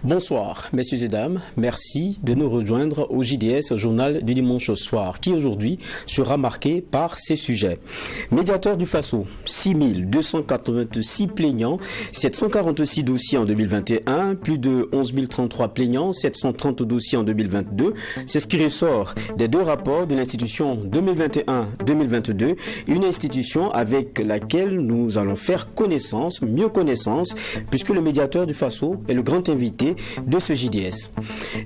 Bonsoir, messieurs et dames. Merci de nous rejoindre au JDS, journal du dimanche soir, qui aujourd'hui sera marqué par ces sujets. Médiateur du Faso, 6286 plaignants, 746 dossiers en 2021, plus de 11 033 plaignants, 730 dossiers en 2022. C'est ce qui ressort des deux rapports de l'institution 2021-2022, une institution avec laquelle nous allons faire connaissance, mieux connaissance, puisque le médiateur du Faso est le grand invité de ce JDS.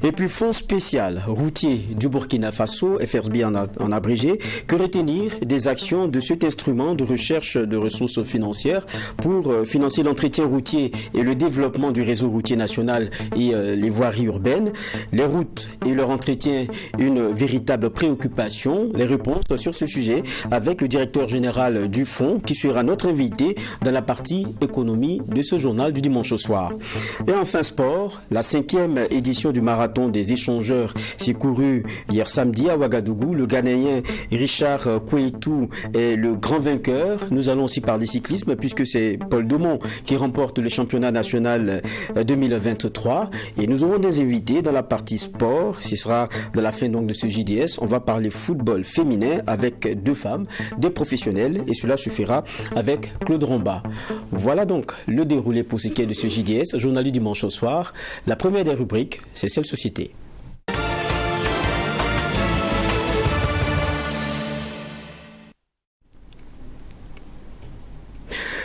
Et puis fonds spécial routier du Burkina Faso, FRB en abrégé, que retenir des actions de cet instrument de recherche de ressources financières pour financer l'entretien routier et le développement du réseau routier national et les voiries urbaines. Les routes et leur entretien, une véritable préoccupation. Les réponses sur ce sujet avec le directeur général du fonds qui sera notre invité dans la partie économie de ce journal du dimanche soir. Et enfin sport, la 5e édition du marathon des échangeurs s'est courue hier samedi à Ouagadougou. Le Ghanéen Richard Kouétou est le grand vainqueur. Nous allons aussi parler cyclisme puisque c'est Paul Domon qui remporte le championnat national 2023. Et nous aurons des invités dans la partie sport. Ce sera dans la fin donc de ce JDS. On va parler football féminin avec deux femmes, des professionnels, et cela se fera avec Claude Romba. Voilà donc le déroulé pour ce qui est de ce JDS, journal du dimanche au soir. La première des rubriques, c'est celle société.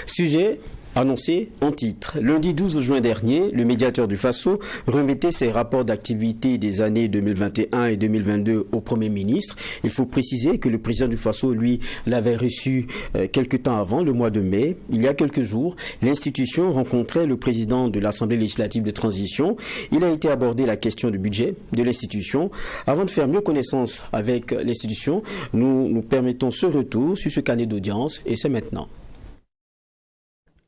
Sujet annoncé en titre. Lundi 12 juin dernier, le médiateur du Faso remettait ses rapports d'activité des années 2021 et 2022 au Premier ministre. Il faut préciser que le président du Faso, lui, l'avait reçu quelque temps avant, le mois de mai. Il y a quelques jours, l'institution rencontrait le président de l'Assemblée législative de transition. Il a été abordé la question du budget de l'institution. Avant de faire mieux connaissance avec l'institution, nous permettons ce retour sur ce carnet d'audience et c'est maintenant.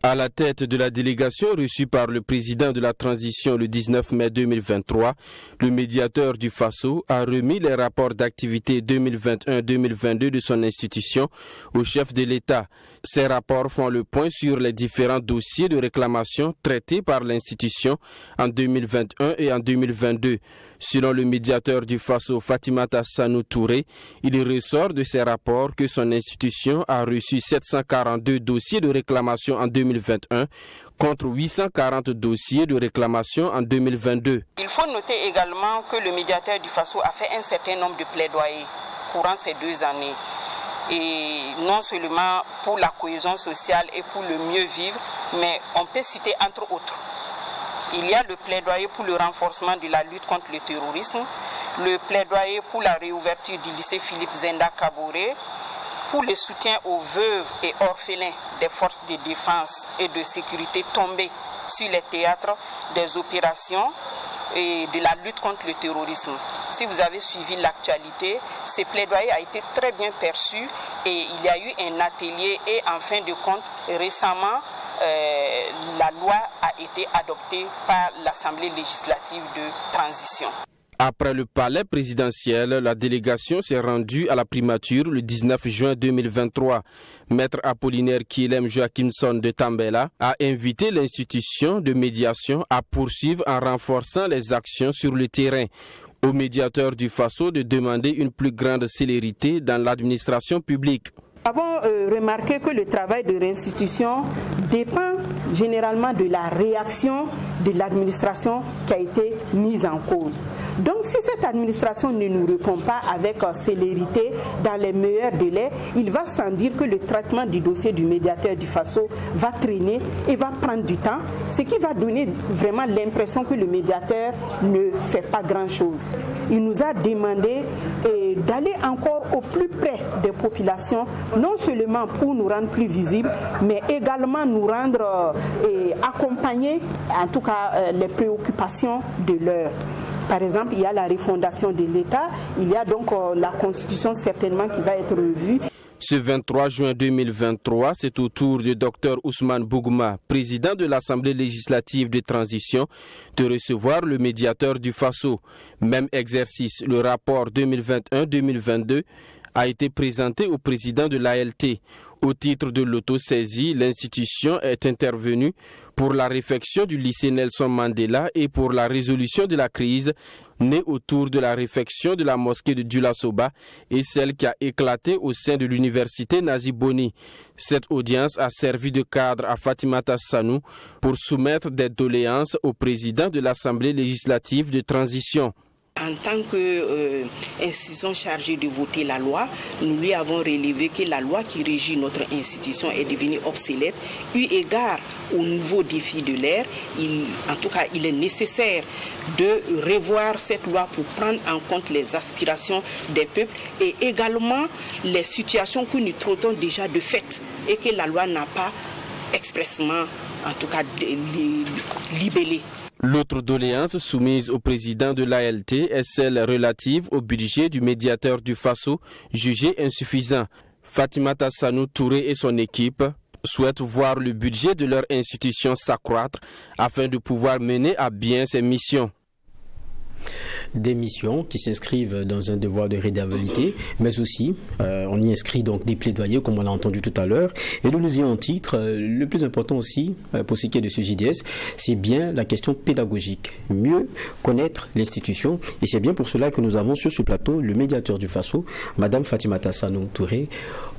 À la tête de la délégation reçue par le président de la transition le 19 mai 2023, le médiateur du Faso a remis les rapports d'activité 2021-2022 de son institution au chef de l'État. Ces rapports font le point sur les différents dossiers de réclamation traités par l'institution en 2021 et en 2022. Selon le médiateur du Faso, Fatimata Sanou Touré, il ressort de ces rapports que son institution a reçu 742 dossiers de réclamation en 2021 contre 840 dossiers de réclamation en 2022. Il faut noter également que le médiateur du Faso a fait un certain nombre de plaidoyers courant ces 2 années. Et non seulement pour la cohésion sociale et pour le mieux vivre, mais on peut citer entre autres. Il y a le plaidoyer pour le renforcement de la lutte contre le terrorisme, le plaidoyer pour la réouverture du lycée Philippe Zenda Kaboré, pour le soutien aux veuves et orphelins des forces de défense et de sécurité tombées sur les théâtres des opérations et de la lutte contre le terrorisme. Si vous avez suivi l'actualité, ce plaidoyer a été très bien perçu et il y a eu un atelier et en fin de compte, récemment, la loi a été adoptée par l'Assemblée législative de transition. Après le palais présidentiel, la délégation s'est rendue à la primature le 19 juin 2023. Maître Apollinaire Kielem Joachimson de Tambela a invité l'institution de médiation à poursuivre en renforçant les actions sur le terrain. Au médiateur du Faso de demander une plus grande célérité dans l'administration publique. Nous avons remarqué que le travail de l'institution dépend généralement de la réaction de l'administration qui a été mise en cause. Donc si cette administration ne nous répond pas avec célérité dans les meilleurs délais, il va sans dire que le traitement du dossier du médiateur du Faso va traîner et va prendre du temps, ce qui va donner vraiment l'impression que le médiateur ne fait pas grand-chose. Il nous a demandé d'aller encore au plus près des populations, non seulement pour nous rendre plus visibles, mais également nous rendre accompagner, en tout cas les préoccupations de l'heure. Par exemple, il y a la refondation de l'État, il y a donc la Constitution certainement qui va être revue. Ce 23 juin 2023, c'est au tour du Dr Ousmane Bougouma, président de l'Assemblée législative de transition, de recevoir le médiateur du Faso. Même exercice, le rapport 2021-2022 a été présenté au président de l'ALT. Au titre de l'autosaisie, l'institution est intervenue pour la réfection du lycée Nelson Mandela et pour la résolution de la crise née autour de la réfection de la mosquée de Dula-Soba et celle qui a éclaté au sein de l'université Nazi Boni. Cette audience a servi de cadre à Fatimata Sanou pour soumettre des doléances au président de l'Assemblée législative de transition. En tant qu'institution chargée de voter la loi, nous lui avons relevé que la loi qui régit notre institution est devenue obsolète. Eu égard aux nouveaux défis de l'ère, il est nécessaire de revoir cette loi pour prendre en compte les aspirations des peuples et également les situations que nous traitons déjà de fait et que la loi n'a pas expressément, en tout cas, libellé. L'autre doléance soumise au président de l'ALT est celle relative au budget du médiateur du Faso, jugé insuffisant. Fatimata Sanou Touré et son équipe souhaitent voir le budget de leur institution s'accroître afin de pouvoir mener à bien ses missions. Des missions qui s'inscrivent dans un devoir de redevabilité, mais aussi on y inscrit donc des plaidoyers comme on l'a entendu tout à l'heure. Et le deuxième titre, le plus important aussi pour ce qui est de ce JDS, c'est bien la question pédagogique, mieux connaître l'institution. Et c'est bien pour cela que nous avons sur ce plateau le médiateur du Faso, Madame Fatimata Sanou Touré.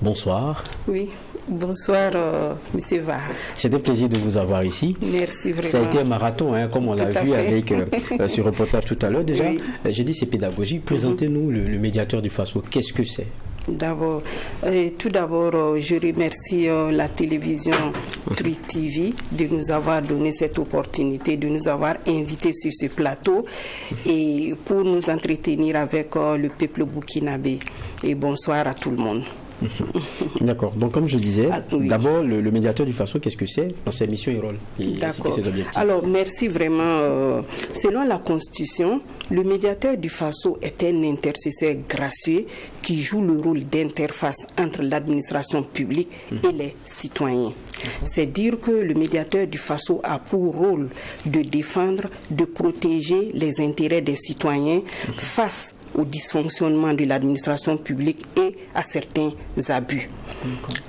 Bonsoir. Oui. Bonsoir, M. Var. C'est un plaisir de vous avoir ici. Merci vraiment. Ça a été un marathon, comme on l'a vu avec ce reportage tout à l'heure déjà. Oui. J'ai dit c'est pédagogique. Présentez-nous le médiateur du Faso. Qu'est-ce que c'est? Tout d'abord, je remercie la télévision Truth TV de nous avoir donné cette opportunité, de nous avoir invités sur ce plateau et pour nous entretenir avec le peuple burkinabé. Et bonsoir à tout le monde. D'accord. Donc, comme je disais, d'abord, le médiateur du Faso, qu'est-ce que c'est dans ses missions et rôles et ses objectifs? Alors, merci vraiment. Selon la Constitution, le médiateur du Faso est un intercesseur gracieux qui joue le rôle d'interface entre l'administration publique et les citoyens. C'est dire que le médiateur du Faso a pour rôle de défendre, de protéger les intérêts des citoyens face au dysfonctionnement de l'administration publique et à certains abus.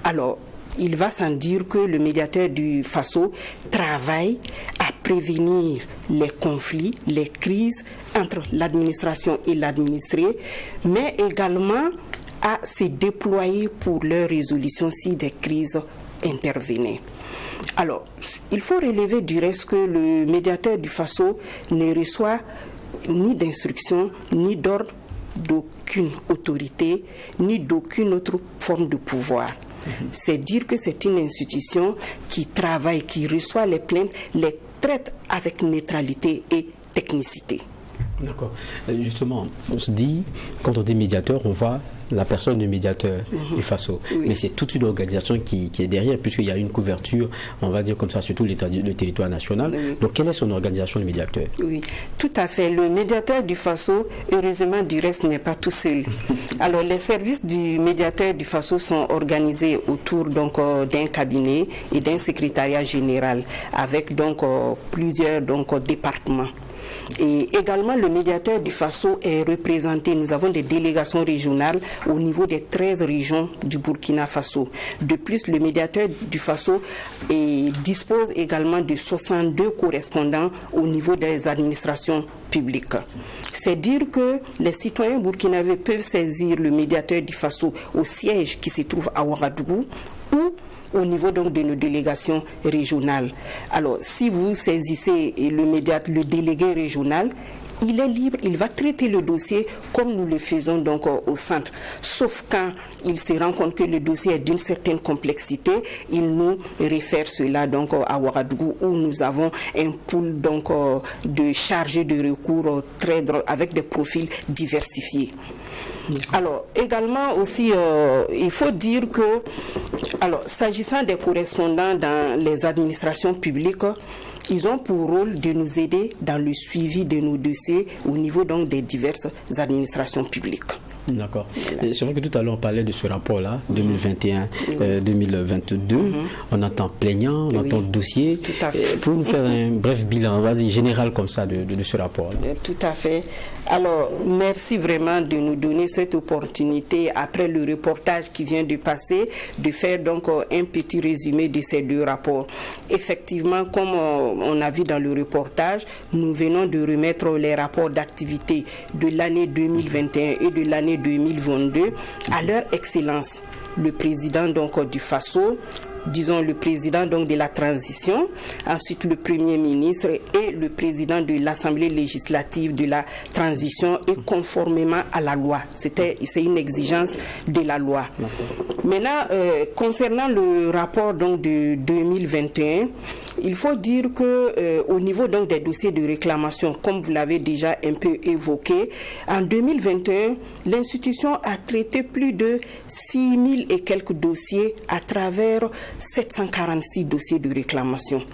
Alors, il va sans dire que le médiateur du Faso travaille à prévenir les conflits, les crises entre l'administration et l'administré, mais également à se déployer pour leur résolution si des crises intervenaient. Alors, il faut relever du reste que le médiateur du Faso ne reçoit ni d'instruction, ni d'ordre d'aucune autorité, ni d'aucune autre forme de pouvoir. C'est dire que c'est une institution qui travaille, qui reçoit les plaintes, les traite avec neutralité et technicité. D'accord. Justement, on se dit, quand on dit médiateur, on voit la personne du médiateur du Faso. Oui. Mais c'est toute une organisation qui est derrière, puisqu'il y a une couverture, on va dire comme ça, sur tout le territoire national. Oui. Donc, quelle est son organisation de médiateur? Oui, tout à fait. Le médiateur du Faso, heureusement, du reste, n'est pas tout seul. Alors, les services du médiateur du Faso sont organisés autour d'un cabinet et d'un secrétariat général, avec plusieurs départements. Et également, le médiateur du Faso est représenté. Nous avons des délégations régionales au niveau des 13 régions du Burkina Faso. De plus, le médiateur du Faso dispose également de 62 correspondants au niveau des administrations publiques. C'est dire que les citoyens burkinabés peuvent saisir le médiateur du Faso au siège qui se trouve à Ouagadougou ou au niveau de nos délégations régionales. Alors, si vous saisissez le délégué régional, il est libre, il va traiter le dossier comme nous le faisons au centre. Sauf quand il se rend compte que le dossier est d'une certaine complexité, il nous réfère cela à Ouagadougou où nous avons un pool de chargés de recours avec des profils diversifiés. Alors, également aussi, il faut dire que, s'agissant des correspondants dans les administrations publiques, ils ont pour rôle de nous aider dans le suivi de nos dossiers au niveau des diverses administrations publiques. D'accord. Voilà. C'est vrai que tout à l'heure on parlait de ce rapport-là, 2021-2022. On entend plaignant, on entend dossier. Tout à fait. Pour nous faire un bref bilan, vas-y, général comme ça de ce rapport-là. Tout à fait. Alors, merci vraiment de nous donner cette opportunité, après le reportage qui vient de passer, de faire donc un petit résumé de ces deux rapports. Effectivement, comme on a vu dans le reportage, nous venons de remettre les rapports d'activité de l'année 2021 et de l'année 2022 à leur excellence. Le président donc du FASO, disons le président donc de la transition, ensuite le premier ministre et le président de l'Assemblée législative de la transition, et conformément à la loi. C'est une exigence de la loi. Maintenant, concernant le rapport donc de 2021, il faut dire que au niveau donc des dossiers de réclamation, comme vous l'avez déjà un peu évoqué, en 2021, l'institution a traité plus de 6000 et quelques dossiers à travers 746 dossiers de réclamation.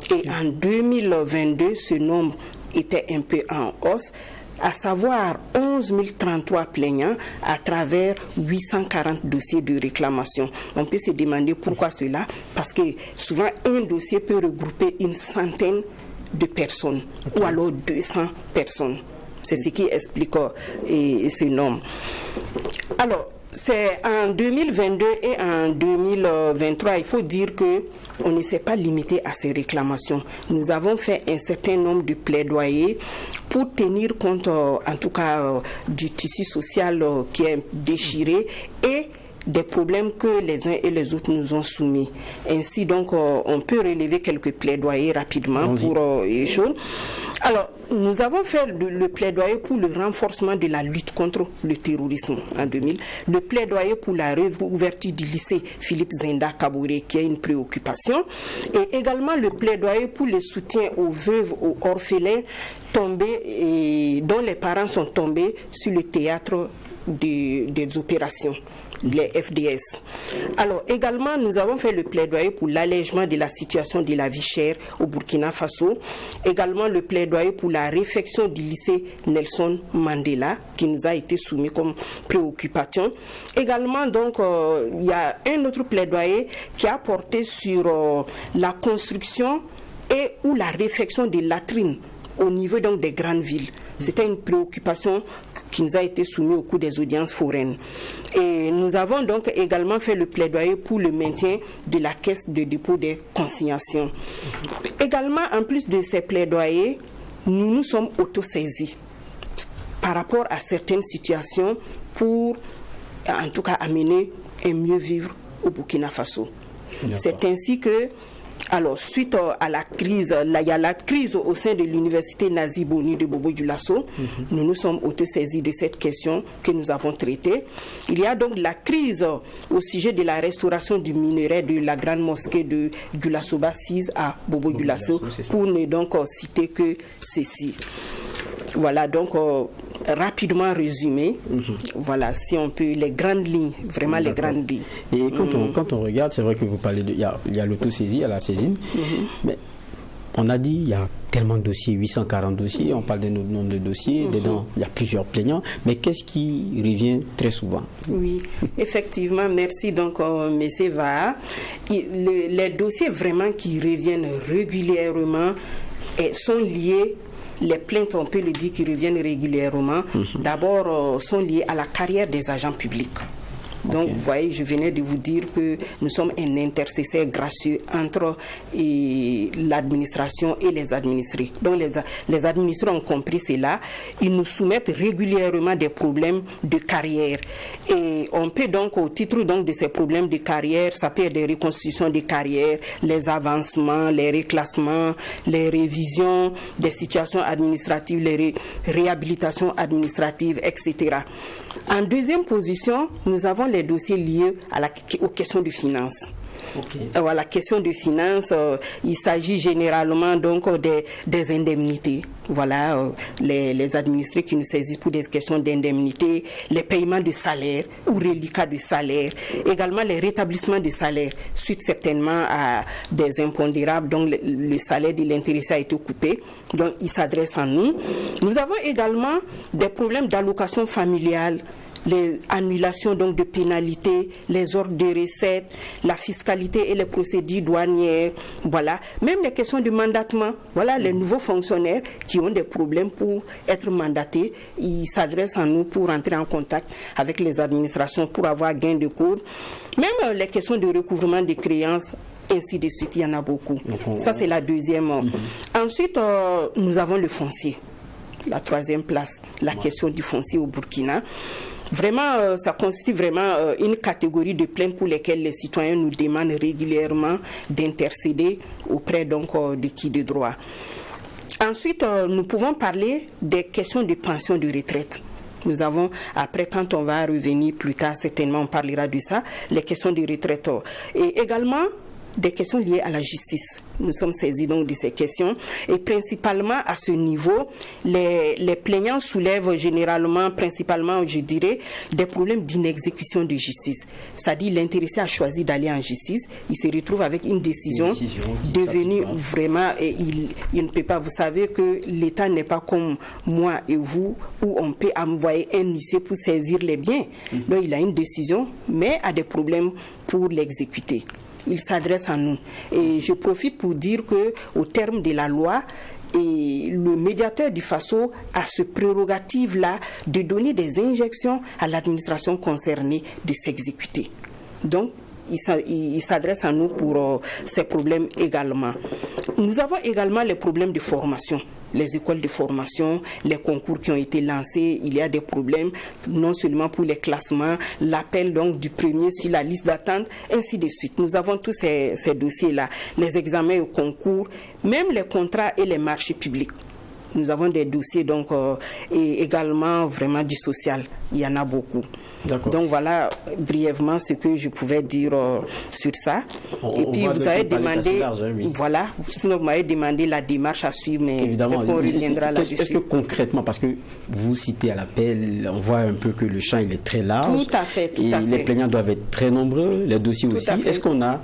Et en 2022, ce nombre était un peu en hausse, à savoir 11 033 plaignants à travers 840 dossiers de réclamation. On peut se demander pourquoi cela, parce que souvent un dossier peut regrouper une centaine de personnes, ou alors 200 personnes. C'est ce qui explique ce nombre. Alors, c'est en 2022 et en 2023, il faut dire que on ne s'est pas limité à ces réclamations. Nous avons fait un certain nombre de plaidoyers pour tenir compte, en tout cas, du tissu social qui est déchiré et des problèmes que les uns et les autres nous ont soumis. Ainsi, donc, on peut relever quelques plaidoyers rapidement pour les choses. Alors, nous avons fait le plaidoyer pour le renforcement de la lutte contre le terrorisme en 2000, le plaidoyer pour la réouverture du lycée Philippe Zenda Kabouré, qui est une préoccupation, et également le plaidoyer pour le soutien aux veuves, aux orphelins tombés et dont les parents sont tombés sur le théâtre des opérations, les FDS. Alors également, nous avons fait le plaidoyer pour l'allègement de la situation de la vie chère au Burkina Faso. Également le plaidoyer pour la réfection du lycée Nelson Mandela, qui nous a été soumis comme préoccupation. Également, donc, il y a un autre plaidoyer qui a porté sur la construction et ou la réfection des latrines au niveau donc des grandes villes. C'était une préoccupation qui nous a été soumise au cours des audiences foraines. Et nous avons donc également fait le plaidoyer pour le maintien de la caisse de dépôt des consignations. Également, en plus de ces plaidoyers, nous nous sommes autosaisis par rapport à certaines situations pour, en tout cas, amener un mieux vivre au Burkina Faso. C'est ainsi que, alors, suite à la crise, il y a la crise au sein de l'université Nazi Boni de Bobo-Dioulasso. Nous nous sommes autosaisis de cette question que nous avons traitée. Il y a donc la crise au sujet de la restauration du minerai de la grande mosquée de Dioulasso Basiz à Bobo-Dioulasso, pour ne donc citer que ceci. Voilà, donc rapidement résumé, voilà, si on peut, les grandes lignes, vraiment les grandes lignes. Et quand on regarde, c'est vrai que vous parlez il y a l'autosaisie, il y a la saisine, mais on a dit il y a tellement de dossiers, 840 dossiers, on parle d'un autre nombre de dossiers, dedans il y a plusieurs plaignants, mais qu'est-ce qui revient très souvent? Oui, effectivement, merci donc M. Vaha. Les dossiers vraiment qui reviennent régulièrement sont liés. Les plaintes, on peut le dire, qui reviennent régulièrement, d'abord sont liées à la carrière des agents publics. Donc, vous voyez, je venais de vous dire que nous sommes un intercesseur gracieux entre l'administration et les administrés. Donc, les administrés ont compris cela. Ils nous soumettent régulièrement des problèmes de carrière. Et on peut donc, au titre donc de ces problèmes de carrière, ça peut être des reconstitutions de carrière, les avancements, les reclassements, les révisions des situations administratives, les réhabilitations administratives, etc. En deuxième position, nous avons les dossiers liés aux questions de finances. À la question de finances, il s'agit généralement donc des indemnités. Voilà, les administrés qui nous saisissent pour des questions d'indemnité, les paiements de salaire ou reliquats de salaire, également les rétablissements de salaire, suite certainement à des impondérables, donc le salaire de l'intéressé a été coupé, donc il s'adresse à nous. Nous avons également des problèmes d'allocation familiale les annulations donc de pénalités, les ordres de recettes, la fiscalité et les procédures douanières, voilà. Même les questions de mandatement, voilà, les nouveaux fonctionnaires qui ont des problèmes pour être mandatés, ils s'adressent à nous pour entrer en contact avec les administrations pour avoir gain de cause. Même les questions de recouvrement des créances, ainsi de suite, il y en a beaucoup. Ça, c'est la deuxième. Ensuite, nous avons le foncier. La troisième place, la question du foncier au Burkina. Vraiment, ça constitue vraiment une catégorie de plaintes pour lesquelles les citoyens nous demandent régulièrement d'intercéder auprès donc de qui de droit. Ensuite, nous pouvons parler des questions de pension de retraite. Nous avons, après, quand on va revenir plus tard, certainement on parlera de ça, les questions de retraite. Et également, des questions liées à la justice. Nous sommes saisis donc de ces questions et principalement à ce niveau, les plaignants soulèvent généralement, principalement, je dirais, des problèmes d'inexécution de justice. C'est-à-dire l'intéressé a choisi d'aller en justice, il se retrouve avec une décision devenue vraiment, et il ne peut pas. Vous savez que l'État n'est pas comme moi et vous, où on peut envoyer un huissier pour saisir les biens. Donc il a une décision, mais a des problèmes pour l'exécuter. Il s'adresse à nous. Et je profite pour dire qu'au terme de la loi, et le médiateur du FASO a ce prérogative-là de donner des injections à l'administration concernée de s'exécuter. Donc, il s'adresse à nous pour ces problèmes également. Nous avons également les problèmes de formation. Les écoles de formation, les concours qui ont été lancés, il y a des problèmes, non seulement pour les classements, l'appel donc du premier sur la liste d'attente, ainsi de suite. Nous avons tous ces dossiers-là, les examens au concours, même les contrats et les marchés publics. Nous avons des dossiers donc et également vraiment du social. Il y en a beaucoup. Donc voilà brièvement ce que je pouvais dire sur ça. Et puis vous avez demandé, voilà, sinon vous m'avez demandé la démarche à suivre, mais évidemment, on reviendra là-dessus. Est-ce que concrètement, parce que vous citez à l'appel, on voit un peu que le champ il est très large. Tout à fait. Les plaignants doivent être très nombreux, les dossiers aussi. Est-ce qu'on a,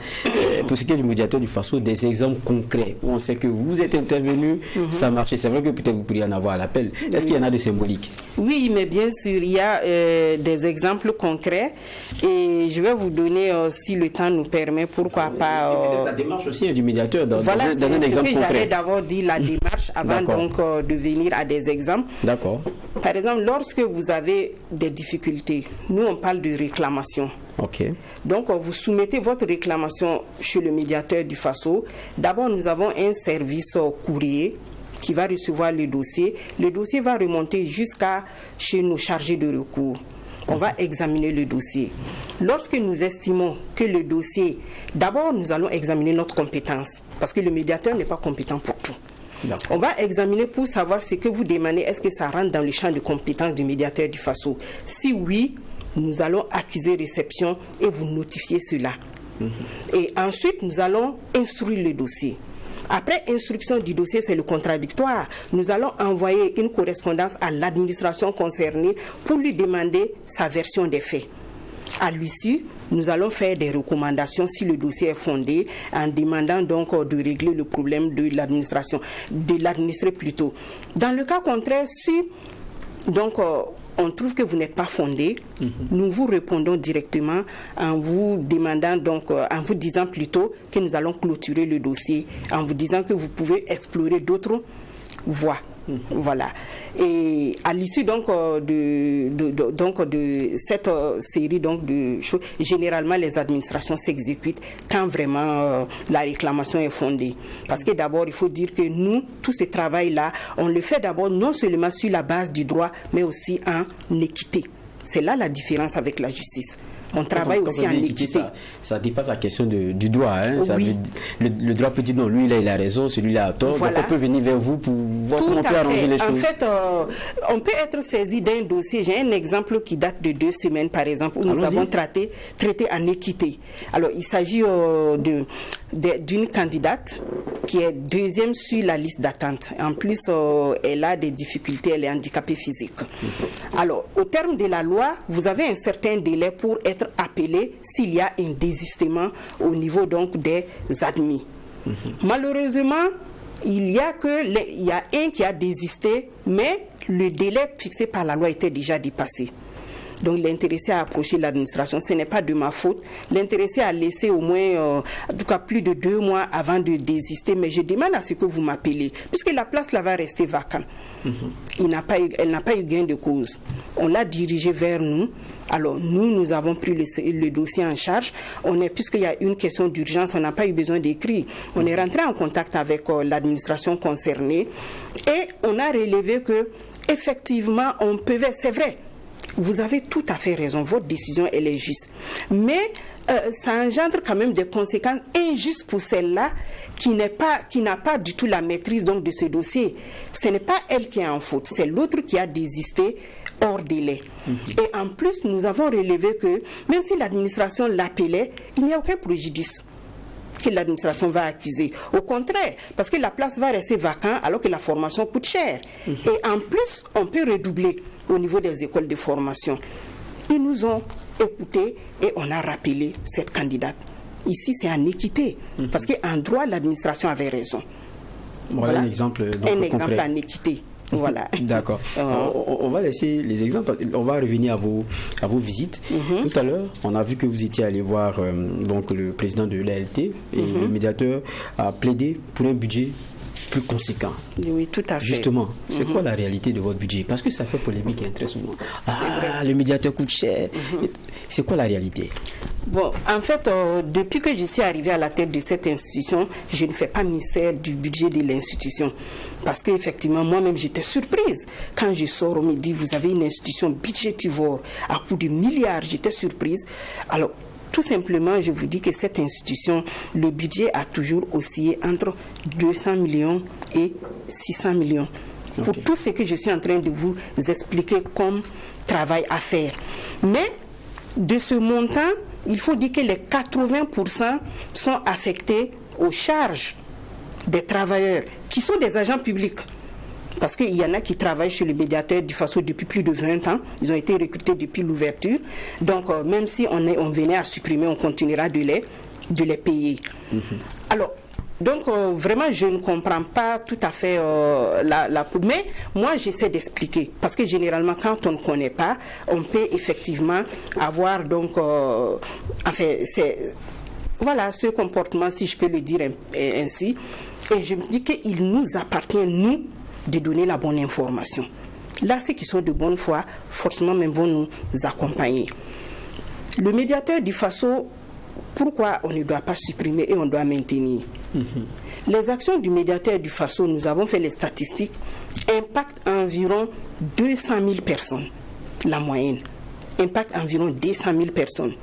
pour ce qui est du médiateur du FASO, des exemples concrets où on sait que vous êtes intervenu, ça marchait. C'est vrai que peut-être vous pourriez en avoir à l'appel. Est-ce qu'il y en a de symboliques? Oui, mais bien sûr, il y a des exemples concrets et je vais vous donner, si le temps nous permet, pourquoi pas... la démarche aussi du médiateur dans voilà, dans un exemple concret. J'allais d'abord dire la démarche avant donc de venir à des exemples. D'accord. Par exemple, lorsque vous avez des difficultés, nous on parle de réclamation. Ok. Donc vous soumettez votre réclamation chez le médiateur du FASO. D'abord, nous avons un service courrier qui va recevoir le dossier. Le dossier va remonter jusqu'à chez nos chargés de recours. On va examiner le dossier. Lorsque nous estimons que le dossier... D'abord, nous allons examiner notre compétence, parce que le médiateur n'est pas compétent pour tout. On va examiner pour savoir ce que vous demandez, est-ce que ça rentre dans le champ de compétence du médiateur du FASO. Si oui, nous allons accuser réception et vous notifier cela. Et ensuite, nous allons instruire le dossier. Après instruction du dossier, c'est le contradictoire. Nous allons envoyer une correspondance à l'administration concernée pour lui demander sa version des faits. À l'issue, nous allons faire des recommandations si le dossier est fondé, en demandant donc de régler le problème de l'administration, de l'administrer plutôt. Dans le cas contraire, si donc on trouve que vous n'êtes pas fondé, nous vous répondons directement en vous demandant donc, en vous disant plutôt que nous allons clôturer le dossier, en vous disant que vous pouvez explorer d'autres voies. Voilà. Et à l'issue donc de cette série donc de choses, généralement les administrations s'exécutent quand vraiment la réclamation est fondée. Parce que d'abord, il faut dire que nous, tout ce travail-là, on le fait d'abord non seulement sur la base du droit, mais aussi en équité. C'est là la différence avec la justice. On travaille aussi en équité. Ça dépasse la question du droit. Hein. Oui. Le droit peut dire non, lui il a raison, celui-là a tort. Voilà. Donc on peut venir vers vous pour voir comment on peut arranger les choses. En fait, on peut être saisi d'un dossier. J'ai un exemple qui date de 2 semaines, par exemple, où nous avons traité en équité. Alors, il s'agit d'une candidate qui est 2e sur la liste d'attente. En plus, elle a des difficultés, elle est handicapée physique. Alors, au terme de la loi, vous avez un certain délai pour être appelé s'il y a un désistement au niveau donc des admis. Malheureusement, il y a un qui a désisté, mais le délai fixé par la loi était déjà dépassé. Donc l'intéressé a approché l'administration. Ce n'est pas de ma faute. L'intéressé a laissé au moins, en tout cas plus de 2 mois avant de désister. Mais je demande à ce que vous m'appelez, puisque la place là va rester vacante. Elle n'a pas eu gain de cause. On l'a dirigé vers nous. Alors nous avons pris le dossier en charge. Puisqu'il y a une question d'urgence, on n'a pas eu besoin d'écrire. On est rentré en contact avec l'administration concernée et on a relevé que effectivement on pouvait, c'est vrai. Vous avez tout à fait raison, votre décision elle est juste. Mais ça engendre quand même des conséquences injustes pour celle-là qui n'a pas du tout la maîtrise donc de ce dossier. Ce n'est pas elle qui est en faute, c'est l'autre qui a désisté hors délai. Et en plus, nous avons relevé que même si l'administration l'appelait, il n'y a aucun préjudice que l'administration va accuser. Au contraire, parce que la place va rester vacante alors que la formation coûte cher. Et en plus, on peut redoubler au niveau des écoles de formation. Ils nous ont écoutés et on a rappelé cette candidate. Ici, c'est en équité, parce qu'en droit, l'administration avait raison. Voilà un exemple concret. En équité. Voilà. D'accord. On va laisser les exemples. On va revenir à vos visites. Tout à l'heure, on a vu que vous étiez allé voir donc le président de l'ALT et le médiateur a plaidé pour un budget plus conséquent. Oui, tout à fait. Justement, c'est quoi la réalité de votre budget? Parce que ça fait polémique très souvent. Le médiateur coûte cher. C'est quoi la réalité? Bon, en fait, depuis que je suis arrivée à la tête de cette institution, je ne fais pas ministère du budget de l'institution. Parce qu'effectivement, moi-même, j'étais surprise. Quand je sors, on me dit, vous avez une institution budgétivore à coût de milliards. J'étais surprise. Alors, tout simplement, je vous dis que cette institution, le budget a toujours oscillé entre 200 millions et 600 millions. Pour tout ce que je suis en train de vous expliquer comme travail à faire. Mais de ce montant, il faut dire que les 80% sont affectés aux charges des travailleurs qui sont des agents publics. Parce qu'il y en a qui travaillent chez le médiateur du Faso depuis plus de 20 ans. Ils ont été recrutés depuis l'ouverture. Donc, même si on venait à supprimer, on continuera de les payer. Alors, donc, vraiment, je ne comprends pas tout à fait mais moi, j'essaie d'expliquer. Parce que généralement, quand on ne connaît pas, on peut effectivement avoir donc... voilà, ce comportement, si je peux le dire ainsi. Et je me dis qu'il nous appartient, nous, de donner la bonne information. Là, ceux qui sont de bonne foi, forcément, même vont nous accompagner. Le médiateur du Faso, pourquoi on ne doit pas supprimer et on doit maintenir? Les actions du médiateur du Faso, nous avons fait les statistiques, impactent environ 200 000 personnes, la moyenne. Impacte environ 200 000 personnes.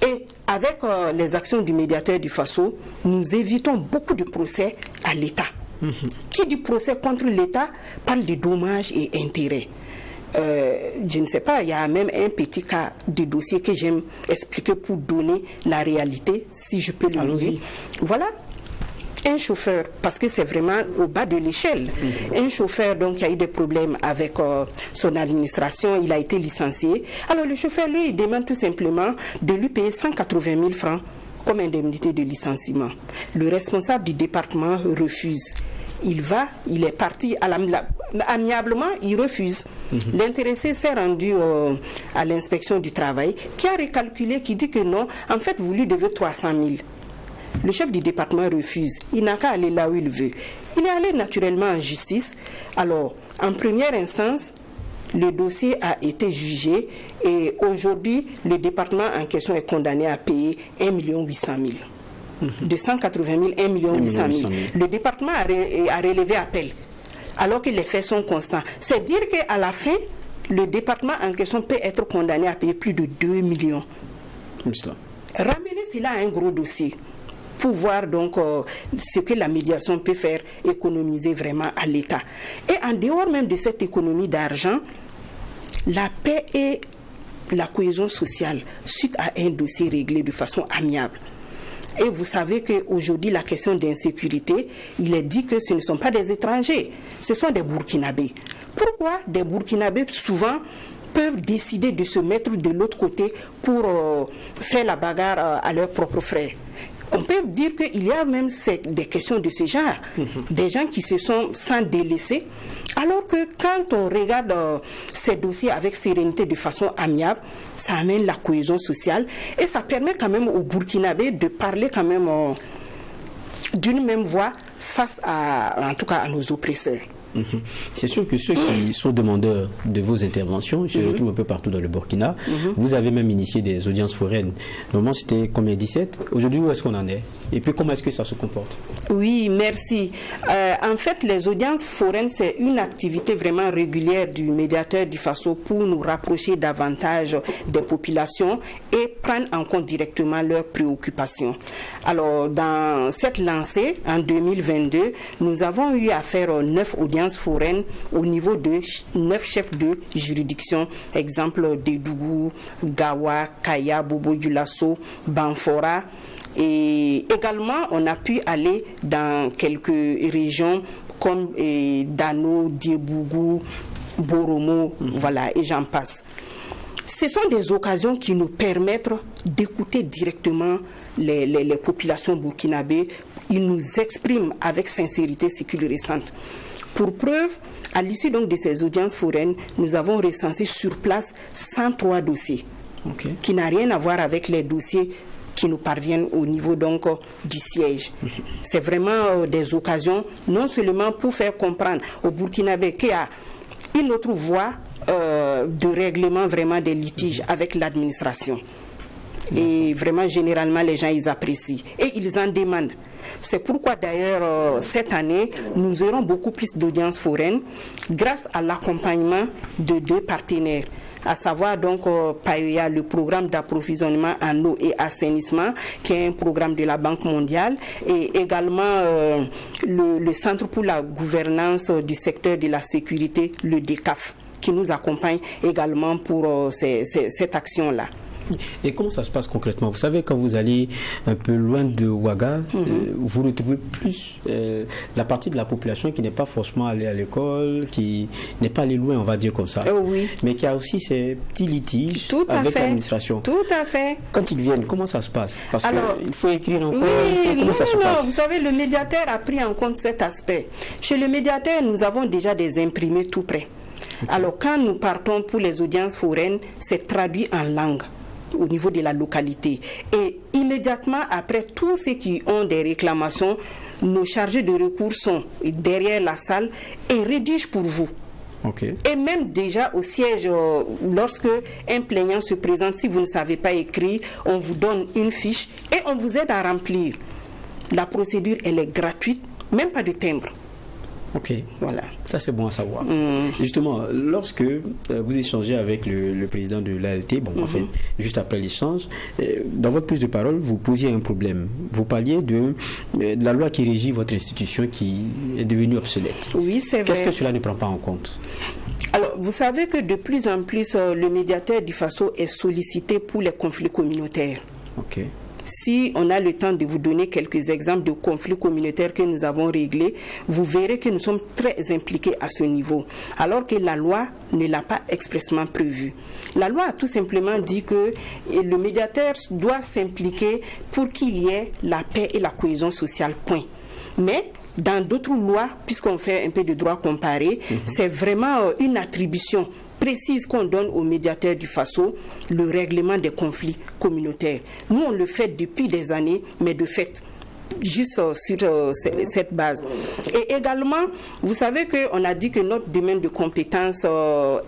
Et avec les actions du médiateur du Faso, nous évitons beaucoup de procès à l'État. Qui dit procès contre l'État parle de dommages et intérêts. Je ne sais pas, il y a même un petit cas de dossier que j'aime expliquer pour donner la réalité, si je peux le dire. Voilà. Un chauffeur, parce que c'est vraiment au bas de l'échelle, un chauffeur donc qui a eu des problèmes avec son administration, il a été licencié. Alors le chauffeur, lui, il demande tout simplement de lui payer 180 000 francs comme indemnité de licenciement. Le responsable du département refuse. Il est parti amiablement, il refuse. L'intéressé s'est rendu à l'inspection du travail qui a recalculé, qui dit que non, en fait, vous lui devez 300 000. Le chef du département refuse. Il n'a qu'à aller là où il veut. Il est allé naturellement en justice. Alors, en première instance, le dossier a été jugé et aujourd'hui, le département en question est condamné à payer 1 800 000. De 180 000, 1 800 000. Le département a relevé appel, alors que les faits sont constants. C'est dire qu'à la fin, le département en question peut être condamné à payer plus de 2 millions. Ramener cela à un gros dossier pour voir donc ce que la médiation peut faire économiser vraiment à l'État. Et en dehors même de cette économie d'argent, la paix et la cohésion sociale suite à un dossier réglé de façon amiable. Et vous savez qu'aujourd'hui, la question d'insécurité, il est dit que ce ne sont pas des étrangers, ce sont des Burkinabés. Pourquoi des Burkinabés souvent peuvent décider de se mettre de l'autre côté pour faire la bagarre à leurs propres frères? On peut dire qu'il y a même des questions de ce genre, des gens qui se sont délaissés, alors que quand on regarde ces dossiers avec sérénité, de façon amiable, ça amène la cohésion sociale et ça permet quand même aux Burkinabés de parler quand même d'une même voix face en tout cas à nos oppresseurs. C'est sûr que ceux qui sont demandeurs de vos interventions se retrouvent un peu partout dans le Burkina. Vous avez même initié des audiences foraines. Normalement, c'était combien, 17? Aujourd'hui, où est-ce qu'on en est? Et puis, comment est-ce que ça se comporte? Oui, merci. En fait, les audiences foraines, c'est une activité vraiment régulière du médiateur du Faso pour nous rapprocher davantage des populations et prendre en compte directement leurs préoccupations. Alors, dans cette lancée, en 2022, nous avons eu à faire 9 audiences foraines au niveau de 9 chefs de juridiction, exemple Dédougou, Gawa, Kaya, Bobo Dioulasso, Banfora. Et également, on a pu aller dans quelques régions comme Dano, Diebougou, Boromo, voilà, et j'en passe. Ce sont des occasions qui nous permettent d'écouter directement les populations burkinabées. Ils nous expriment avec sincérité ce qu'ils ressentent. Pour preuve, à l'issue donc de ces audiences foraines, nous avons recensé sur place 103 dossiers qui n'ont rien à voir avec les dossiers qui nous parviennent au niveau donc du siège. C'est vraiment des occasions, non seulement pour faire comprendre aux Burkinabés qu'il y a une autre voie de règlement vraiment des litiges avec l'administration. Et vraiment, généralement, les gens, ils apprécient. Et ils en demandent. C'est pourquoi d'ailleurs cette année, nous aurons beaucoup plus d'audiences foraines grâce à l'accompagnement de 2 partenaires, à savoir donc PAEA, le programme d'approvisionnement en eau et assainissement, qui est un programme de la Banque mondiale, et également le Centre pour la gouvernance du secteur de la sécurité, le DECAF, qui nous accompagne également pour cette action-là. Et comment ça se passe concrètement? Vous savez, quand vous allez un peu loin de Ouaga, vous retrouvez plus la partie de la population qui n'est pas forcément allée à l'école, qui n'est pas allée loin, on va dire comme ça, mais qui a aussi ces petits litiges avec l'administration. Tout à fait. Quand ils viennent, comment ça se passe? Parce qu'il faut écrire encore, comment ça se passe? Vous savez, le médiateur a pris en compte cet aspect. Chez le médiateur, nous avons déjà des imprimés tout prêts. Alors, quand nous partons pour les audiences foraines, c'est traduit en langue au niveau de la localité. Et immédiatement après, tous ceux qui ont des réclamations, nos chargés de recours sont derrière la salle et rédigent pour vous. Et même déjà au siège, lorsque un plaignant se présente, si vous ne savez pas écrire, on vous donne une fiche et on vous aide à remplir. La procédure, elle est gratuite, même pas de timbre. Voilà. Ça c'est bon à savoir. Justement, lorsque vous échangez avec le président de l'ALT, en fait, juste après l'échange, dans votre prise de parole, vous posiez un problème. Vous parliez de la loi qui régit votre institution qui est devenue obsolète. Oui, c'est vrai. Qu'est-ce que cela ne prend pas en compte? Alors, vous savez que de plus en plus, le médiateur du Faso est sollicité pour les conflits communautaires. Si on a le temps de vous donner quelques exemples de conflits communautaires que nous avons réglés, vous verrez que nous sommes très impliqués à ce niveau, alors que la loi ne l'a pas expressément prévu. La loi a tout simplement dit que le médiateur doit s'impliquer pour qu'il y ait la paix et la cohésion sociale, point. Mais dans d'autres lois, puisqu'on fait un peu de droit comparé, c'est vraiment une attribution précise qu'on donne au médiateur du Faso, le règlement des conflits communautaires. Nous, on le fait depuis des années, mais de fait, juste sur cette base. Et également, vous savez qu'on a dit que notre domaine de compétence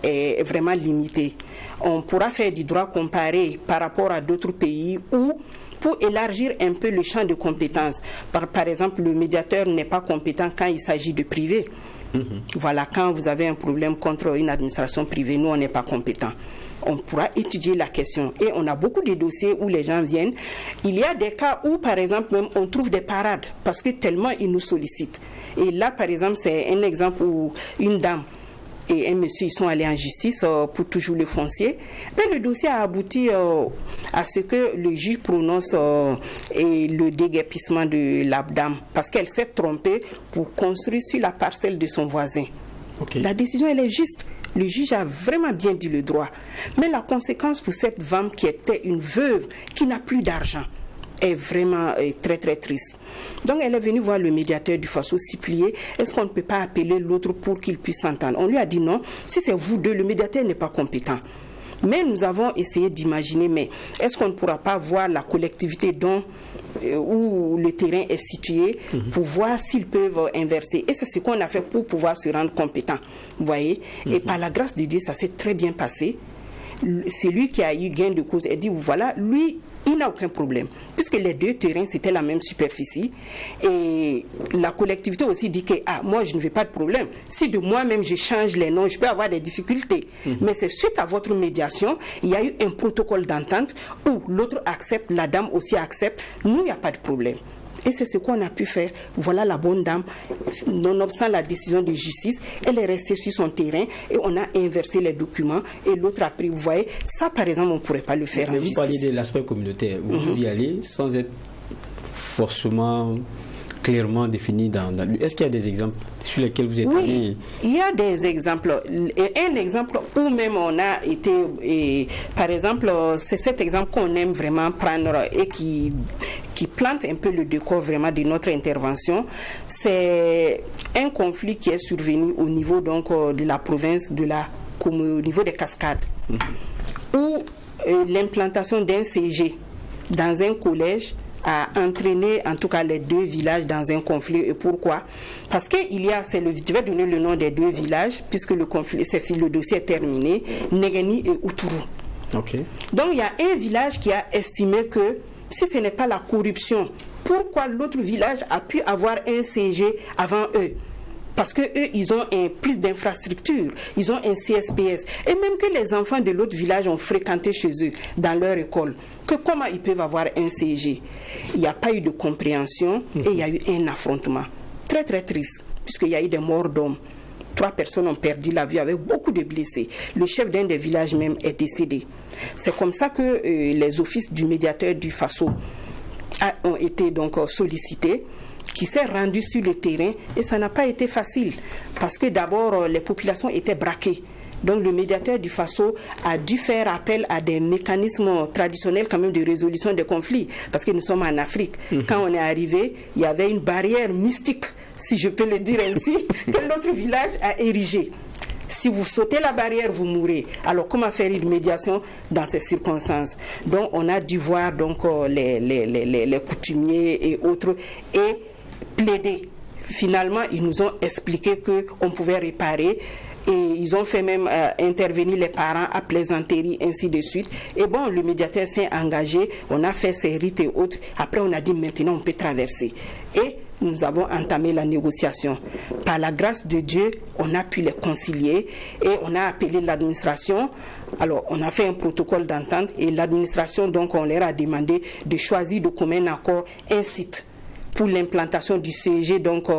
est vraiment limité. On pourra faire du droit comparé par rapport à d'autres pays où, pour élargir un peu le champ de compétences, par exemple, le médiateur n'est pas compétent quand il s'agit de privé. Voilà, quand vous avez un problème contre une administration privée, nous, on n'est pas compétent. On pourra étudier la question. Et on a beaucoup de dossiers où les gens viennent. Il y a des cas où, par exemple, même, on trouve des parades parce que tellement ils nous sollicitent. Et là, par exemple, c'est un exemple où une dame et un monsieur, ils sont allés en justice pour toujours le foncier. Mais le dossier a abouti à ce que le juge prononce le déguerpissement de la dame parce qu'elle s'est trompée pour construire sur la parcelle de son voisin. La décision, elle est juste. Le juge a vraiment bien dit le droit. Mais la conséquence pour cette femme qui était une veuve, qui n'a plus d'argent, est vraiment très très triste. Donc elle est venue voir le médiateur du Faso supplier, est-ce qu'on ne peut pas appeler l'autre pour qu'il puisse s'entendre? On lui a dit non, si c'est vous deux, le médiateur n'est pas compétent. Mais nous avons essayé d'imaginer, mais est-ce qu'on ne pourra pas voir la collectivité où le terrain est situé pour voir s'ils peuvent inverser? Et c'est ce qu'on a fait pour pouvoir se rendre compétent. Vous voyez? Et par la grâce de Dieu, ça s'est très bien passé. C'est lui qui a eu gain de cause et dit, voilà, lui, il n'a aucun problème, puisque les deux terrains, c'était la même superficie. Et la collectivité aussi dit que, moi, je ne veux pas de problème. Si de moi-même, je change les noms, je peux avoir des difficultés. Mais c'est suite à votre médiation, il y a eu un protocole d'entente où l'autre accepte, la dame aussi accepte. Nous, il n'y a pas de problème. Et c'est ce qu'on a pu faire. Voilà la bonne dame, nonobstant la décision de justice, elle est restée sur son terrain et on a inversé les documents et l'autre a pris. Vous voyez, ça par exemple, on ne pourrait pas le faire en justice. Vous parlez de l'aspect communautaire. Vous y allez sans être forcément clairement défini Est-ce qu'il y a des exemples sur lesquels vous êtes allé? Oui, il y a des exemples. Un exemple où même on a été, par exemple, c'est cet exemple qu'on aime vraiment prendre et qui plante un peu le décor vraiment de notre intervention. C'est un conflit qui est survenu au niveau donc de la province, au niveau des Cascades, où l'implantation d'un CG dans un collège a entraîné en tout cas les deux villages dans un conflit. Et pourquoi? Parce que je vais donner le nom des deux villages puisque le dossier est terminé, Negeni et Outourou. Okay. Donc il y a un village qui a estimé que si ce n'est pas la corruption, pourquoi l'autre village a pu avoir un CG avant eux? Parce que eux, ils ont plus d'infrastructures, ils ont un CSPS. Et même que les enfants de l'autre village ont fréquenté chez eux, dans leur école, que comment ils peuvent avoir un CG? Il n'y a pas eu de compréhension et il y a eu un affrontement. Très très triste, puisqu'il y a eu des morts d'hommes. 3 personnes ont perdu la vie avec beaucoup de blessés. Le chef d'un des villages même est décédé. C'est comme ça que les offices du médiateur du Faso ont été donc sollicités, qui s'est rendu sur le terrain et ça n'a pas été facile parce que d'abord les populations étaient braquées. Donc le médiateur du Faso a dû faire appel à des mécanismes traditionnels quand même de résolution des conflits parce que nous sommes en Afrique. Quand on est arrivé, il y avait une barrière mystique, si je peux le dire ainsi, que l'autre village a érigée. Si vous sautez la barrière, vous mourrez. Alors, comment faire une médiation dans ces circonstances? Donc, on a dû voir donc, les coutumiers et autres et plaider. Finalement, ils nous ont expliqué qu'on pouvait réparer. Et ils ont fait même intervenir les parents à plaisanterie, ainsi de suite. Et bon, le médiateur s'est engagé, on a fait ses rites et autres. Après, on a dit maintenant, on peut traverser. Et nous avons entamé la négociation. Par la grâce de Dieu, on a pu les concilier et on a appelé l'administration. Alors, on a fait un protocole d'entente et l'administration, donc, on leur a demandé de choisir de commun accord un site pour l'implantation du CG, donc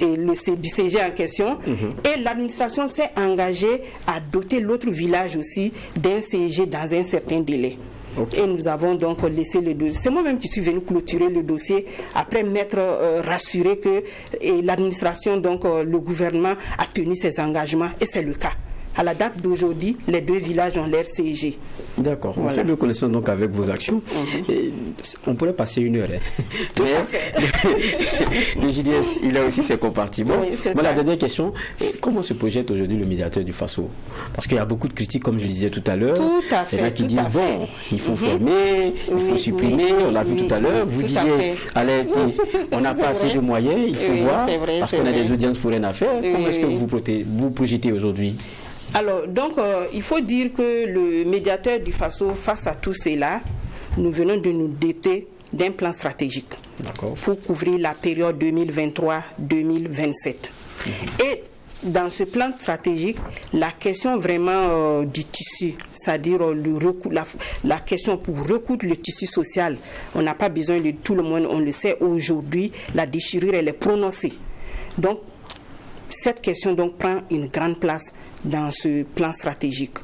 du CG en question. Et l'administration s'est engagée à doter l'autre village aussi d'un CG dans un certain délai. Okay. Et nous avons donc laissé le dossier. C'est moi-même qui suis venu clôturer le dossier après m'être rassuré que l'administration, donc le gouvernement a tenu ses engagements et c'est le cas. À la date d'aujourd'hui, les deux villages ont leur CG. D'accord. Voilà. On fait le connaissance donc avec vos actions. Et on pourrait passer une heure. Tout à fait. Le JDS, il a aussi ses compartiments. Oui, la dernière question, comment se projette aujourd'hui le médiateur du Faso? Parce qu'il y a beaucoup de critiques, comme je le disais tout à l'heure. Tout à fait. Il y en a qui disent, bon, il faut fermer, il faut supprimer, on l'a vu tout à l'heure. Vous disiez, on n'a pas assez de moyens, il faut voir, parce qu'on a des audiences foraines à faire. Comment est-ce que vous projetez aujourd'hui? Alors, donc, il faut dire que le médiateur du Faso, face à tout cela, nous venons de nous doter d'un plan stratégique pour couvrir la période 2023-2027. Et dans ce plan stratégique, la question vraiment du tissu, c'est-à-dire la question pour recoudre le tissu social, on n'a pas besoin de tout le monde, on le sait aujourd'hui, la déchirure, elle est prononcée. Donc, cette question donc prend une grande place dans ce plan stratégique.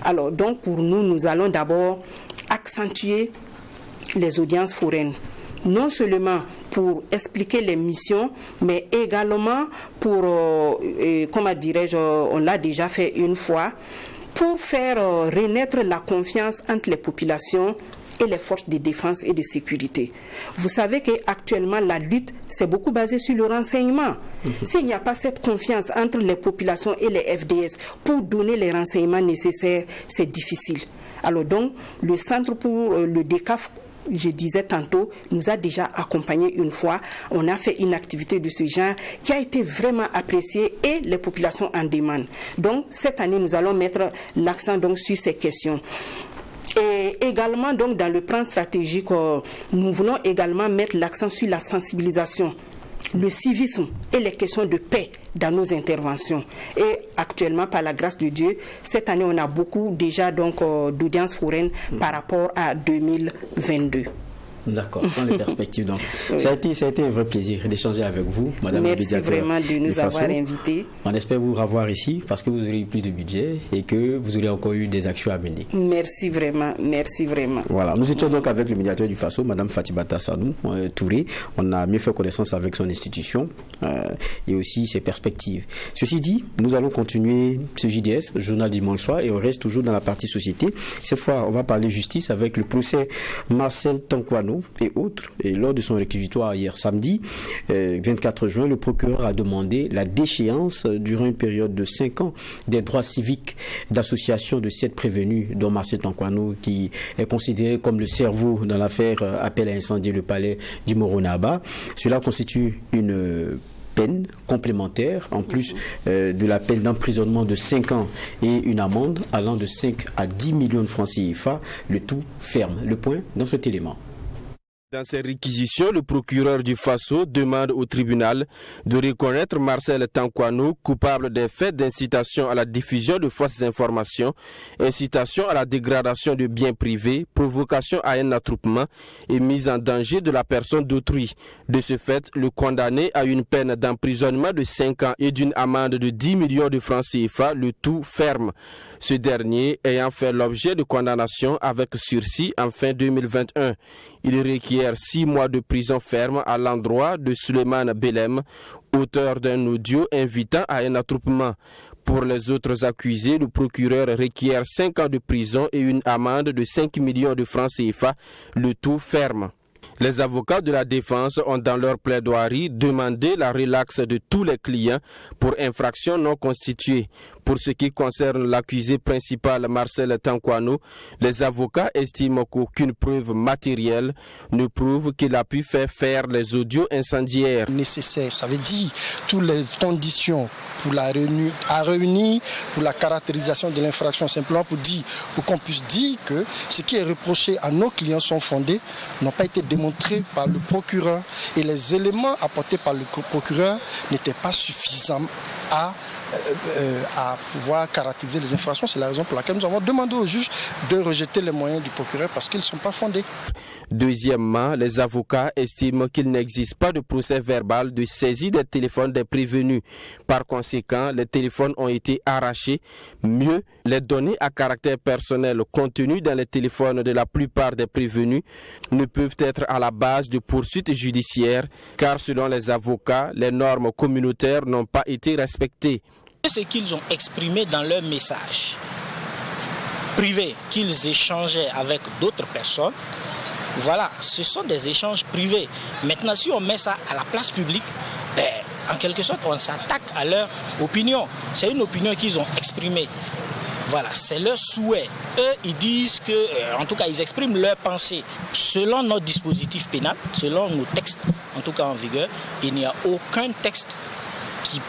Alors, donc, pour nous, nous allons d'abord accentuer les audiences foraines. Non seulement pour expliquer les missions, mais également pour, comment dirais-je, on l'a déjà fait une fois, pour faire renaître la confiance entre les populations et les forces de défense et de sécurité. Vous savez qu'actuellement, la lutte, c'est beaucoup basé sur le renseignement. S'il n'y a pas cette confiance entre les populations et les FDS pour donner les renseignements nécessaires, c'est difficile. Alors donc, le Centre pour le DECAF, je disais tantôt, nous a déjà accompagnés une fois. On a fait une activité de ce genre qui a été vraiment appréciée et les populations en demandent. Donc, cette année, nous allons mettre l'accent donc sur ces questions. Et également, donc, dans le plan stratégique, nous voulons également mettre l'accent sur la sensibilisation, le civisme et les questions de paix dans nos interventions. Et actuellement, par la grâce de Dieu, cette année, on a beaucoup déjà d'audiences foraines par rapport à 2022. D'accord, dans les perspectives. Donc. Oui. Ça a été un vrai plaisir d'échanger avec vous, Madame la médiateur. Merci vraiment de nous avoir invités. On espère vous revoir ici parce que vous aurez eu plus de budget et que vous aurez encore eu des actions à mener. Merci vraiment, merci vraiment. Voilà, nous étions donc avec le médiateur du Faso, Madame Fatibata Sadou Touré. On a mieux fait connaissance avec son institution et aussi ses perspectives. Ceci dit, nous allons continuer ce JDS, Journal Dimanche Soir, et on reste toujours dans la partie société. Cette fois, on va parler justice avec le procès Marcel Tankwano et autres. Et lors de son réquisitoire hier samedi, 24 juin, le procureur a demandé la déchéance durant une période de 5 ans des droits civiques d'association de 7 prévenus, dont Marcel Tankwano, qui est considéré comme le cerveau dans l'affaire appel à incendier le palais du Moronaba. Cela constitue une peine complémentaire, en plus de la peine d'emprisonnement de 5 ans et une amende allant de 5 à 10 millions de francs CFA, le tout ferme. Le point dans cet élément. Dans ces réquisitions, le procureur du Faso demande au tribunal de reconnaître Marcel Tankwano coupable des faits d'incitation à la diffusion de fausses informations, incitation à la dégradation de biens privés, provocation à un attroupement et mise en danger de la personne d'autrui. De ce fait, le condamné a une peine d'emprisonnement de 5 ans et d'une amende de 10 millions de francs CFA, le tout ferme. Ce dernier ayant fait l'objet de condamnation avec sursis en fin 2021. Il requiert 6 mois de prison ferme à l'endroit de Suleiman Belem, auteur d'un audio invitant à un attroupement. Pour les autres accusés, le procureur requiert 5 ans de prison et une amende de 5 millions de francs CFA, le tout ferme. Les avocats de la défense ont dans leur plaidoirie demandé la relaxe de tous les clients pour infraction non constituée. Pour ce qui concerne l'accusé principal Marcel Tankwano, les avocats estiment qu'aucune preuve matérielle ne prouve qu'il a pu faire les audios incendiaires. Nécessaire, ça veut dire toutes les conditions pour à réunir pour la caractérisation de l'infraction, simplement pour qu'on puisse dire que ce qui est reproché à nos clients sont fondés, n'ont pas été démontrés par le procureur et les éléments apportés par le procureur n'étaient pas suffisants à pouvoir caractériser les infractions. C'est la raison pour laquelle nous avons demandé au juge de rejeter les moyens du procureur parce qu'ils ne sont pas fondés. Deuxièmement, les avocats estiment qu'il n'existe pas de procès verbal de saisie des téléphones des prévenus. Par conséquent, les téléphones ont été arrachés. Mieux, les données à caractère personnel contenues dans les téléphones de la plupart des prévenus ne peuvent être à la base de poursuites judiciaires car selon les avocats, les normes communautaires n'ont pas été respectées. Ce qu'ils ont exprimé dans leur message privé qu'ils échangeaient avec d'autres personnes, voilà, ce sont des échanges privés. Maintenant, si on met ça à la place publique, en quelque sorte, on s'attaque à leur opinion. C'est une opinion qu'ils ont exprimée. Voilà, c'est leur souhait. Eux, ils disent que, en tout cas, ils expriment leur pensée. Selon notre dispositif pénal, selon nos textes, en tout cas en vigueur, il n'y a aucun texte qui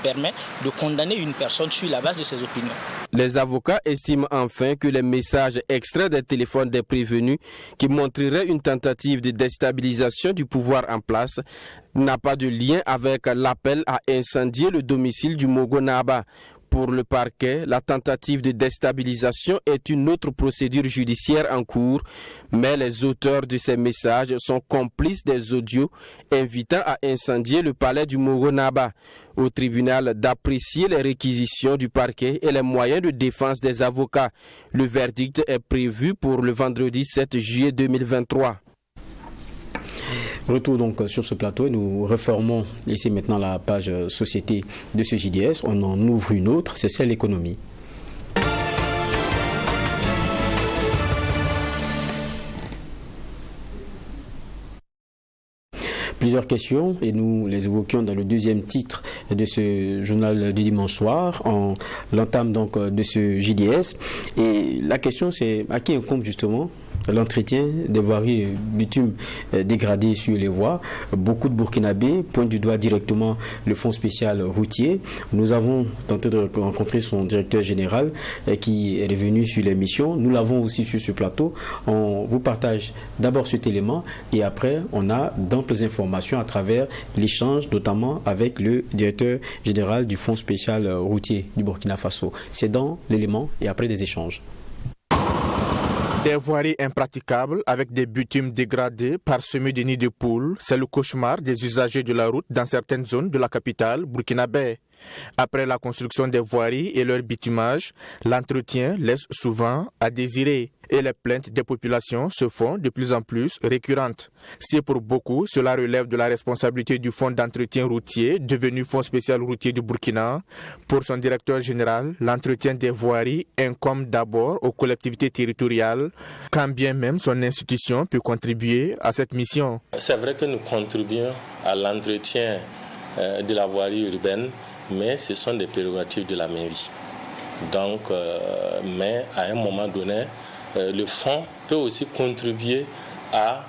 permet de condamner une personne sur la base de ses opinions. Les avocats estiment enfin que les messages extraits des téléphones des prévenus qui montreraient une tentative de déstabilisation du pouvoir en place n'a pas de lien avec l'appel à incendier le domicile du Mogonaba. Pour le parquet, la tentative de déstabilisation est une autre procédure judiciaire en cours, mais les auteurs de ces messages sont complices des audios invitant à incendier le palais du Mogonaba. Au tribunal d'apprécier les réquisitions du parquet et les moyens de défense des avocats. Le verdict est prévu pour le vendredi 7 juillet 2023. Retour donc sur ce plateau et nous reformons ici maintenant la page société de ce JDS. On en ouvre une autre, c'est celle économie. Plusieurs questions et nous les évoquions dans le deuxième titre de ce journal du dimanche soir, en l'entame donc de ce JDS. Et la question c'est à qui incombe justement l'entretien des voiries bitume dégradées sur les voies. Beaucoup de Burkinabés pointent du doigt directement le fonds spécial routier. Nous avons tenté de rencontrer son directeur général qui est revenu sur l'émission. Nous l'avons aussi sur ce plateau. On vous partage d'abord cet élément et après on a d'amples informations à travers l'échange, notamment avec le directeur général du fonds spécial routier du Burkina Faso. C'est dans l'élément et après des échanges. Des voiries impraticables avec des bitumes dégradés parsemés de nids de poules, c'est le cauchemar des usagers de la route dans certaines zones de la capitale burkinabé. Après la construction des voiries et leur bitumage, l'entretien laisse souvent à désirer et les plaintes des populations se font de plus en plus récurrentes. Si pour beaucoup, cela relève de la responsabilité du Fonds d'entretien routier, devenu Fonds spécial routier du Burkina, pour son directeur général, l'entretien des voiries incombe d'abord aux collectivités territoriales, quand bien même son institution peut contribuer à cette mission. C'est vrai que nous contribuons à l'entretien de la voirie urbaine, mais ce sont des prérogatives de la mairie. Donc, mais à un moment donné, le fonds peut aussi contribuer à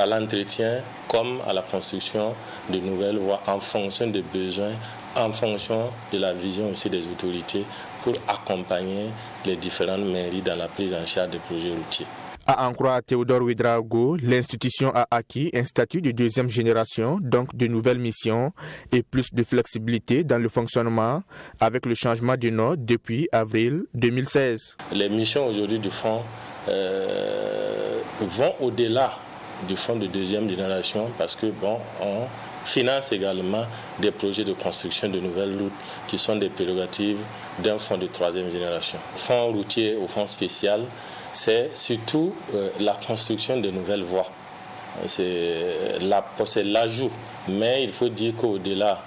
l'entretien comme à la construction de nouvelles voies en fonction des besoins, en fonction de la vision aussi des autorités pour accompagner les différentes mairies dans la prise en charge des projets routiers. À en croire Théodore Ouédraogo, l'institution a acquis un statut de deuxième génération, donc de nouvelles missions et plus de flexibilité dans le fonctionnement avec le changement de nom depuis avril 2016. Les missions aujourd'hui du fonds vont au-delà du fonds de deuxième génération parce que on finance également des projets de construction de nouvelles routes qui sont des prérogatives d'un fonds de troisième génération. Fonds routier au fonds spécial, c'est surtout la construction de nouvelles voies. C'est l'ajout. Mais il faut dire qu'au-delà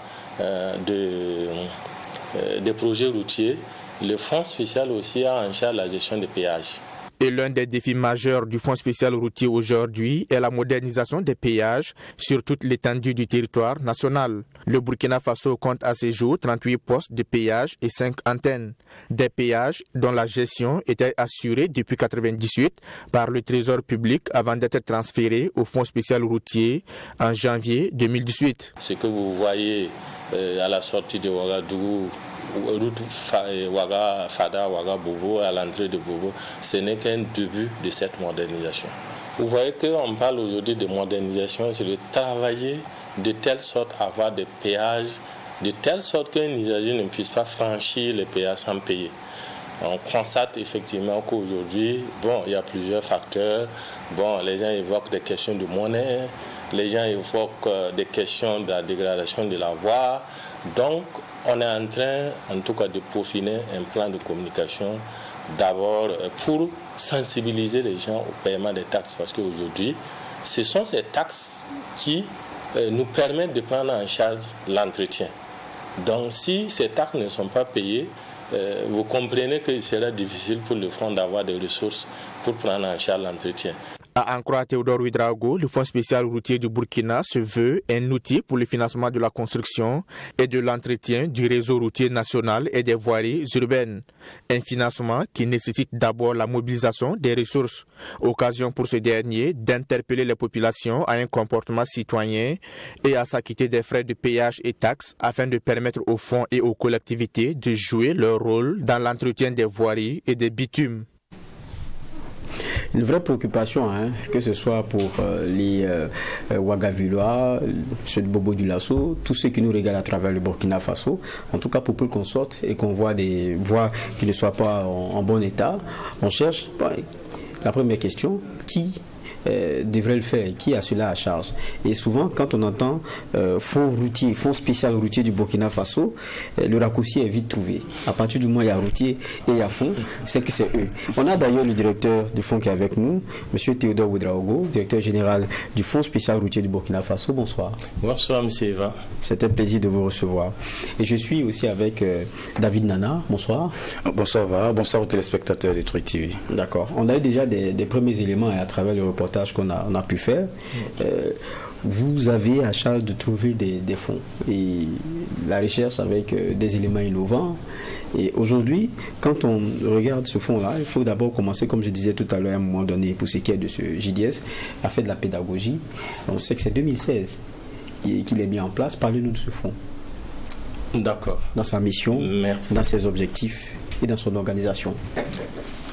des projets routiers, le fonds spécial aussi a en charge la gestion des péages. Et l'un des défis majeurs du Fonds spécial routier aujourd'hui est la modernisation des péages sur toute l'étendue du territoire national. Le Burkina Faso compte à ce jour 38 postes de péage et 5 antennes. Des péages dont la gestion était assurée depuis 1998 par le Trésor public avant d'être transféré au Fonds spécial routier en janvier 2018. Ce que vous voyez à la sortie de Ouagadougou, route Ouaga Fada, Ouaga Bobo, à l'entrée de Bobo, ce n'est qu'un début de cette modernisation. Vous voyez qu'on parle aujourd'hui de modernisation, c'est de travailler de telle sorte à avoir des péages, de telle sorte qu'un usager ne puisse pas franchir les péages sans payer. On constate effectivement qu'aujourd'hui, il y a plusieurs facteurs. Les gens évoquent des questions de monnaie, les gens évoquent des questions de la dégradation de la voie. Donc, on est en train, en tout cas, de peaufiner un plan de communication d'abord pour sensibiliser les gens au paiement des taxes parce qu'aujourd'hui, ce sont ces taxes qui nous permettent de prendre en charge l'entretien. Donc, si ces taxes ne sont pas payées, vous comprenez qu'il sera difficile pour le fonds d'avoir des ressources pour prendre en charge l'entretien. À en croire Théodore Ouédraogo, le Fonds spécial routier du Burkina se veut un outil pour le financement de la construction et de l'entretien du réseau routier national et des voiries urbaines. Un financement qui nécessite d'abord la mobilisation des ressources. Occasion pour ce dernier d'interpeller les populations à un comportement citoyen et à s'acquitter des frais de péage et taxes afin de permettre aux fonds et aux collectivités de jouer leur rôle dans l'entretien des voiries et des bitumes. Une vraie préoccupation, que ce soit pour les Ouagavillois, ceux de Bobo du Lasso, tous ceux qui nous regardent à travers le Burkina Faso, en tout cas pour peu qu'on sorte et qu'on voit des voies qui ne soient pas en bon état, on cherche, la première question, qui devrait le faire, qui a cela à charge. Et souvent, quand on entend fonds spécial routier du Burkina Faso, le raccourci est vite trouvé. À partir du moment où il y a routier et il y a fonds, c'est que c'est eux. On a d'ailleurs le directeur du fonds qui est avec nous, M. Théodore Ouédraogo, directeur général du fonds spécial routier du Burkina Faso. Bonsoir. Bonsoir, M. Eva. C'est un plaisir de vous recevoir. Et je suis aussi avec David Nana. Bonsoir. Bonsoir, Va. Bonsoir aux téléspectateurs de Truc TV. D'accord. On a eu déjà des premiers éléments à travers le reportage qu'on a pu faire. vous avez à charge de trouver des fonds et la recherche avec des éléments innovants. Et aujourd'hui, quand on regarde ce fonds-là, il faut d'abord commencer, comme je disais tout à l'heure, à un moment donné, pour ce qui est de ce JDS, à faire de la pédagogie. On sait que c'est 2016 qu'il est mis en place. Parlez-nous de ce fonds. D'accord. Dans sa mission, merci. Dans ses objectifs et dans son organisation.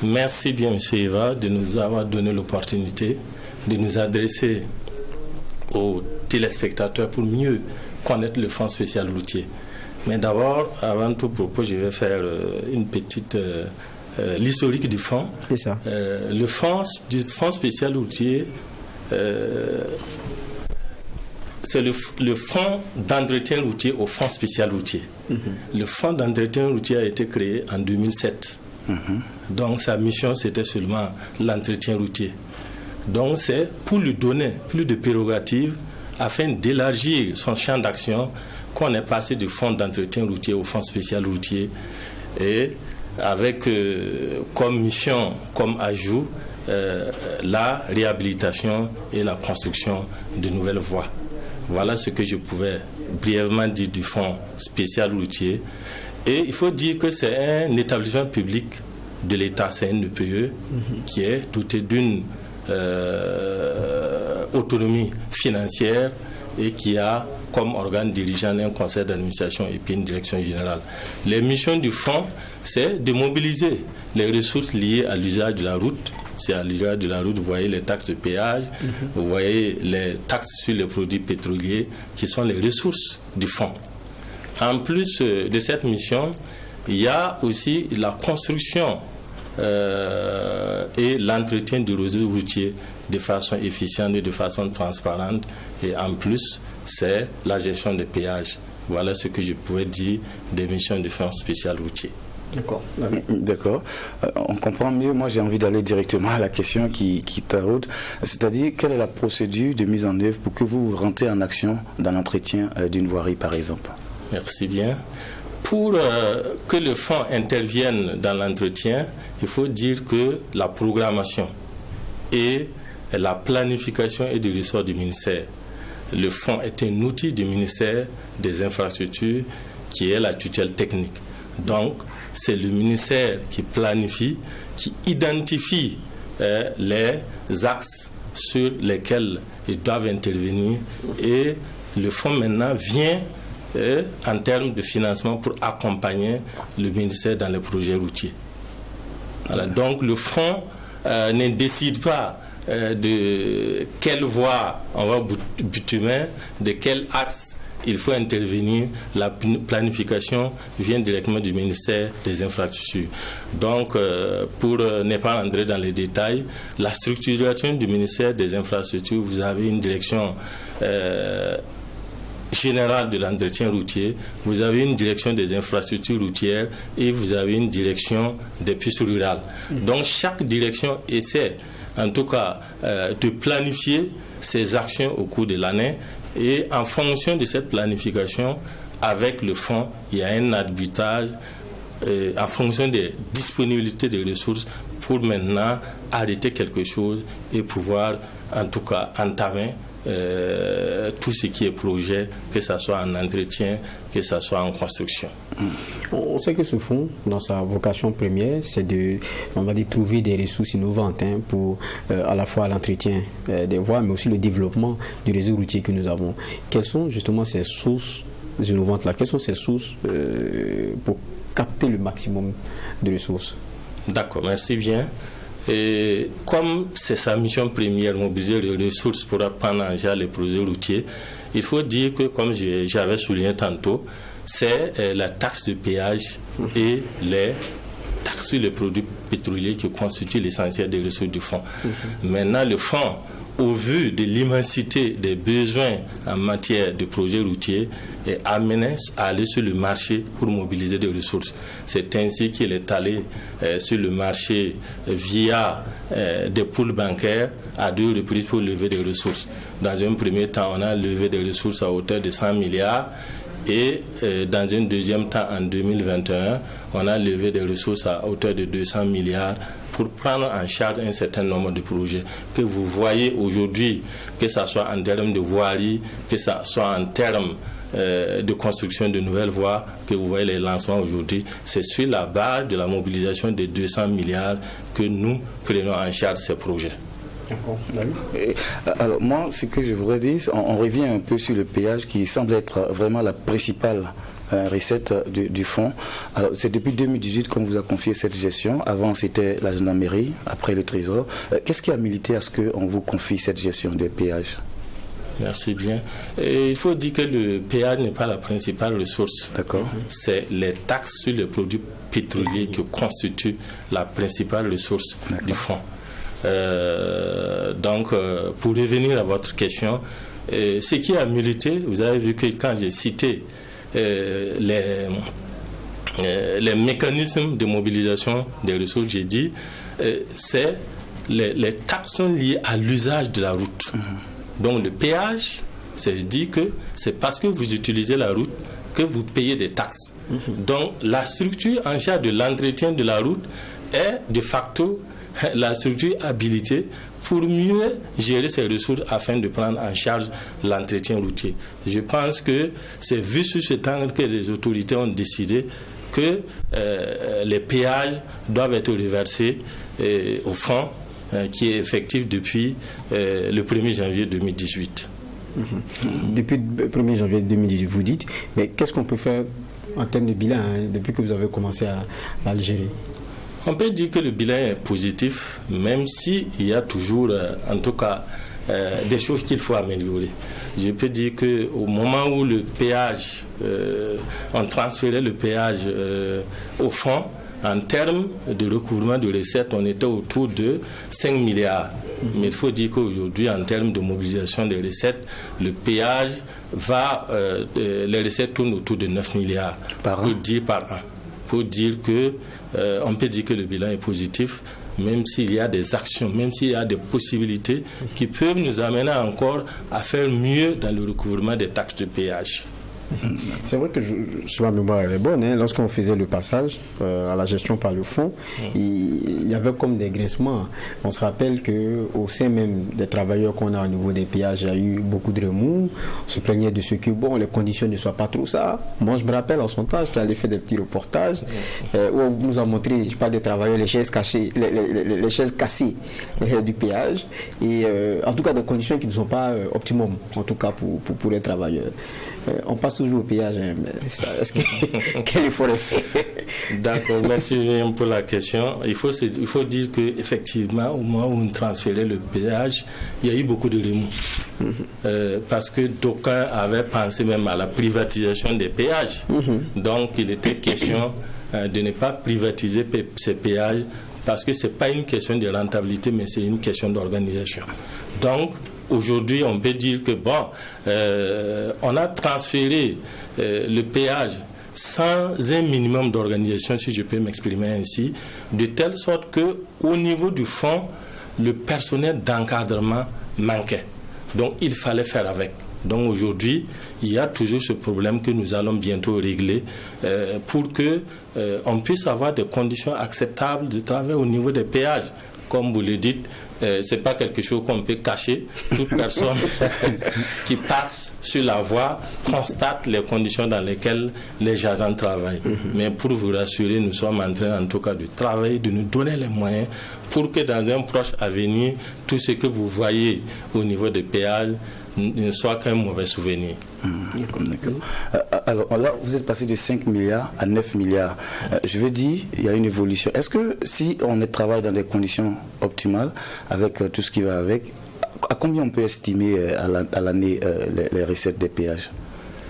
Merci bien, M. Eva, de nous avoir donné l'opportunité de nous adresser aux téléspectateurs pour mieux connaître le Fonds spécial routier. Mais d'abord, avant tout propos, je vais faire une petite l'historique du fonds. C'est ça. Le fonds spécial routier, c'est le fonds d'entretien routier au fonds spécial routier. Le fonds d'entretien routier a été créé en 2007. Donc sa mission, c'était seulement l'entretien routier. Donc c'est pour lui donner plus de prérogatives afin d'élargir son champ d'action qu'on est passé du fonds d'entretien routier au fonds spécial routier et avec comme mission, comme ajout, la réhabilitation et la construction de nouvelles voies. Voilà ce que je pouvais brièvement dire du fonds spécial routier. Et il faut dire que c'est un établissement public de l'État, c'est un EPE qui est doté d'une autonomie financière et qui a comme organe dirigeant un conseil d'administration et puis une direction générale. Les missions du fonds, c'est de mobiliser les ressources liées à l'usage de la route. C'est à l'usage de la route, vous voyez les taxes de péage, vous voyez les taxes sur les produits pétroliers qui sont les ressources du fonds. En plus de cette mission, il y a aussi la construction et l'entretien du réseau routier de façon efficiente et de façon transparente. Et en plus, c'est la gestion des péages. Voilà ce que je pouvais dire des missions de fonds spécial routier. D'accord. On comprend mieux. Moi, j'ai envie d'aller directement à la question qui taraude. C'est-à-dire, quelle est la procédure de mise en œuvre pour que vous rentrez en action dans l'entretien d'une voirie, par exemple? Merci bien. Pour que le fonds intervienne dans l'entretien, il faut dire que la programmation et la planification est du ressort du ministère. Le fonds est un outil du ministère des infrastructures qui est la tutelle technique. Donc, c'est le ministère qui planifie, qui identifie les axes sur lesquels ils doivent intervenir et le fonds maintenant vient en termes de financement pour accompagner le ministère dans les projets routiers. Voilà, donc le fonds ne décide pas de quelle voie on va bitumer, de quel axe il faut intervenir. La planification vient directement du ministère des infrastructures. Donc, pour ne pas entrer dans les détails, la structuration du ministère des infrastructures, vous avez une direction générale de l'entretien routier, vous avez une direction des infrastructures routières et vous avez une direction des pistes rurales. Donc, chaque direction essaie, en tout cas, de planifier ses actions au cours de l'année. Et en fonction de cette planification, avec le fonds, il y a un arbitrage en fonction des disponibilités des ressources pour maintenant arrêter quelque chose et pouvoir, en tout cas, entamer tout ce qui est projet, que ce soit en entretien, que ce soit en construction. On sait que ce fonds, dans sa vocation première, c'est de, on va dire, trouver des ressources innovantes pour à la fois l'entretien des voies, mais aussi le développement du réseau routier que nous avons. Quelles sont justement ces sources innovantes-là? Quelles sont ces sources pour capter le maximum de ressources? D'accord, merci bien. Et comme c'est sa mission première, mobiliser les ressources pour prendre en charge les projets routiers, il faut dire que, comme j'avais souligné tantôt, c'est la taxe de péage et les taxes sur les produits pétroliers qui constituent l'essentiel des ressources du fonds. Maintenant, le fonds, au vu de l'immensité des besoins en matière de projets routiers, est amené à aller sur le marché pour mobiliser des ressources. C'est ainsi qu'il est allé sur le marché via des pools bancaires à 2 reprises pour lever des ressources. Dans un premier temps, on a levé des ressources à hauteur de 100 milliards Et dans un deuxième temps, en 2021, on a levé des ressources à hauteur de 200 milliards pour prendre en charge un certain nombre de projets que vous voyez aujourd'hui, que ce soit en termes de voirie, que ce soit en termes de construction de nouvelles voies, que vous voyez les lancements aujourd'hui. C'est sur la base de la mobilisation de 200 milliards que nous prenons en charge ces projets. Alors moi, ce que je voudrais dire, on revient un peu sur le péage qui semble être vraiment la principale recette du fonds. Alors c'est depuis 2018 qu'on vous a confié cette gestion. Avant c'était la gendarmerie, après le trésor. Qu'est-ce qui a milité à ce qu'on vous confie cette gestion des péages? Merci bien. Et il faut dire que le péage n'est pas la principale ressource. D'accord. C'est les taxes sur les produits pétroliers qui constituent la principale ressource du fonds. Donc, pour revenir à votre question, ce qui a milité, vous avez vu que quand j'ai cité les mécanismes de mobilisation des ressources, j'ai dit c'est les taxes sont liées à l'usage de la route. Donc le péage, c'est dit que c'est parce que vous utilisez la route que vous payez des taxes. Donc la structure en charge de l'entretien de la route est de facto la structure habilitée pour mieux gérer ces ressources afin de prendre en charge l'entretien routier. Je pense que c'est vu sur ce temps que les autorités ont décidé que les péages doivent être reversés au fonds qui est effectif depuis le 1er janvier 2018. Depuis le 1er janvier 2018, vous dites, mais qu'est-ce qu'on peut faire en termes de bilan depuis que vous avez commencé à le gérer? On peut dire que le bilan est positif, même s'il y a toujours, en tout cas, des choses qu'il faut améliorer. Je peux dire qu'au moment où le péage, on transférait le péage au fonds, en termes de recouvrement de recettes, on était autour de 5 milliards. Mais il faut dire qu'aujourd'hui, en termes de mobilisation des recettes, le péage les recettes tournent autour de 9 milliards par an. Pour dire que on peut dire que le bilan est positif, même s'il y a des actions, même s'il y a des possibilités qui peuvent nous amener encore à faire mieux dans le recouvrement des taxes de péage. C'est vrai que si ma mémoire est bonne, lorsqu'on faisait le passage à la gestion par le fonds, il y avait comme des grincements. On se rappelle qu'au sein même des travailleurs qu'on a au niveau des péages, il y a eu beaucoup de remous. On se plaignait de ce que les conditions ne soient pas trop ça. Moi, je me rappelle en son temps, j'étais allé faire des petits reportages où on nous a montré, je parle des travailleurs, les chaises cachées, les chaises cassées du péage. Et en tout cas, des conditions qui ne sont pas optimum, en tout cas pour les travailleurs. On passe toujours au péage, mais quel effort est fait? D'accord, merci pour la question. Il faut dire qu'effectivement, au moment où on transférait le péage, il y a eu beaucoup de remous. Parce que d'aucuns avaient pensé même à la privatisation des péages. Donc, il était question de ne pas privatiser ces péages parce que ce n'est pas une question de rentabilité, mais c'est une question d'organisation. Donc, aujourd'hui, on peut dire que on a transféré le péage sans un minimum d'organisation, si je peux m'exprimer ainsi, de telle sorte qu'au niveau du fonds, le personnel d'encadrement manquait. Donc, il fallait faire avec. Donc, aujourd'hui, il y a toujours ce problème que nous allons bientôt régler pour qu'on puisse avoir des conditions acceptables de travail au niveau des péages. Comme vous le dites, ce n'est pas quelque chose qu'on peut cacher. Toute personne qui passe sur la voie constate les conditions dans lesquelles les agents travaillent. Mais pour vous rassurer, nous sommes en train en tout cas de travailler, de nous donner les moyens pour que dans un proche avenir, tout ce que vous voyez au niveau des péages ne soit qu'un mauvais souvenir. D'accord. Alors là, vous êtes passé de 5 milliards à 9 milliards. Je veux dire, il y a une évolution. Est-ce que si on travaille dans des conditions optimales, avec tout ce qui va avec, à combien on peut estimer à l'année les recettes des péages?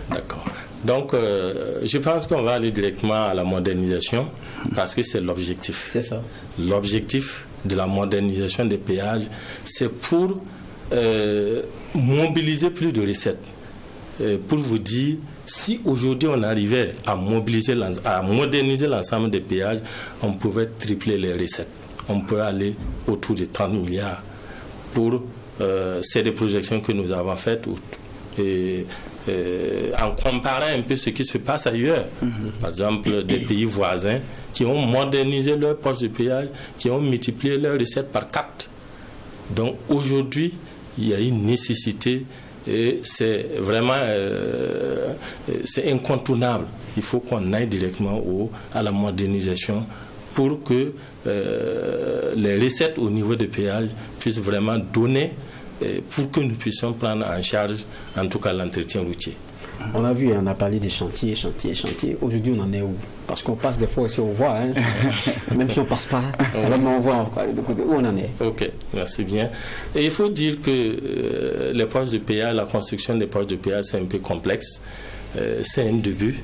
D'accord. Donc, je pense qu'on va aller directement à la modernisation parce que c'est l'objectif. C'est ça. L'objectif de la modernisation des péages, c'est pour mobiliser plus de recettes. Pour vous dire, si aujourd'hui on arrivait à moderniser l'ensemble des péages, on pouvait tripler les recettes. On peut aller autour de 30 milliards. C'est des projections que nous avons faites. Et en comparant un peu ce qui se passe ailleurs, par exemple des pays voisins qui ont modernisé leur poste de péage, qui ont multiplié leurs recettes par 4. Donc aujourd'hui, il y a une nécessité et c'est vraiment c'est incontournable. Il faut qu'on aille directement à la modernisation pour que les recettes au niveau des péages puissent vraiment donner pour que nous puissions prendre en charge en tout cas l'entretien routier. On a vu, on a parlé des chantiers. Aujourd'hui, on en est où? Parce qu'on passe des fois aussi, on voit, même si on ne passe pas, on voit où on en est. Ok, merci bien. Et il faut dire que les postes de péage, la construction des postes de péage, c'est un peu complexe. C'est un début.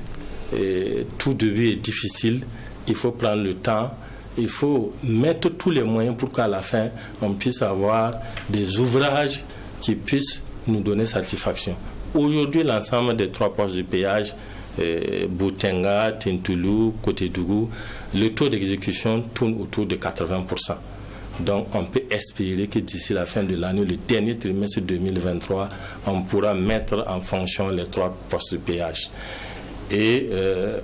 Et tout début est difficile. Il faut prendre le temps. Il faut mettre tous les moyens pour qu'à la fin, on puisse avoir des ouvrages qui puissent nous donner satisfaction. Aujourd'hui, l'ensemble des 3 postes de péage, Boutenga, Tintoulou, Côté-Dougou, le taux d'exécution tourne autour de 80%. Donc, on peut espérer que d'ici la fin de l'année, le dernier trimestre 2023, on pourra mettre en fonction les 3 postes de péage. Et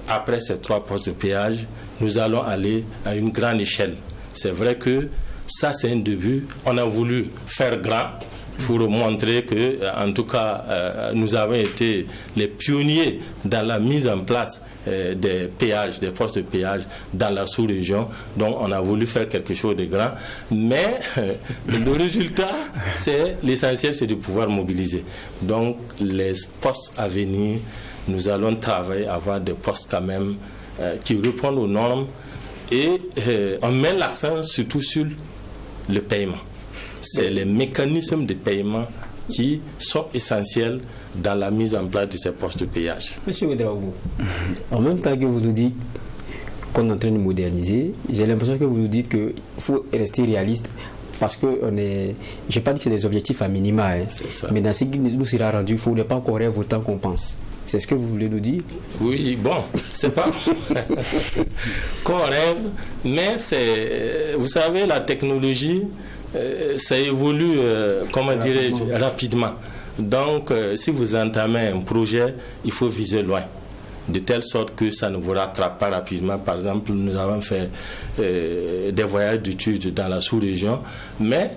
après ces 3 postes de péage, nous allons aller à une grande échelle. C'est vrai que ça, c'est un début. On a voulu faire grand pour montrer que, en tout cas, nous avons été les pionniers dans la mise en place des péages, des postes de péage dans la sous-région. Donc, on a voulu faire quelque chose de grand. Mais le résultat, c'est l'essentiel, c'est de pouvoir mobiliser. Donc, les postes à venir, nous allons travailler à avoir des postes quand même qui répondent aux normes et on met l'accent surtout sur le paiement. C'est les mécanismes de paiement qui sont essentiels dans la mise en place de ces postes de péage. Monsieur Ouedraogo, en même temps que vous nous dites qu'on est en train de moderniser, j'ai l'impression que vous nous dites qu'il faut rester réaliste parce que je n'ai pas dit que c'est des objectifs à minima, mais dans ce qui nous sera rendu, il ne faudrait pas qu'on rêve autant qu'on pense. C'est ce que vous voulez nous dire? Oui, bon, c'est pas qu'on rêve, mais c'est, vous savez, la technologie, ça évolue, comment dirais-je, rapidement. Donc, si vous entamez un projet, il faut viser loin, de telle sorte que ça ne vous rattrape pas rapidement. Par exemple, nous avons fait des voyages d'études dans la sous-région, mais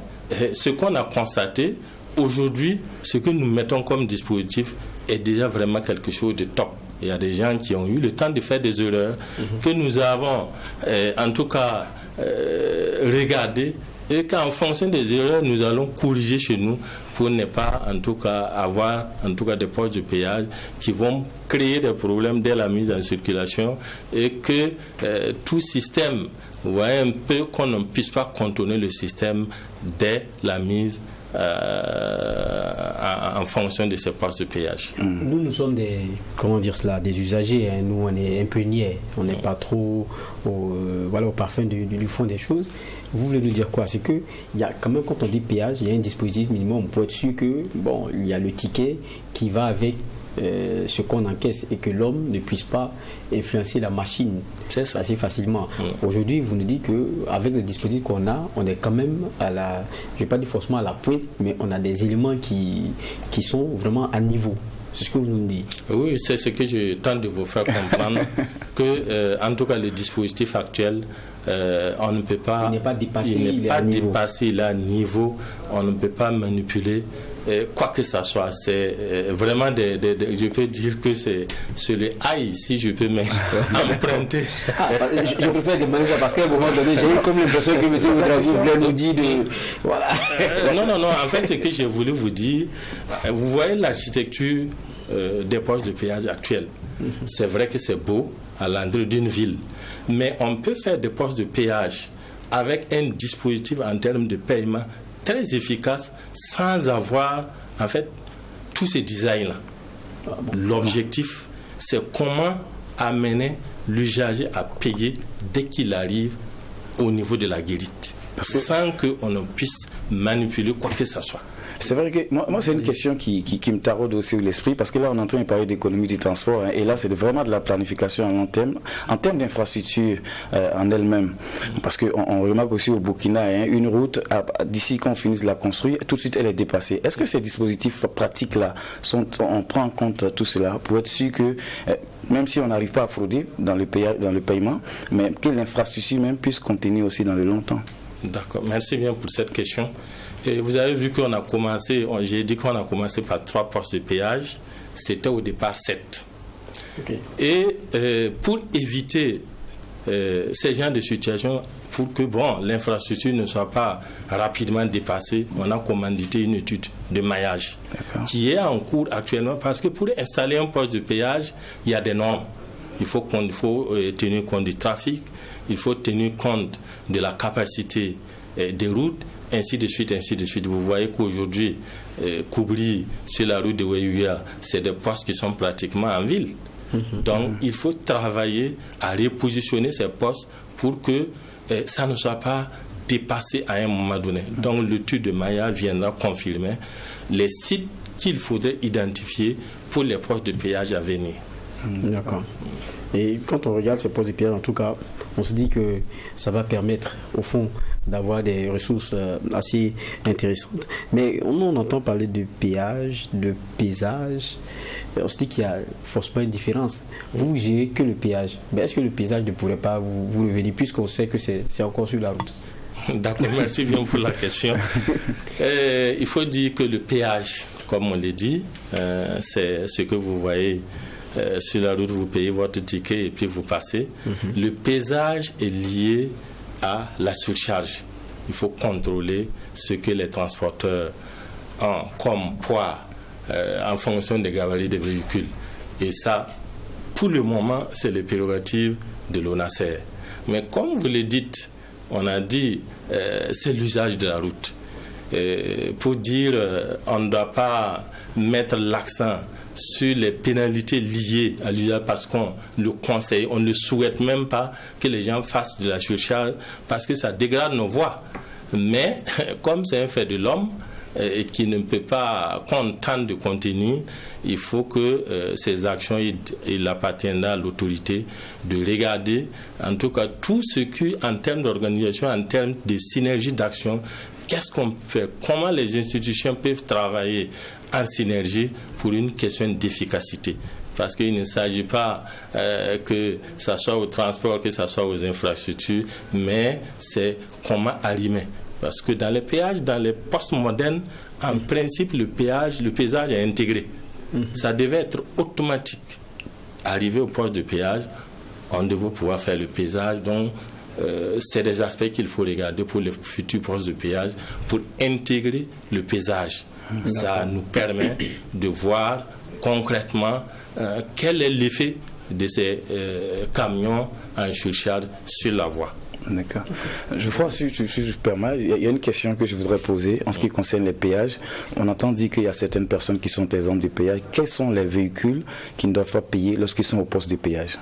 ce qu'on a constaté, aujourd'hui, ce que nous mettons comme dispositif est déjà vraiment quelque chose de top. Il y a des gens qui ont eu le temps de faire des erreurs que nous avons, en tout cas, regardées et qu'en fonction des erreurs, nous allons corriger chez nous pour ne pas, en tout cas, avoir des postes de péage qui vont créer des problèmes dès la mise en circulation et que tout système, vous voyez un peu qu'on ne puisse pas contourner le système dès la mise en fonction de ces postes de péage. Nous sommes des usagers, nous on est un peu niais, on n'est pas trop au parfum du fond des choses. Vous voulez nous dire quoi? C'est que il y a quand même, quand on dit péage, il y a un dispositif minimum pour être sûr que il y a le ticket qui va avec ce qu'on encaisse et que l'homme ne puisse pas influencer la machine assez facilement. Aujourd'hui, vous nous dites qu'avec le dispositif qu'on a, on est quand même je ne vais pas dire forcément à la pointe, mais on a des éléments qui sont vraiment à niveau. C'est ce que vous nous dites. Oui, c'est ce que je tente de vous faire comprendre, que en tout cas le dispositif actuel, on ne peut pas... Il n'est pas dépassé, il est à niveau, on ne peut pas manipuler quoi que ça soit. C'est vraiment je peux dire que c'est le aïe, si je peux m'emprunter. Je préfère demander ça parce qu'à un moment donné, j'ai eu comme l'impression que M. Ouedraogo voulait nous dire voilà. Non, en fait, ce que j'ai voulu vous dire, vous voyez l'architecture des postes de péage actuels. C'est vrai que c'est beau à l'entrée d'une ville, mais on peut faire des postes de péage avec un dispositif en termes de paiement très efficace sans avoir en fait tous ces designs-là. L'objectif, c'est comment amener l'usager à payer dès qu'il arrive au niveau de la guérite, sans qu'on ne puisse manipuler quoi que ce soit. C'est vrai que moi c'est une question qui me taraude aussi l'esprit, parce que là on est en train de parler d'économie du transport, hein, et là c'est vraiment de la planification à long terme, en termes d'infrastructure en elle-même. Parce qu'on remarque aussi au Burkina, hein, une route, d'ici qu'on finisse de la construire, tout de suite elle est dépassée. Est-ce que ces dispositifs pratiques-là, on prend en compte tout cela pour être sûr que, même si on n'arrive pas à frauder dans le paiement, mais que l'infrastructure même puisse continuer aussi dans le long temps? D'accord, merci bien pour cette question. Et vous avez vu qu'on a commencé, j'ai dit qu'on a commencé par 3 postes de péage, c'était au départ 7. Okay. Et pour éviter ces genres de situations, pour que l'infrastructure ne soit pas rapidement dépassée, on a commandité une étude de maillage qui est en cours actuellement, parce que pour installer un poste de péage, il y a des normes. Il faut tenir compte du trafic, il faut tenir compte de la capacité des routes, ainsi de suite, ainsi de suite. Vous voyez qu'aujourd'hui, Koubri, sur la route de Ouéouia, c'est des postes qui sont pratiquement en ville. Donc, il faut travailler à repositionner ces postes pour que ça ne soit pas dépassé à un moment donné. Donc, l'étude de maillage viendra confirmer les sites qu'il faudrait identifier pour les postes de péage à venir. D'accord. Et quand on regarde ces postes de péage, en tout cas, on se dit que ça va permettre, au fond, d'avoir des ressources assez intéressantes. Mais on entend parler de péage, de paysage. On se dit qu'il y a forcément une différence. Vous gérez que le péage. Mais est-ce que le paysage ne pourrait pas vous revenir, puisqu'on sait que c'est encore sur la route? D'accord, merci bien pour la question. Il faut dire que le péage, comme on l'a dit, c'est ce que vous voyez sur la route, vous payez votre ticket et puis vous passez. Le paysage est lié à la surcharge. Il faut contrôler ce que les transporteurs ont comme poids en fonction des gabarits des véhicules. Et ça, pour le moment, c'est les prérogatives de l'ONASER. Mais comme vous le dites, on a dit, c'est l'usage de la route. Pour dire, on ne doit pas mettre l'accent sur les pénalités liées à l'usage, parce qu'on le conseille, on ne souhaite même pas que les gens fassent de la surcharge, parce que ça dégrade nos voies. Mais comme c'est un fait de l'homme et qui ne peut pas, qu'on tente de contenir, il faut que ces actions, il appartiendra à l'autorité de regarder, en tout cas, tout ce qui, en termes d'organisation, en termes de synergie d'action, qu'est-ce qu'on fait, comment les institutions peuvent travailler en synergie pour une question d'efficacité. Parce qu'il ne s'agit pas que ça soit au transport, que ça soit aux infrastructures, mais c'est comment arrimer. Parce que dans les péages, dans les postes modernes, en principe, le paysage est intégré. Ça devait être automatique. Arrivé au poste de péage, on devait pouvoir faire le paysage. Donc, c'est des aspects qu'il faut regarder pour les futurs postes de péage, pour intégrer le paysage. Ça nous permet de voir concrètement quel est l'effet de ces camions en surcharge sur la voie. D'accord. Je vois, si je permets, il y a une question que je voudrais poser en ce qui concerne les péages. On entend dire qu'il y a certaines personnes qui sont exemptes des péages. Quels sont les véhicules qui ne doivent pas payer lorsqu'ils sont au poste de péage?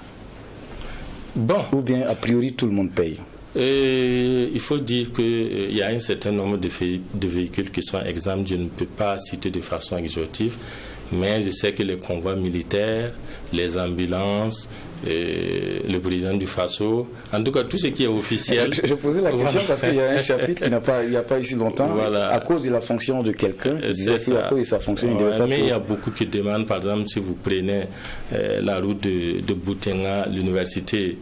Ou bien, a priori, tout le monde paye? Il faut dire qu'il y a un certain nombre de véhicules qui sont exempts. Je ne peux pas citer de façon exhaustive, mais je sais que les convois militaires, les ambulances, le président du FASO, en tout cas tout ce qui est officiel. Je posais la question parce qu'il y a un chapitre il n'y a pas ici longtemps, à cause de la fonction de quelqu'un qui disait qu'à cause de sa fonction, il ne devait pas. Mais il y a beaucoup qui demandent, par exemple, si vous prenez la route de Boutenga, l'université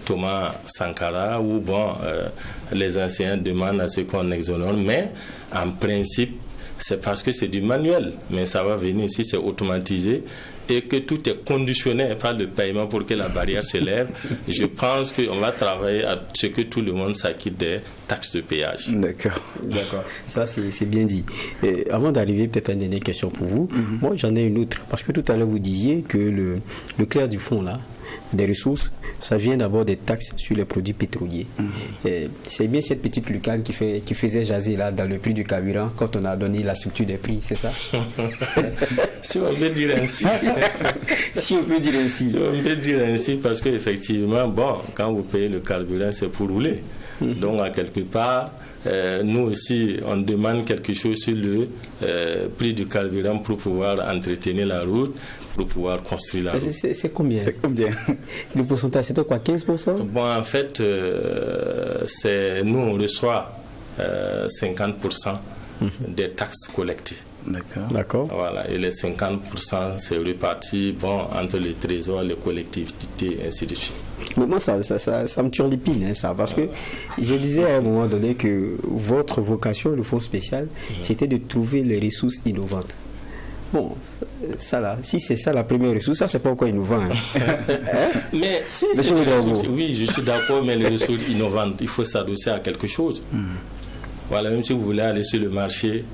Thomas Sankara, où les enseignants demandent à ce qu'on exonère, mais en principe, c'est parce que c'est du manuel, mais ça va venir si c'est automatisé et que tout est conditionné par le paiement pour que la barrière se lève. Je pense qu'on va travailler à ce que tout le monde s'acquitte des taxes de péage. D'accord. Ça, c'est bien dit. Avant d'arriver, peut-être une dernière question pour vous. Moi, j'en ai une autre. Parce que tout à l'heure, vous disiez que le clair du fond, là, des ressources, ça vient d'abord des taxes sur les produits pétroliers. C'est bien cette petite lucarne qui faisait jaser là dans le prix du carburant quand on a donné la structure des prix, c'est ça? Si on peut dire ainsi. Si on peut dire ainsi. Si on peut dire ainsi, parce qu'effectivement, quand vous payez le carburant, c'est pour rouler. Donc, à quelque part, nous aussi, on demande quelque chose sur le prix du carburant pour pouvoir entretenir la route, pour pouvoir construire la route. C'est combien? Le pourcentage, c'est quoi, 15%? Bon, en fait, nous, on reçoit 50% des taxes collectées. D'accord. Voilà, et les 50%, c'est réparti entre les trésors, les collectivités, ainsi de suite. Mais moi, ça me turlupine, ça, parce que je disais à un moment donné que votre vocation, le fonds spécial, c'était de trouver les ressources innovantes. Bon, ça là, si c'est ça la première ressource, ça c'est pas encore innovant. Mais si oui, je suis d'accord, mais les ressources innovantes, il faut s'adosser à quelque chose. Voilà, même si vous voulez aller sur le marché,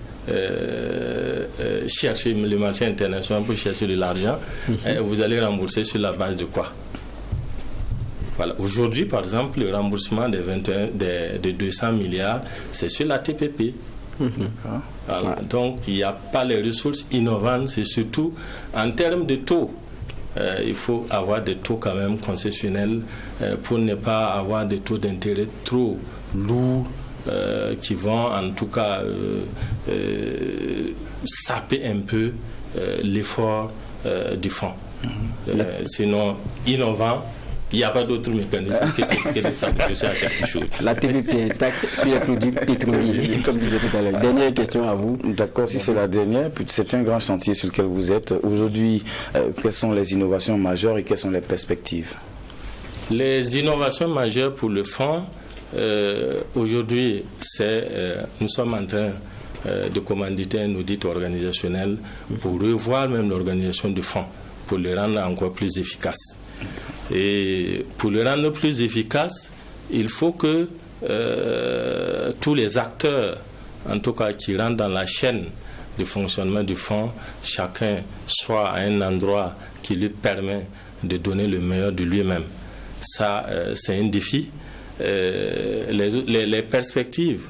chercher le marché international pour chercher de l'argent, vous allez rembourser sur la base de quoi? Voilà. Aujourd'hui, par exemple, le remboursement des 200 milliards, c'est sur la TPP. Voilà. Donc, il n'y a pas les ressources innovantes, c'est surtout en termes de taux. Il faut avoir des taux quand même concessionnels pour ne pas avoir des taux d'intérêt trop lourds qui vont en tout cas saper un peu l'effort du fonds. Sinon, innovant, il n'y a pas d'autre mécanisme que de s'adresser à quelque chose. La TPP, taxe sur les produits pétroliers, comme disait tout à l'heure. Dernière question à vous. D'accord, si c'est la dernière, c'est un grand chantier sur lequel vous êtes. Aujourd'hui, quelles sont les innovations majeures et quelles sont les perspectives? Les innovations majeures pour le fonds, aujourd'hui, nous sommes en train de commanditer un audit organisationnel pour revoir même l'organisation du fonds, pour le rendre encore plus efficace. Et pour le rendre plus efficace, il faut que tous les acteurs, en tout cas qui rentrent dans la chaîne de fonctionnement du fonds, chacun soit à un endroit qui lui permet de donner le meilleur de lui-même. Ça, c'est un défi. Les perspectives,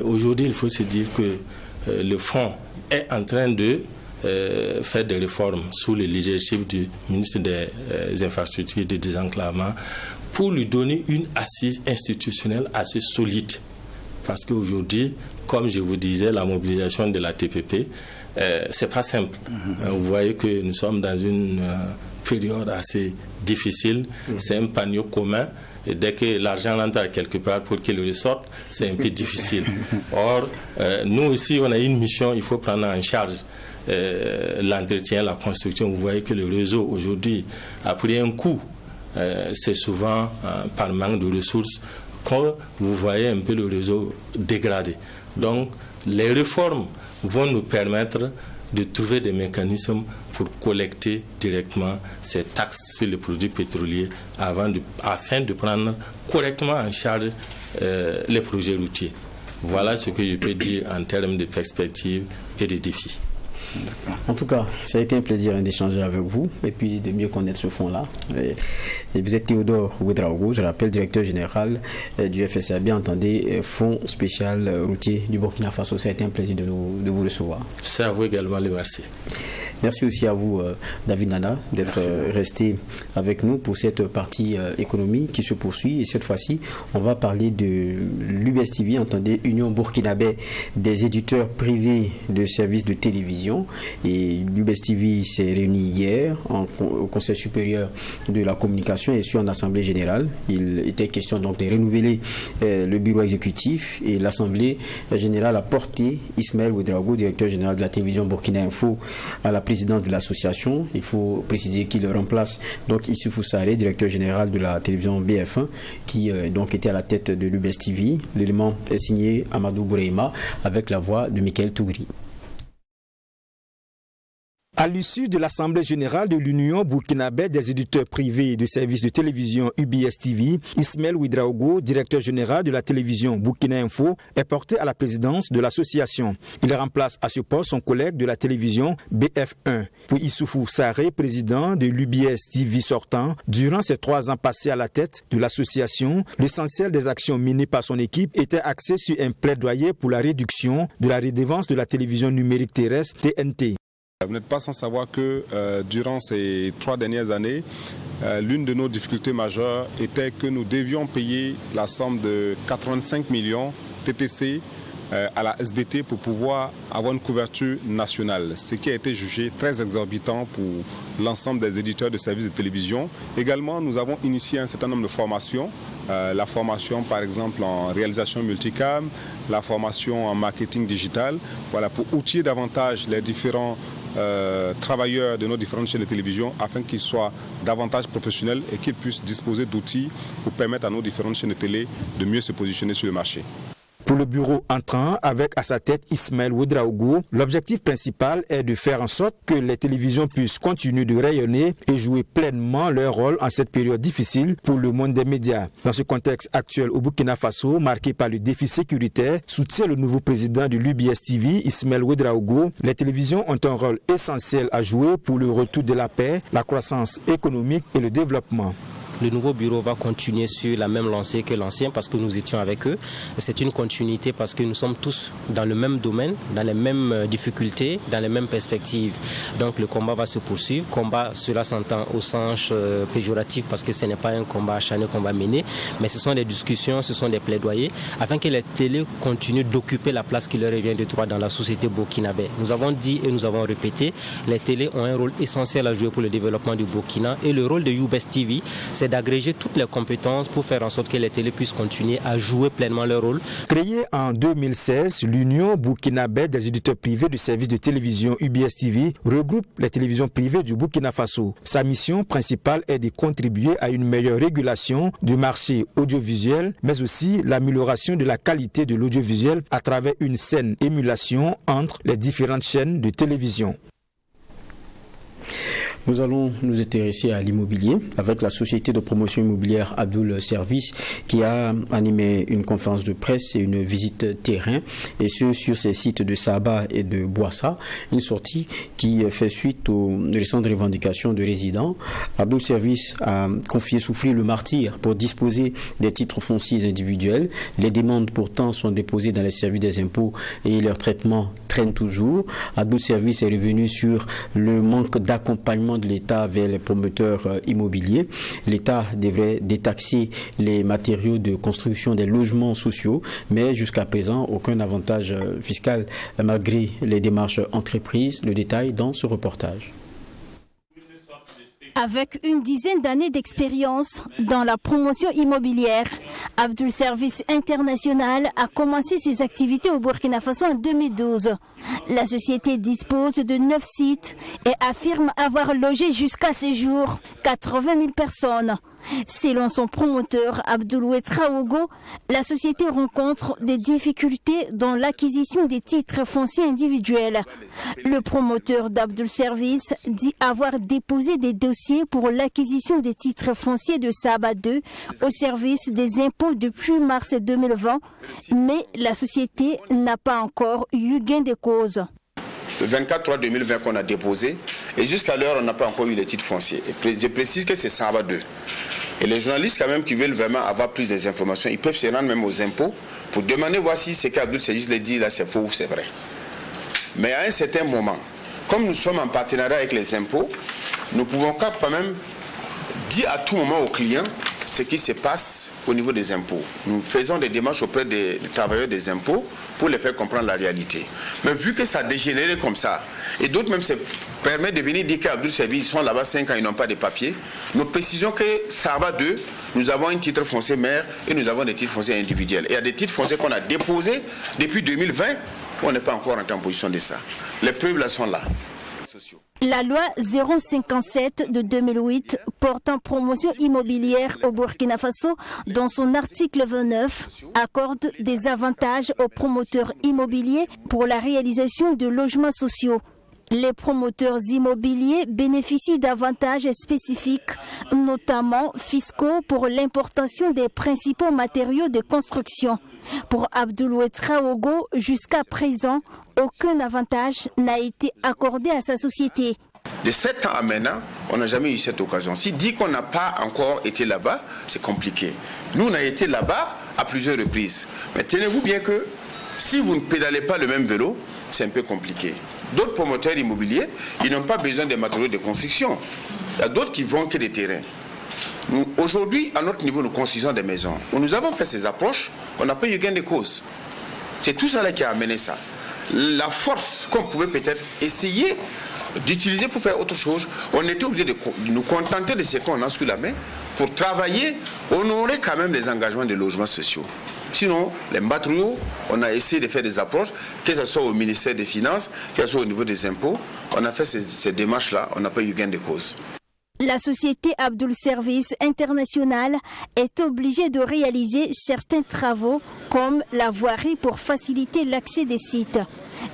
aujourd'hui, il faut se dire que le fonds est en train de faire des réformes sous le leadership du ministre des Infrastructures et du Désenclavement pour lui donner une assise institutionnelle assez solide. Parce qu'aujourd'hui, comme je vous disais, la mobilisation de la TPP, c'est pas simple. Vous voyez que nous sommes dans une période assez difficile. C'est un panier commun. Et dès que l'argent rentre quelque part pour qu'il ressorte, c'est un peu difficile. Or, nous aussi, on a une mission, il faut prendre en charge l'entretien, la construction. Vous voyez que le réseau aujourd'hui a pris un coup. C'est souvent par manque de ressources que vous voyez un peu le réseau dégradé. Donc, les réformes vont nous permettre de trouver des mécanismes pour collecter directement ces taxes sur les produits pétroliers afin de prendre correctement en charge les projets routiers. Voilà ce que je peux dire en termes de perspectives et de défis. En tout cas, ça a été un plaisir d'échanger avec vous et puis de mieux connaître ce fonds-là. Et vous êtes Théodore Ouedraogo, je rappelle, directeur général du FSA, bien entendu, Fonds spécial routier du Burkina Faso. Ça a été un plaisir de vous recevoir. C'est à vous également, merci. Merci aussi à vous, David Nana, d'être resté avec nous pour cette partie économie qui se poursuit. Et cette fois-ci, on va parler de l'UBS TV, entendez, Union burkinabé des éditeurs privés de services de télévision. Et l'UBS TV s'est réuni hier au Conseil supérieur de la communication et sur en Assemblée générale. Il était question donc de renouveler le bureau exécutif et l'Assemblée générale a porté Ismaël Ouedraogo, directeur général de la télévision Burkina Info, à la présidence de l'association. Il faut préciser qu'il remplace donc Issoufou Sarré, directeur général de la télévision BF1, qui donc était à la tête de l'UBS TV. L'élément est signé Amadou Boureima avec la voix de Michael Tougri. À l'issue de l'Assemblée générale de l'Union burkinabé des éditeurs privés de services de télévision UBS TV, Ismaël Ouedraogo, directeur général de la télévision Burkina Info, est porté à la présidence de l'association. Il remplace à ce poste son collègue de la télévision BF1. Pour Issoufou Sarré, président de l'UBS TV sortant, durant ses 3 ans passés à la tête de l'association, l'essentiel des actions menées par son équipe était axé sur un plaidoyer pour la réduction de la redevance de la télévision numérique terrestre TNT. Vous n'êtes pas sans savoir que durant ces 3 dernières années, l'une de nos difficultés majeures était que nous devions payer la somme de 85 millions TTC à la SBT pour pouvoir avoir une couverture nationale, ce qui a été jugé très exorbitant pour l'ensemble des éditeurs de services de télévision. Également, nous avons initié un certain nombre de formations, la formation par exemple en réalisation multicam, la formation en marketing digital, voilà, pour outiller davantage les différents travailleurs de nos différentes chaînes de télévision afin qu'ils soient davantage professionnels et qu'ils puissent disposer d'outils pour permettre à nos différentes chaînes de télé de mieux se positionner sur le marché. Pour le bureau entrant, avec à sa tête Ismaël Ouedraogo, l'objectif principal est de faire en sorte que les télévisions puissent continuer de rayonner et jouer pleinement leur rôle en cette période difficile pour le monde des médias. Dans ce contexte actuel au Burkina Faso, marqué par le défi sécuritaire, soutient le nouveau président de l'UBS TV, Ismaël Ouedraogo, les télévisions ont un rôle essentiel à jouer pour le retour de la paix, la croissance économique et le développement. Le nouveau bureau va continuer sur la même lancée que l'ancien parce que nous étions avec eux. C'est une continuité parce que nous sommes tous dans le même domaine, dans les mêmes difficultés, dans les mêmes perspectives. Donc le combat va se poursuivre. Combat, cela s'entend au sens péjoratif parce que ce n'est pas un combat acharné qu'on va mener, mais ce sont des discussions, ce sont des plaidoyers afin que les télés continuent d'occuper la place qui leur revient de droit dans la société burkinabé. Nous avons dit et nous avons répété, les télés ont un rôle essentiel à jouer pour le développement du Burkina et le rôle de UBS TV, c'est d'agréger toutes les compétences pour faire en sorte que les télés puissent continuer à jouer pleinement leur rôle. Créée en 2016, l'Union burkinabé des éditeurs privés de services de télévision UBS TV regroupe les télévisions privées du Burkina Faso. Sa mission principale est de contribuer à une meilleure régulation du marché audiovisuel, mais aussi l'amélioration de la qualité de l'audiovisuel à travers une saine émulation entre les différentes chaînes de télévision. Nous allons nous intéresser à l'immobilier avec la société de promotion immobilière Abdoul Service qui a animé une conférence de presse et une visite terrain et ce sur ses sites de Saba et de Boissa, une sortie qui fait suite aux récentes revendications de résidents. Abdoul Service a confié souffrir le martyr pour disposer des titres fonciers individuels. Les demandes pourtant sont déposées dans les services des impôts et leur traitement traîne toujours. Abdoul Service est revenu sur le manque d'accompagnement de l'État vers les promoteurs immobiliers. L'État devrait détaxer les matériaux de construction des logements sociaux, mais jusqu'à présent, aucun avantage fiscal malgré les démarches entreprises. Le détail dans ce reportage. Avec une dizaine d'années d'expérience dans la promotion immobilière, Abdoul Service International a commencé ses activités au Burkina Faso en 2012. La société dispose de 9 sites et affirme avoir logé jusqu'à ce jour 80 000 personnes. Selon son promoteur Abdoul Ouedraogo, la société rencontre des difficultés dans l'acquisition des titres fonciers individuels. Le promoteur d'Abdoul Service dit avoir déposé des dossiers pour l'acquisition des titres fonciers de Saba 2 au service des impôts depuis mars 2020, mais la société n'a pas encore eu gain de cause. Le 24/3/2020 qu'on a déposé et jusqu'à l'heure on n'a pas encore eu les titres fonciers. Et je précise que c'est Saba 2. Et les journalistes quand même qui veulent vraiment avoir plus d'informations, ils peuvent se rendre même aux impôts pour demander voici ce qu'Abdoul Service les dit là c'est faux ou c'est vrai. Mais à un certain moment, comme nous sommes en partenariat avec les impôts, nous pouvons quand même dire à tout moment aux clients ce qui se passe au niveau des impôts. Nous faisons des démarches auprès des travailleurs des impôts pour les faire comprendre la réalité. Mais vu que ça a dégénéré comme ça, et d'autres même se permettent de venir dire qu'Abdoul Service, ils sont là-bas 5 ans, ils n'ont pas de papiers, nous précisons que Saba 2, nous avons un titre foncier maire et nous avons des titres fonciers individuels. Et il y a des titres fonciers qu'on a déposés depuis 2020, on n'est pas encore entré en position de ça. Les preuves là sont là. La loi 057 de 2008 portant promotion immobilière au Burkina Faso, dans son article 29, accorde des avantages aux promoteurs immobiliers pour la réalisation de logements sociaux. Les promoteurs immobiliers bénéficient d'avantages spécifiques, notamment fiscaux pour l'importation des principaux matériaux de construction. Pour Abdoul Ouedraogo, jusqu'à présent, aucun avantage n'a été accordé à sa société. De 7 ans à maintenant, on n'a jamais eu cette occasion. Si dit qu'on n'a pas encore été là-bas, c'est compliqué. Nous, on a été là-bas à plusieurs reprises. Mais tenez-vous bien que si vous ne pédalez pas le même vélo, c'est un peu compliqué. D'autres promoteurs immobiliers, ils n'ont pas besoin des matériaux de construction. Il y a d'autres qui vendent que des terrains. Aujourd'hui, à notre niveau, nous construisons des maisons. Nous avons fait ces approches, on n'a pas eu gain de cause. C'est tout ça là qui a amené ça. La force qu'on pouvait peut-être essayer d'utiliser pour faire autre chose, on était obligé de nous contenter de ce qu'on a sous la main pour travailler, honorer quand même les engagements des logements sociaux. Sinon, les matériaux, on a essayé de faire des approches, que ce soit au ministère des Finances, que ce soit au niveau des impôts. On a fait ces démarches-là, on n'a pas eu gain de cause. La société Abdoul Service International est obligée de réaliser certains travaux comme la voirie pour faciliter l'accès des sites.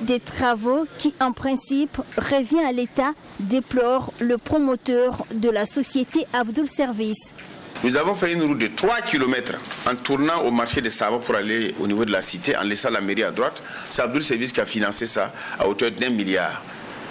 Des travaux qui, en principe, revient à l'État, déplore le promoteur de la société Abdoul Service. Nous avons fait une route de 3 km en tournant au marché de Saba pour aller au niveau de la cité, en laissant la mairie à droite. C'est Abdoul Service qui a financé ça à hauteur d'1 milliard,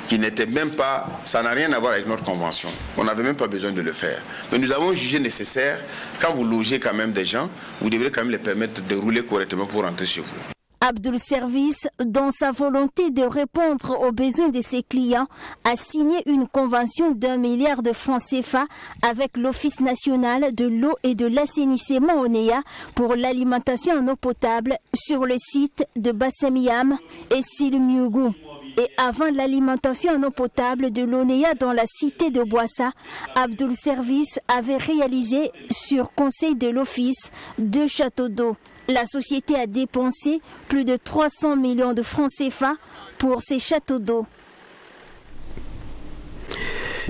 qui n'était même pas, ça n'a rien à voir avec notre convention. On n'avait même pas besoin de le faire. Mais nous avons jugé nécessaire, quand vous logez quand même des gens, vous devrez quand même les permettre de rouler correctement pour rentrer chez vous. Abdoul Service, dans sa volonté de répondre aux besoins de ses clients, a signé une convention d'1 milliard de francs CFA avec l'Office national de l'eau et de l'assainissement ONEA pour l'alimentation en eau potable sur le site de Bassamiam et Silmiougou. Et avant l'alimentation en eau potable de l'ONEA dans la cité de Boissa, Abdoul Service avait réalisé sur conseil de l'Office 2 châteaux d'eau. La société a dépensé plus de 300 millions de francs CFA pour ces châteaux d'eau.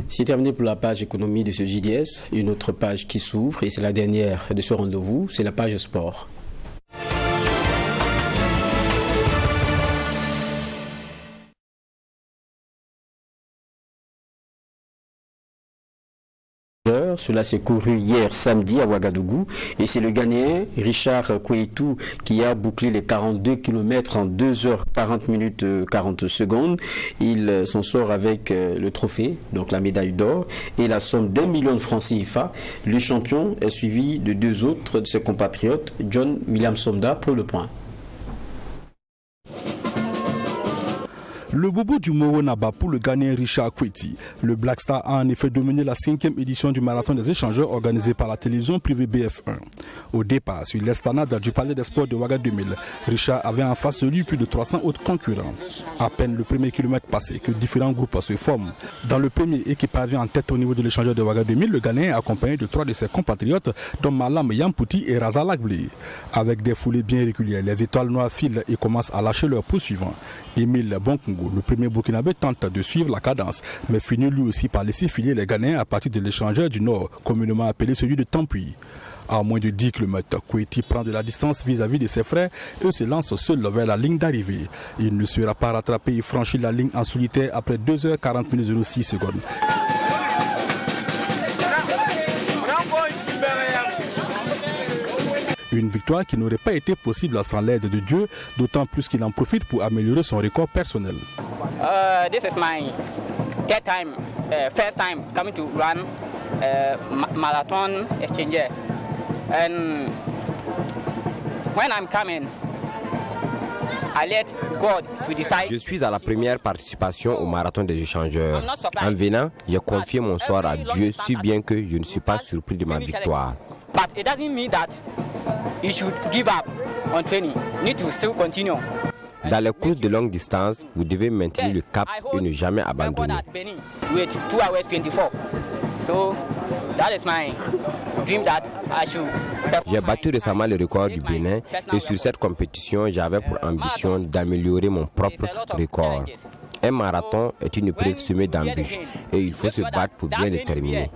C'est terminé pour la page économie de ce JDS. Une autre page qui s'ouvre et c'est la dernière de ce rendez-vous, c'est la page sport. Cela s'est couru hier samedi à Ouagadougou et c'est le Ghanéen Richard Kouétou qui a bouclé les 42 km en 2h40 40 secondes. Il s'en sort avec le trophée, donc la médaille d'or et la somme d'1 million de francs CFA. Le champion est suivi de 2 autres de ses compatriotes, John William Somda pour le point. Le bobo du Moro Naba pour le Ghanéen Richard Kouétou. Le Black Star a en effet dominé la 5e édition du marathon des échangeurs organisé par la télévision privée BF1. Au départ, sur l'esplanade du Palais des Sports de Ouaga 2000, Richard avait en face de lui plus de 300 autres concurrents. À peine le premier kilomètre passé que différents groupes se forment. Dans le premier et qui parvient en tête au niveau de l'échangeur de Ouaga 2000, le Ghanéen est accompagné de 3 de ses compatriotes, dont Malam Yampouti et Raza Lagblé. Avec des foulées bien régulières, les étoiles noires filent et commencent à lâcher leurs poursuivants. Émile Bonkongo, le premier Burkinabé, tente de suivre la cadence, mais finit lui aussi par laisser filer les Ghanéens à partir de l'échangeur du Nord, communément appelé celui de Tampuy. À moins de 10 km, Kouétou prend de la distance vis-à-vis de ses frères et se lance seul vers la ligne d'arrivée. Il ne sera pas rattrapé et franchit la ligne en solitaire après 2h40 06 secondes. Une victoire qui n'aurait pas été possible sans l'aide de Dieu, d'autant plus qu'il en profite pour améliorer son record personnel. This is my third time, first time coming to run marathon exchanger. And when I'm coming, I let God to decide. Je suis à la première participation au marathon des échangeurs. En venant, j'ai confié mon sort à Dieu, si bien que je ne suis pas surpris de ma victoire. But it doesn't mean that you should give up on training. You need to still continue. Dans les courses de longue distance, vous devez maintenir le cap et ne jamais abandonner. With 2 hours 24. So that is my dream that I should. J'ai battu récemment le record du Bénin et sur cette compétition, j'avais pour ambition d'améliorer mon propre record. Un marathon est une épreuve semée d'embûches et il faut se battre pour bien le terminer.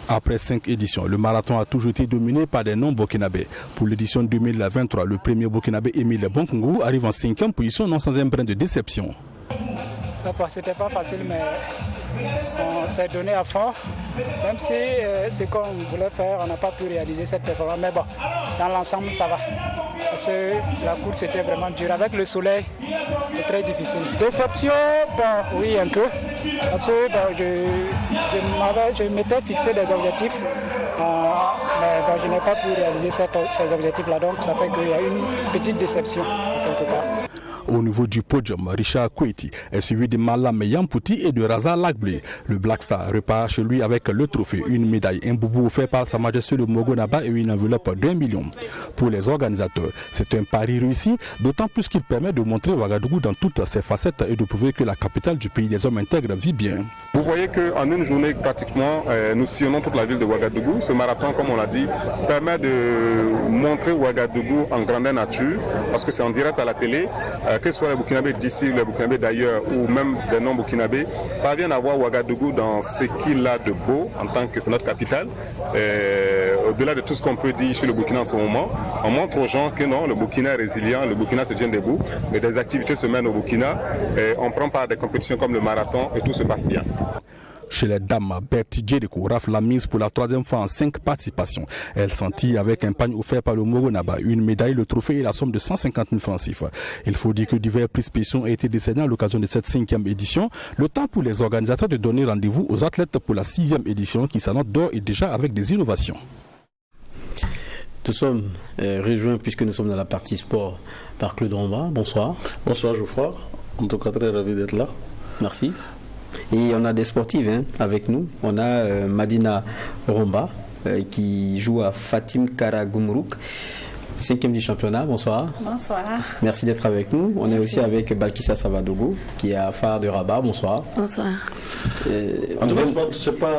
Après 5 éditions, le marathon a toujours été dominé par des non-burkinabés. Pour l'édition 2023, le premier burkinabé Émile Bonkongo arrive en 5e position, non sans un brin de déception. C'était pas facile, mais on s'est donné à fond. Même si ce qu'on voulait faire, on n'a pas pu réaliser cette performance. Mais bon, dans l'ensemble, ça va. Parce que la course était vraiment dure. Avec le soleil, c'est très difficile. Déception, bon, oui, un peu. Parce que bon, je m'étais fixé des objectifs, mais bon, je n'ai pas pu réaliser ces objectifs-là. Donc, ça fait qu'il y a une petite déception quelque part. Au niveau du podium, Richard Kweti est suivi de Malam Yampouti et de Raza Lagblé. Le Black Star repart chez lui avec le trophée, une médaille, un boubou offert par Sa Majesté le Mogonaba et une enveloppe d'1 million. Pour les organisateurs, c'est un pari réussi, d'autant plus qu'il permet de montrer Ouagadougou dans toutes ses facettes et de prouver que la capitale du pays des hommes intègres vit bien. Vous voyez qu'en une journée pratiquement, nous sillonnons toute la ville de Ouagadougou. Ce marathon, comme on l'a dit, permet de montrer Ouagadougou en grandeur nature, parce que c'est en direct à la télé, que ce soit les Burkinabés d'ici, les Burkinabés d'ailleurs, ou même des non-Burkinabés, parviennent à voir Ouagadougou dans ce qu'il a de beau, en tant que c'est notre capitale. Au-delà de tout ce qu'on peut dire sur le Burkina en ce moment, on montre aux gens que non, le Burkina est résilient, le Burkina se tient debout, mais des activités se mènent au Burkina, et on prend part à des compétitions comme le marathon et tout se passe bien. Chez les dames, Bertie Djedeko rafle la mise pour la 3e fois en 5 participations. Elle sentit avec un pagne offert par le Mogonaba une médaille, le trophée et la somme de 150 000 francs CFA. Il faut dire que divers prix spéciaux ont été décernés à l'occasion de cette 5e édition. Le temps pour les organisateurs de donner rendez-vous aux athlètes pour la 6e édition qui s'annonce d'ores et déjà avec des innovations. Nous sommes rejoints, puisque nous sommes dans la partie sport, par Claude Romba. Bonsoir. Bonsoir Geoffroy. En tout cas, très ravi d'être là. Merci. Et on a des sportives avec nous. On a Madina Romba qui joue à Fatim Karagumruk, 5e du championnat. Bonsoir. Bonsoir. Merci d'être avec nous. On est aussi avec Balkissa Savadogo qui est à Phare de Rabat. Bonsoir. Bonsoir. En tout cas,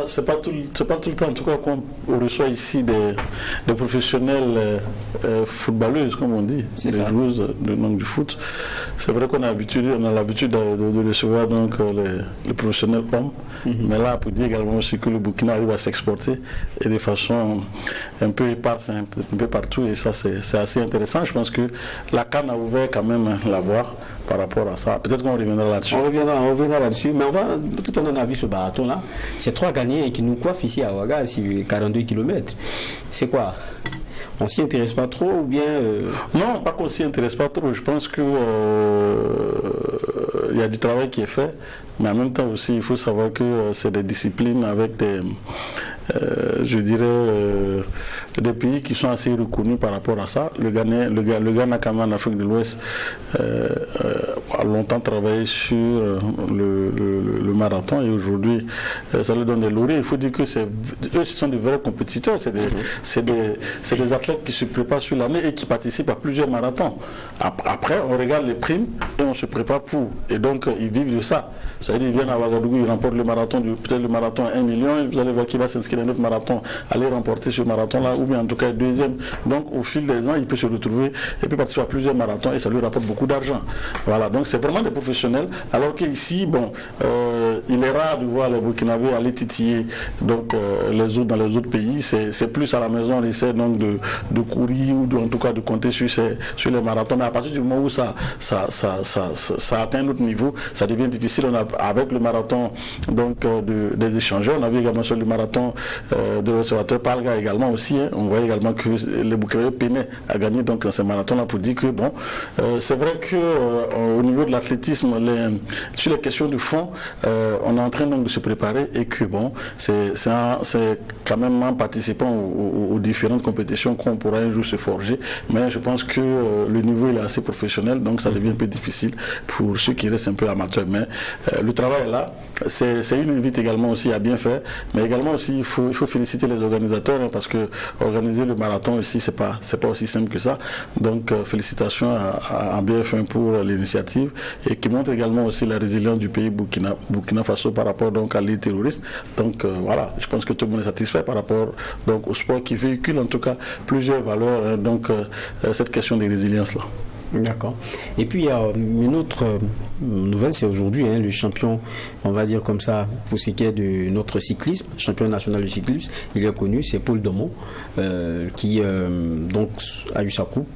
c'est pas tout le temps en tout cas qu'on reçoit ici des professionnels footballeuses, comme on dit, des joueuses du foot. C'est vrai qu'on a l'habitude de recevoir donc les professionnels hommes, mais là pour dire également aussi que le Burkina arrive à s'exporter et de façon un peu éparse, un peu partout, et ça c'est assez intéressant. Je pense que la CAN a ouvert quand même la voie par rapport à ça. Peut-être qu'on reviendra là-dessus. On reviendra là-dessus, mais tout on a vu ce marathon-là. C'est 3 gagnés qui nous coiffent ici à Ouaga, sur 42 km. C'est quoi? On s'y intéresse pas trop ou bien Non, pas qu'on s'y intéresse pas trop. Je pense que il y a du travail qui est fait, mais en même temps aussi, il faut savoir que c'est des disciplines avec des des pays qui sont assez reconnus par rapport à ça. Le Ghana quand même en Afrique de l'Ouest a longtemps travaillé sur le marathon, et aujourd'hui ça leur donne des lauriers. Il faut dire que eux ce sont des vrais compétiteurs, c'est des athlètes qui se préparent sur l'année et qui participent à plusieurs marathons. Après on regarde les primes et on se prépare pour, et donc ils vivent de ça. C'est-à-dire ils viennent à Ouagadougou, ils remportent le marathon, peut-être le marathon 1 million, et vous allez voir qu'il va s'inscrire dans un autre marathon, aller remporter ce marathon-là, ou bien en tout cas le deuxième. Donc au fil des ans, il peut se retrouver et peut participer à plusieurs marathons et ça lui rapporte beaucoup d'argent. Voilà, donc c'est vraiment des professionnels, alors qu'ici, il est rare de voir les Burkinabés aller titiller donc, les autres dans les autres pays. C'est plus à la maison, on essaie donc de courir ou en tout cas de compter sur les marathons. Mais à partir du moment où ça atteint un autre niveau, ça devient difficile. Avec le marathon donc, des échangeurs, on a vu également sur le marathon de l'observateur Palga également aussi, on voit également que les Burkinabés peinaient à gagner donc, dans ces marathons-là, pour dire que c'est vrai qu'au niveau de l'athlétisme, sur les questions du fond, on est en train donc de se préparer, et que c'est quand même en participant aux différentes compétitions qu'on pourra un jour se forger, mais je pense que le niveau il est assez professionnel, donc ça devient un peu difficile pour ceux qui restent un peu amateurs, mais le travail est là. C'est une invite également aussi à bien faire, mais également aussi il faut féliciter les organisateurs, parce que organiser le marathon ici c'est pas aussi simple que ça. Donc félicitations à BF1 pour l'initiative, et qui montre également aussi la résilience du pays Burkina Faso par rapport donc à l'île terroriste. Donc voilà, je pense que tout le monde est satisfait par rapport donc au sport qui véhicule en tout cas plusieurs valeurs, donc cette question de résilience là. D'accord. Et puis il y a une autre nouvelle, c'est aujourd'hui le champion, on va dire comme ça, pour ce qui est de notre cyclisme, champion national de cyclisme, il est connu, c'est Paul Domon, qui donc a eu sa coupe,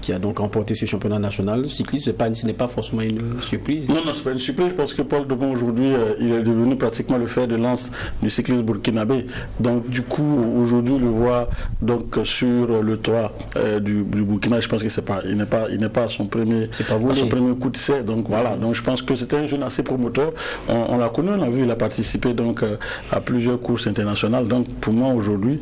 qui a donc remporté ce championnat national cycliste. Ce n'est pas forcément une surprise. Non, c'est pas une surprise, parce que Paul Domon aujourd'hui, il est devenu pratiquement le fer de lance du cyclisme burkinabé. Donc du coup, aujourd'hui, on le voit donc sur le toit du Burkina. Je pense que il n'est pas à son premier coup de essai. Donc voilà. Donc je pense que c'était un jeune assez promoteur. On l'a connu, on l'a vu, il a participé donc à plusieurs courses internationales. Donc pour moi aujourd'hui,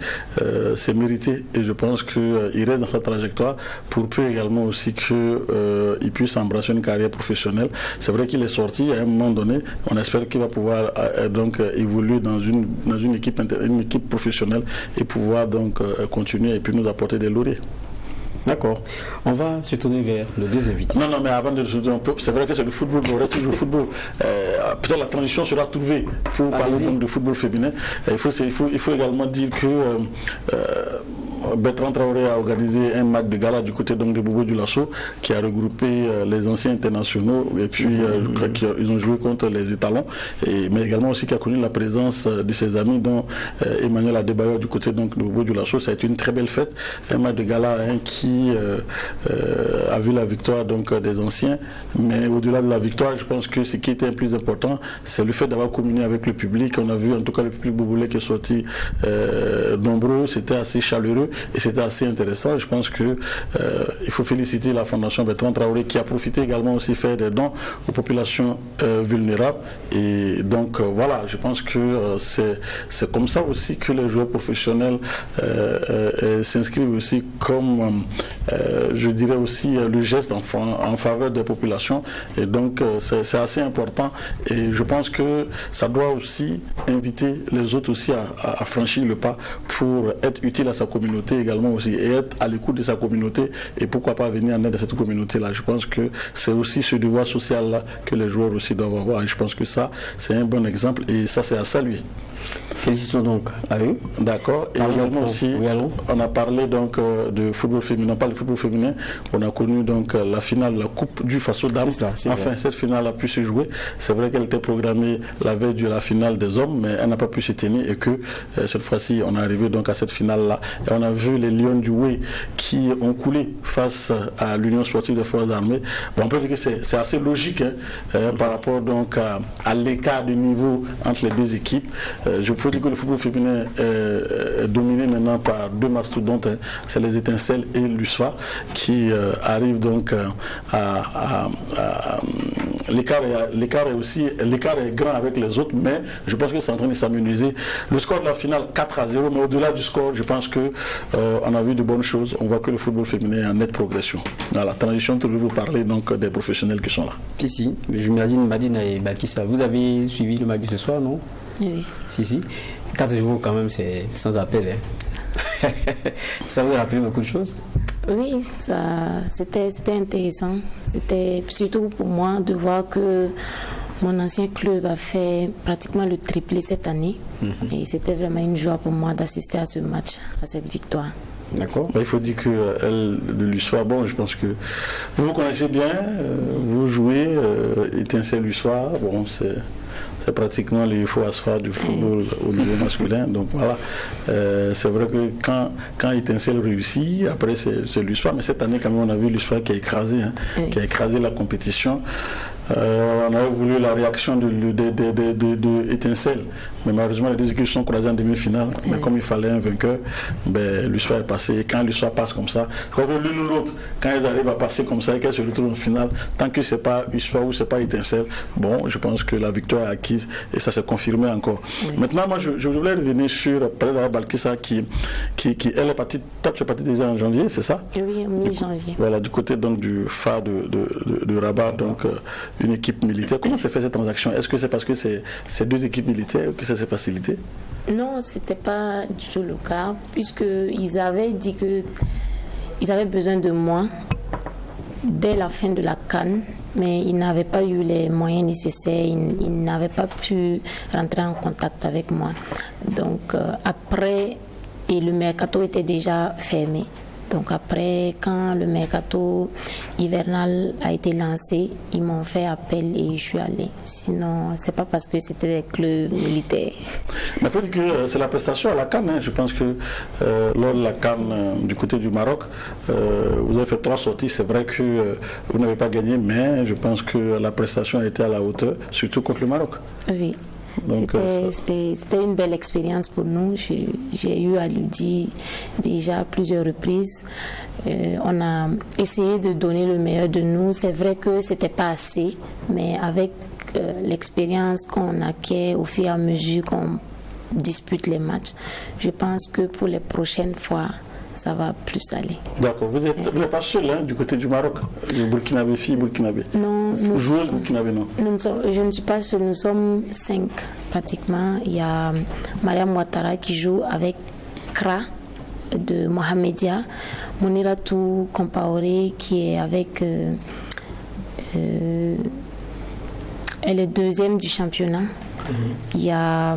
c'est mérité, et je pense qu'il reste dans sa trajectoire pour peu également aussi qu'il puisse embrasser une carrière professionnelle. C'est vrai qu'il est sorti à un moment donné. On espère qu'il va pouvoir donc évoluer dans une équipe professionnelle et pouvoir donc continuer et puis nous apporter des lauriers. D'accord. On va se tourner vers le deuxième invité. Non, mais avant de se tourner un peu, c'est vrai que c'est le football, mais on reste toujours football. Peut-être la transition sera trouvée pour parler donc de football féminin. Il faut également dire que Bertrand Traoré a organisé un match de gala du côté donc de Bobo Dioulasso qui a regroupé les anciens internationaux et puis ils ont joué contre les étalons, mais également aussi qui a connu la présence de ses amis dont Emmanuel Adebayor du côté donc de Bobo Dioulasso. Ça a été une très belle fête, un match de gala qui a vu la victoire donc des anciens, mais au-delà de la victoire, je pense que ce qui était le plus important, c'est le fait d'avoir communié avec le public. On a vu en tout cas le public bobolais qui est sorti nombreux, c'était assez chaleureux et c'était assez intéressant. Je pense que il faut féliciter la Fondation Bertrand Traoré qui a profité également aussi faire des dons aux populations vulnérables. Et donc voilà, je pense que c'est comme ça aussi que les joueurs professionnels s'inscrivent aussi comme je dirais aussi le geste en faveur des populations. Et donc c'est assez important et je pense que ça doit aussi inviter les autres aussi à franchir le pas pour être utile à sa communauté également aussi et être à l'écoute de sa communauté et pourquoi pas venir en aide à cette communauté-là. Je pense que c'est aussi ce devoir social-là que les joueurs aussi doivent avoir et je pense que ça, c'est un bon exemple et ça, c'est à saluer. Félicitations donc à eux. D'accord. Et également aussi, on a parlé donc de football féminin, pas le football féminin, on a connu donc la finale, la Coupe du Faso Dames. Enfin, cette finale a pu se jouer. C'est vrai qu'elle était programmée la veille de la finale des hommes, mais elle n'a pas pu se tenir et que cette fois-ci, on est arrivé donc à cette finale-là. Et on a vu les Lions du Way qui ont coulé face à l'Union sportive des forces armées. Bon, on peut dire que c'est assez logique par rapport donc à l'écart de niveau entre les deux équipes. Je faut dire que le football féminin est dominé maintenant par deux mastodontes, c'est les Étincelles et l'USFA qui arrivent donc à l'écart est grand avec les autres, mais je pense que c'est en train de s'amenuiser. Le score de la finale 4-0, mais au-delà du score, je pense que on a vu de bonnes choses. On voit que le football féminin est en nette progression. Dans la transition, je vais vous parler donc des professionnels qui sont là. Si, je m'imagine Madine et Bakissa, vous avez suivi le match de ce soir, non? Oui. Si. 4-0 quand même, c'est sans appel. Hein. Ça vous a rappelé beaucoup de choses? Oui, c'était intéressant. C'était surtout pour moi de voir que mon ancien club a fait pratiquement le triplé cette année. Et c'était vraiment une joie pour moi d'assister à ce match, à cette victoire. D'accord. Il faut dire que de l'USFA, bon, je pense que vous connaissez bien, vous jouez, Étincelle l'USFA, bon, c'est pratiquement les faux asphalt du football au niveau masculin. Donc voilà, c'est vrai que quand Étincelle réussit, après c'est l'USFA, mais cette année quand même on a vu l'USFA qui a écrasé, qui a écrasé la compétition. On avait voulu la réaction de Étincelle, mais malheureusement les deux équipes sont croisées en demi-finale. Mais comme il fallait un vainqueur, l'USFA est passé. Et quand l'USFA passe comme ça, je crois que l'une ou l'autre, quand ils arrivent à passer comme ça et qu'elles se retrouvent en finale, tant que c'est pas USFA ou c'est pas Étincelle, bon, je pense que la victoire est acquise et ça s'est confirmé encore. Maintenant, moi, je voulais revenir sur peut-être Balkissa qui elle est partie. Toi, tu es partie déjà en janvier, c'est ça? Oui, mi-janvier. Voilà, du côté donc du phare de Rabat, donc une équipe militaire. Comment s'est fait cette transaction? Est-ce que c'est parce que c'est deux équipes militaires que ça s'est facilité? Non, c'était pas du tout le cas, puisqu'ils avaient dit qu'ils avaient besoin de moi dès la fin de la CAN, mais ils n'avaient pas eu les moyens nécessaires, ils n'avaient pas pu rentrer en contact avec moi. Donc après, et le mercato était déjà fermé. Donc après, quand le mercato hivernal a été lancé, ils m'ont fait appel et je suis allée. Sinon, c'est pas parce que c'était des clubs militaires. Mais il faut dire que c'est la prestation à la CAN. Je pense que lors de la CAN du côté du Maroc, vous avez fait 3 sorties. C'est vrai que vous n'avez pas gagné, mais je pense que la prestation a été à la hauteur, surtout contre le Maroc. Oui. C'était une belle expérience pour nous. J'ai eu à lui dire déjà à plusieurs reprises. On a essayé de donner le meilleur de nous. C'est vrai que c'était pas assez, mais avec l'expérience qu'on acquiert au fur et à mesure qu'on dispute les matchs, je pense que pour les prochaines fois, ça va plus aller. D'accord. Vous n'êtes pas seul du côté du Maroc, le Burkinabé, fille Burkinabé. Non. Joueuse Burkinabé, non. Je ne suis pas seule, nous sommes 5 pratiquement. Il y a Mariam Ouattara qui joue avec Kra de Mohamedia, Moniratou Compaoré qui est avec... elle est deuxième du championnat. Il y a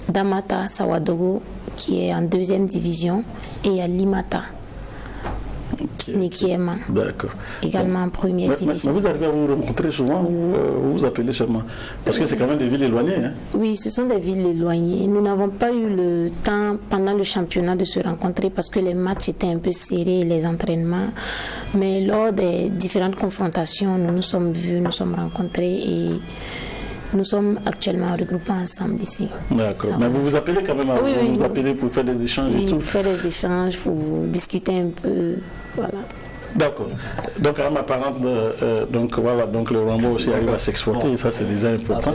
Damata Sawadogo qui est en deuxième division et il y a Limata Nikiema également en première division. Mais vous arrivez à vous rencontrer souvent ou vous vous appelez seulement? Parce que c'est quand même des villes éloignées. Hein? Oui, ce sont des villes éloignées. Nous n'avons pas eu le temps pendant le championnat de se rencontrer parce que les matchs étaient un peu serrés, les entraînements. Mais lors des différentes confrontations, nous nous sommes vus, nous sommes rencontrés et nous sommes actuellement en regroupement ensemble ici. D'accord. Mais vous vous appelez quand même, vous appelez pour faire des échanges et tout? Oui, pour faire des échanges, pour discuter un peu, voilà. D'accord. Donc à ma parente, donc le Rambo aussi arrive à s'exporter et ça c'est déjà important.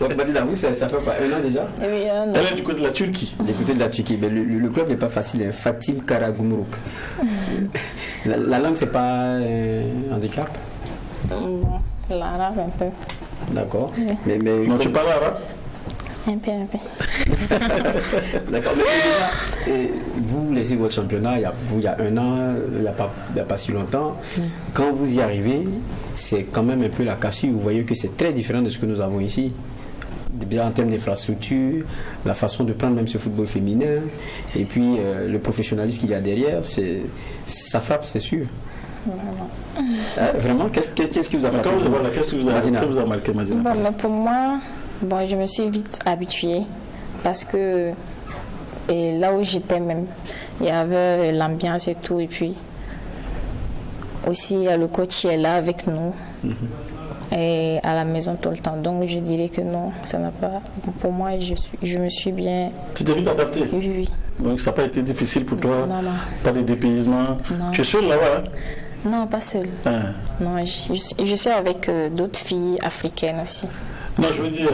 Donc Madina, vous ça fait pas 1 an déjà? Oui, 1 an. Elle est du côté de la Turquie. Du côté de la Turquie, mais le club n'est pas facile, hein. Fatim Karagümrük. La langue c'est pas un handicap? Bon, l'arabe un peu. D'accord. Oui. Mais non, tu parles arabe? Un peu. D'accord. Mais déjà, vous laissez votre championnat il y a 1 an, il n'y a pas si longtemps. Quand vous y arrivez, c'est quand même un peu la cassure. Vous voyez que c'est très différent de ce que nous avons ici. Déjà en termes d'infrastructure, la façon de prendre même ce football féminin, et puis le professionnalisme qu'il y a derrière, ça frappe, c'est sûr. Vraiment, qu'est-ce qui vous a frappé? Qu'est-ce que vous a marqué, Madina? Bon, mais pour moi, je me suis vite habituée parce que là où j'étais même, il y avait l'ambiance et tout, et puis aussi le coach est là avec nous. Et à la maison tout le temps. Donc je dirais que non, ça n'a pas... Pour moi, je me suis bien... Tu t'es vite adapté? Oui. Donc ça n'a pas été difficile pour toi? Non. Pas de dépaysement? Non. Tu es seule là-bas? Non, pas seule. Non, je suis avec d'autres filles africaines aussi. Non, je veux dire,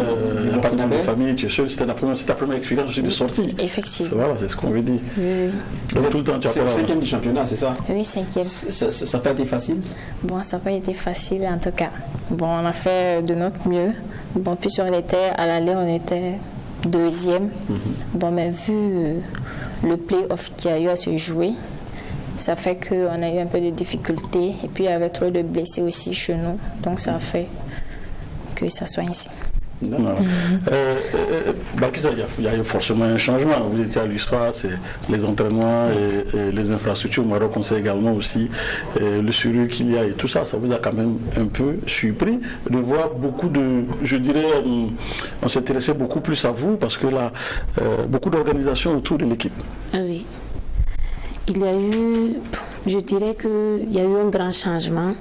à part dans ma famille, tu es seule, c'était ta première expérience aussi de sortie. Effectivement. Voilà, c'est ce qu'on veut dire. Oui. Donc tout le temps, tu as fait 5e du championnat, c'est ça? Oui, 5e. Ça n'a pas été facile? Bon, ça n'a pas été facile en tout cas. Bon, on a fait de notre mieux. Bon, puis on était, à l'aller, on était 2e. Bon, mais vu le play-off qu'il y a eu à se jouer, ça fait qu'on a eu un peu de difficultés. Et puis il y avait trop de blessés aussi chez nous. Donc ça a fait que ça soit ainsi. Balkissa, il y a eu forcément un changement. Vous étiez à l'histoire, c'est les entraînements et les infrastructures. Au Maroc, on sait également aussi le sérieux qu'il y a et tout ça. Ça vous a quand même un peu surpris de voir beaucoup de, je dirais, on s'intéressait beaucoup plus à vous parce que là, beaucoup d'organisations autour de l'équipe. Oui. Il y a eu, je dirais qu'il y a eu un grand changement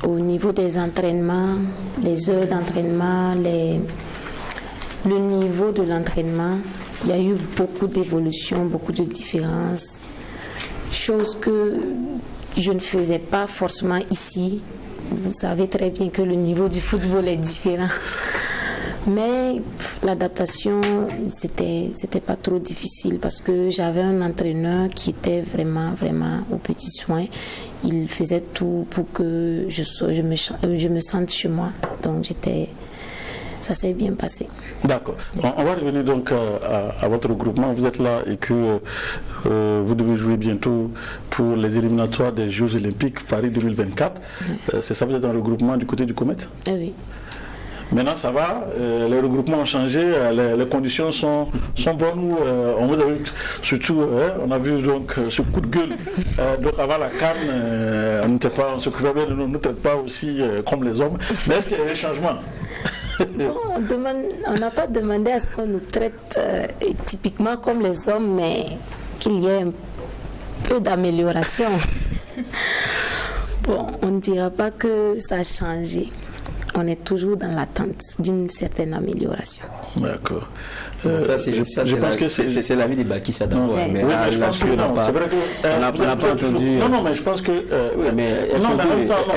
au niveau des entraînements, les heures d'entraînement, le niveau de l'entraînement. Il y a eu beaucoup d'évolutions, beaucoup de différences, choses que je ne faisais pas forcément ici. Vous savez très bien que le niveau du football est différent. Mais l'adaptation, c'était pas trop difficile parce que j'avais un entraîneur qui était vraiment aux petits soins. Il faisait tout pour que je me sente chez moi. Donc ça s'est bien passé. D'accord. On va revenir donc à votre regroupement. Vous êtes là et que vous devez jouer bientôt pour les éliminatoires des Jeux Olympiques Paris 2024. C'est ça, vous êtes dans le regroupement du côté du Comet? Oui. Maintenant ça va, les regroupements ont changé, les conditions sont bonnes. On vous a vu surtout, on a vu donc ce coup de gueule. Donc avant la CAN, on s'occupait bien de nous, ne traite pas aussi comme les hommes. Mais est-ce qu'il y a des changements? On n'a pas demandé à ce qu'on nous traite typiquement comme les hommes, mais qu'il y ait un peu d'amélioration. Bon, on ne dira pas que ça a changé. On est toujours dans l'attente d'une certaine amélioration. D'accord. Je pense que c'est l'avis des Balkissa d'abord. Mais là, je pense que non. C'est vrai on n'a pas entendu. Non, mais je pense que. Oui, mais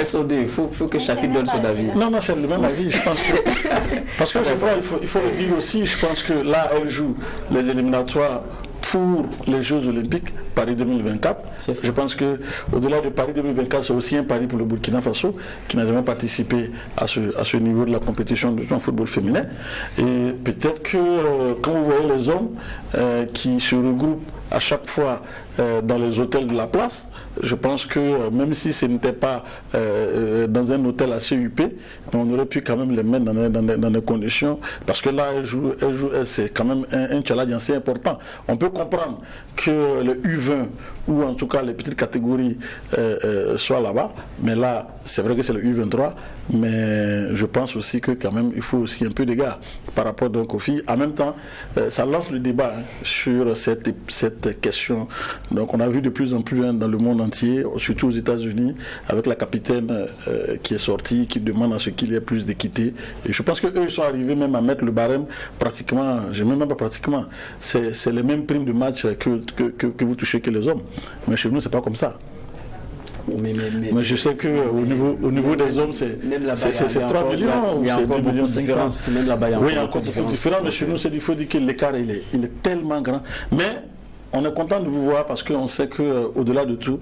SO2, il faut que chacun donne son avis. Non, c'est le même avis. Je pense que. Parce que je crois, il faut le dire aussi, je pense que là, elle joue les éliminatoires pour les Jeux Olympiques Paris 2024. Je pense qu'au-delà de Paris 2024, c'est aussi un pari pour le Burkina Faso qui n'a jamais participé à ce niveau de la compétition en football féminin. Et peut-être que quand vous voyez les hommes qui se regroupent à chaque fois dans les hôtels de la place, je pense que même si ce n'était pas dans un hôtel assez huppé, on aurait pu quand même les mettre dans des conditions, parce que là, c'est quand même un challenge assez important. On peut comprendre que le U20 ou en tout cas les petites catégories soient là-bas, mais là, c'est vrai que c'est le U23, mais je pense aussi que quand même, il faut aussi un peu d'égard par rapport donc aux filles. En même temps, ça lance le débat sur cette question. Donc on a vu de plus en plus dans le monde entier, surtout aux États-Unis, avec la capitaine qui est sortie, qui demande à ce qu'il y ait plus d'équité. Et je pense qu'eux, ils sont arrivés même à mettre le barème pratiquement, même pas pratiquement, c'est les mêmes primes de match que vous touchez que les hommes. Mais chez nous, c'est pas comme ça. Mais je sais qu'au niveau des hommes, c'est 3 millions. Il y a encore beaucoup de différence. Même là-bas, il y a encore beaucoup de différence. Mais chez nous, il faut dire que l'écart, il est tellement grand. Mais on est content de vous voir parce qu'on sait qu'au-delà de tout,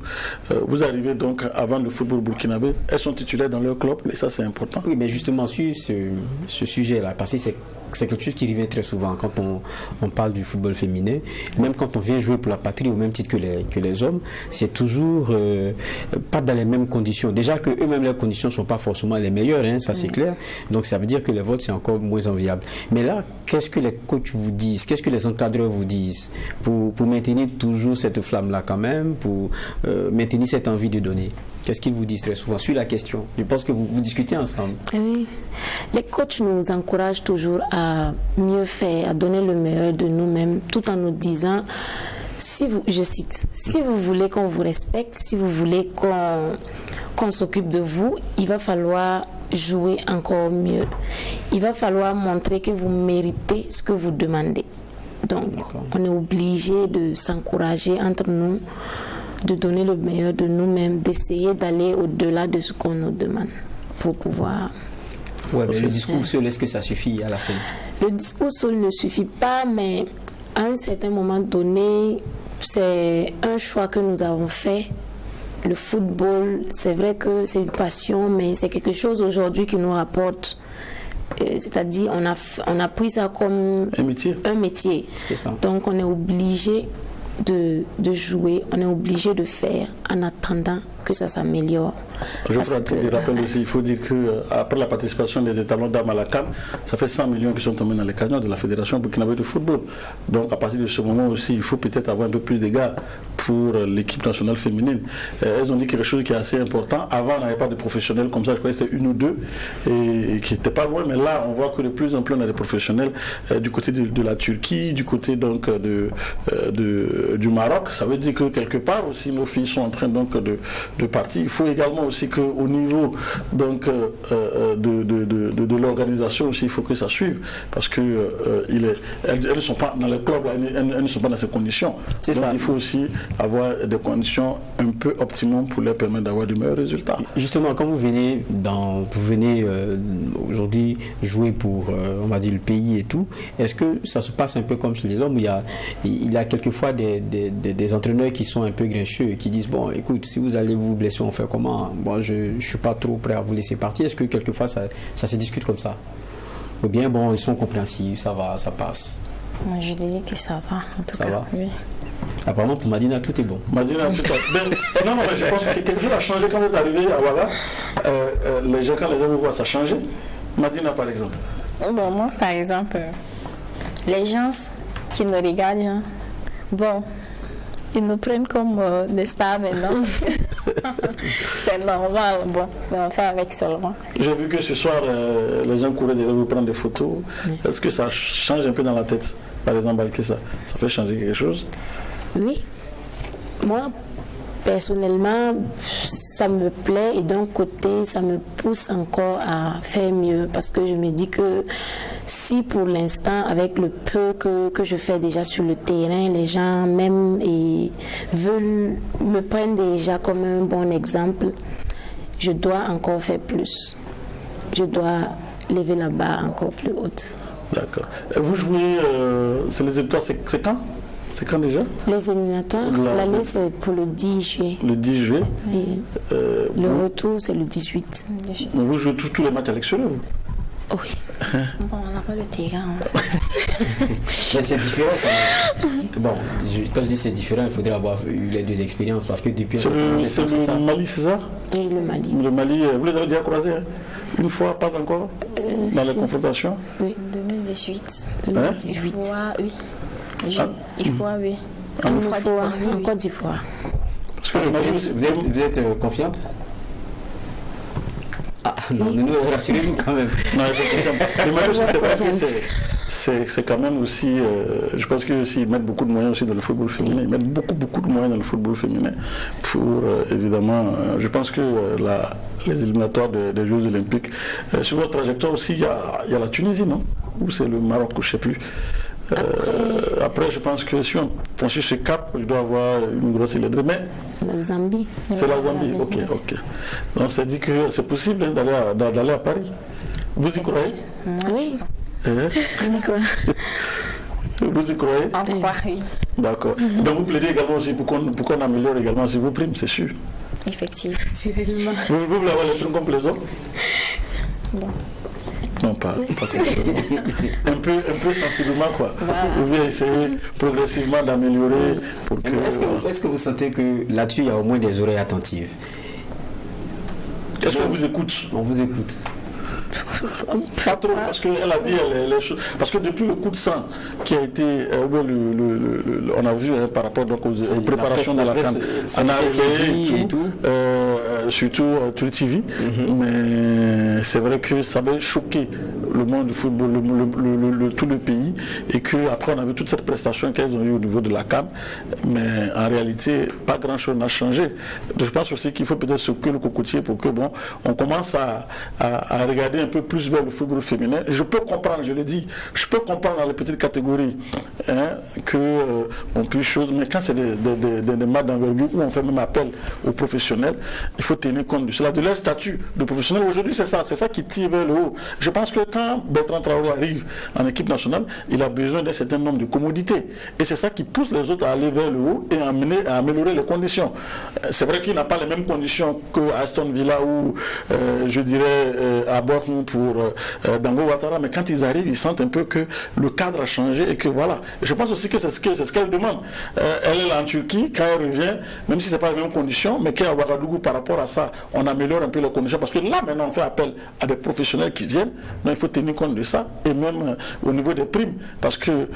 vous arrivez donc avant le football burkinabé. Elles sont titulaires dans leur club et ça, c'est important. Oui, mais justement, sur ce sujet-là, parce que c'est quelque chose qui revient très souvent quand on parle du football féminin. Même quand on vient jouer pour la patrie au même titre que les hommes, c'est toujours pas dans les mêmes conditions. Déjà que eux-mêmes, leurs conditions ne sont pas forcément les meilleures, hein, ça c'est clair. Donc ça veut dire que les votes, c'est encore moins enviable. Mais là, qu'est-ce que les coachs vous disent? Qu'est-ce que les encadreurs vous disent pour maintenir toujours cette flamme-là quand même, pour maintenir cette envie de donner? Qu'est-ce qu'ils vous disent très souvent sur la question? Je pense que vous discutez ensemble. Oui. Les coachs nous encouragent toujours à mieux faire, à donner le meilleur de nous-mêmes, tout en nous disant, je cite, si vous voulez qu'on vous respecte, si vous voulez qu'on s'occupe de vous, il va falloir jouer encore mieux. Il va falloir montrer que vous méritez ce que vous demandez. Donc, on est obligé de s'encourager entre nous, de donner le meilleur de nous-mêmes, d'essayer d'aller au-delà de ce qu'on nous demande pour pouvoir... Ouais, mais le discours seul, est-ce que ça suffit à la fin? Le discours seul ne suffit pas, mais à un certain moment donné, c'est un choix que nous avons fait. Le football, c'est vrai que c'est une passion, mais c'est quelque chose aujourd'hui qui nous rapporte. C'est-à-dire, on a pris ça comme un métier. C'est ça. Donc, on est obligé de jouer, on est obligé de faire en attendant que ça s'améliore. Je ferai un truc de rappel aussi, il faut dire qu'après la participation des étalons d'âme à la CAN, ça fait 100 millions qui sont tombés dans les cagnottes de la Fédération burkinabé de football. Donc à partir de ce moment aussi, il faut peut-être avoir un peu plus d'égard pour l'équipe nationale féminine. Elles ont dit quelque chose qui est assez important. Avant, on n'avait pas de professionnels comme ça, je crois que c'était une ou deux, et qui n'étaient pas loin, mais là, on voit que de plus en plus, on a des professionnels du côté de la Turquie, du côté donc du Maroc. Ça veut dire que quelque part aussi, nos filles sont en train donc de partir. Il faut également aussi qu'au niveau donc de l'organisation aussi, il faut que ça suive, parce que elles ne sont pas dans les clubs, elles ne sont pas dans ces conditions. Donc ça. Il faut aussi avoir des conditions un peu optimum pour leur permettre d'avoir de meilleurs résultats. Justement, quand vous venez aujourd'hui jouer pour on va dire le pays et tout, est-ce que ça se passe un peu comme chez les hommes où il y a quelquefois des entraîneurs qui sont un peu grincheux, qui disent bon écoute, si vous allez vous blesser, on fait comment? Bon, je ne suis pas trop prêt à vous laisser partir. Est-ce que quelquefois ça se discute comme ça? Ou bien bon, ils sont compréhensifs, ça va, ça passe? Moi, je dirais que ça va, en tout ça cas. Va. Oui. Apparemment pour Madina tout est bon. Madina tout est bon. Non, mais je pense que quelque chose a changé quand vous êtes arrivé à Ouaga. Les gens, quand les gens vous voient, ça a changé. Madina par exemple. Bon, moi par exemple, les gens qui nous regardent, bon, ils nous prennent comme des stars maintenant. C'est normal, bon, on fait avec seulement. J'ai vu que ce soir, les gens couraient derrière vous prendre des photos. Oui. Est-ce que ça change un peu dans la tête, par exemple, ça fait changer quelque chose? Oui. Moi, personnellement, ça me plaît et d'un côté, ça me pousse encore à faire mieux parce que je me dis que si pour l'instant, avec le peu que je fais déjà sur le terrain, les gens m'aiment et me prennent déjà comme un bon exemple, je dois encore faire plus. Je dois lever la barre encore plus haute. D'accord. Vous jouez, c'est les étoiles, c'est quand? C'est quand déjà? Les éliminatoires, l'aller c'est pour le 10 juillet. Le 10 juillet. Et le retour c'est le 18. Vous jouez tous les matchs à l'extérieur, vous? Oui. Bon, on n'a pas le terrain. Mais c'est différent quand même. Bon, quand je dis c'est différent, il faudrait avoir eu les deux expériences parce que depuis... C'est le Mali, c'est ça? Oui, le Mali. Le Mali, vous les avez déjà croisés, hein? Une fois, pas encore? Dans les confrontations? Oui, 2018. 2018. Oui. Il faut, oui. En Côte d'Ivoire. Vous êtes confiante? Ah non, nous rassurez-nous quand même. Non, c'est quand même aussi, je pense qu'ils mettent beaucoup de moyens aussi dans le football féminin. Ils mettent beaucoup de moyens dans le football féminin pour, évidemment, je pense que les éliminatoires des Jeux Olympiques, sur votre trajectoire aussi, il y a la Tunisie, non? Ou c'est le Maroc, je ne sais plus. Après, je pense que si on franchit ce cap, il doit avoir une grosse élève. Mais la Zambie. C'est la Zambie, ok. Donc, c'est dit que c'est possible hein, d'aller à Paris. Vous y croyez? Oui. Vous y croyez? On croit, oui. D'accord. Donc, vous plaidez également aussi pour qu'on améliore également aussi vos primes, c'est sûr. Effectivement. Vous voulez avoir les primes comme les autres? Bon. Non, pas un peu sensiblement, quoi. Voilà. Vous pouvez essayer progressivement d'améliorer pour que... Est-ce que vous sentez que là-dessus, il y a au moins des oreilles attentives? Est-ce qu'on vous écoute? On vous écoute. Pas trop, parce qu'elle a dit les choses. Parce que depuis le coup de sang qui a été, on a vu hein, par rapport donc, aux préparations de la CAN, on a essayé et tout, surtout Twitter TV, mais c'est vrai que ça avait choqué le monde du football, tout le pays, et qu'après on a vu toute cette prestation qu'elles ont eue au niveau de la CAN, mais en réalité, pas grand-chose n'a changé. Je pense aussi qu'il faut peut-être secouer le cocotier pour que, bon, on commence à regarder un peu plus vers le football féminin. Je peux comprendre, je l'ai dit, je peux comprendre dans les petites catégories hein, qu'on puisse chose, mais quand c'est des matchs d'envergure où on fait même appel aux professionnels, il faut tenir compte de cela, de leur statut de professionnel. Aujourd'hui, c'est ça qui tire vers le haut. Je pense que quand Bertrand Traoré arrive en équipe nationale, il a besoin d'un certain nombre de commodités. Et c'est ça qui pousse les autres à aller vers le haut et à améliorer les conditions. C'est vrai qu'il n'a pas les mêmes conditions que Aston Villa ou, je dirais, à Bordeaux pour Dango Ouattara, mais quand ils arrivent, ils sentent un peu que le cadre a changé et que voilà. Je pense aussi que c'est ce qu'elle demande. Elle est là en Turquie, quand elle revient, même si ce n'est pas les mêmes conditions, mais qu'à Ouagadougou, par rapport à ça, on améliore un peu les conditions, parce que là, maintenant, on fait appel à des professionnels qui viennent, mais il faut tenir compte de ça, et même au niveau des primes, parce que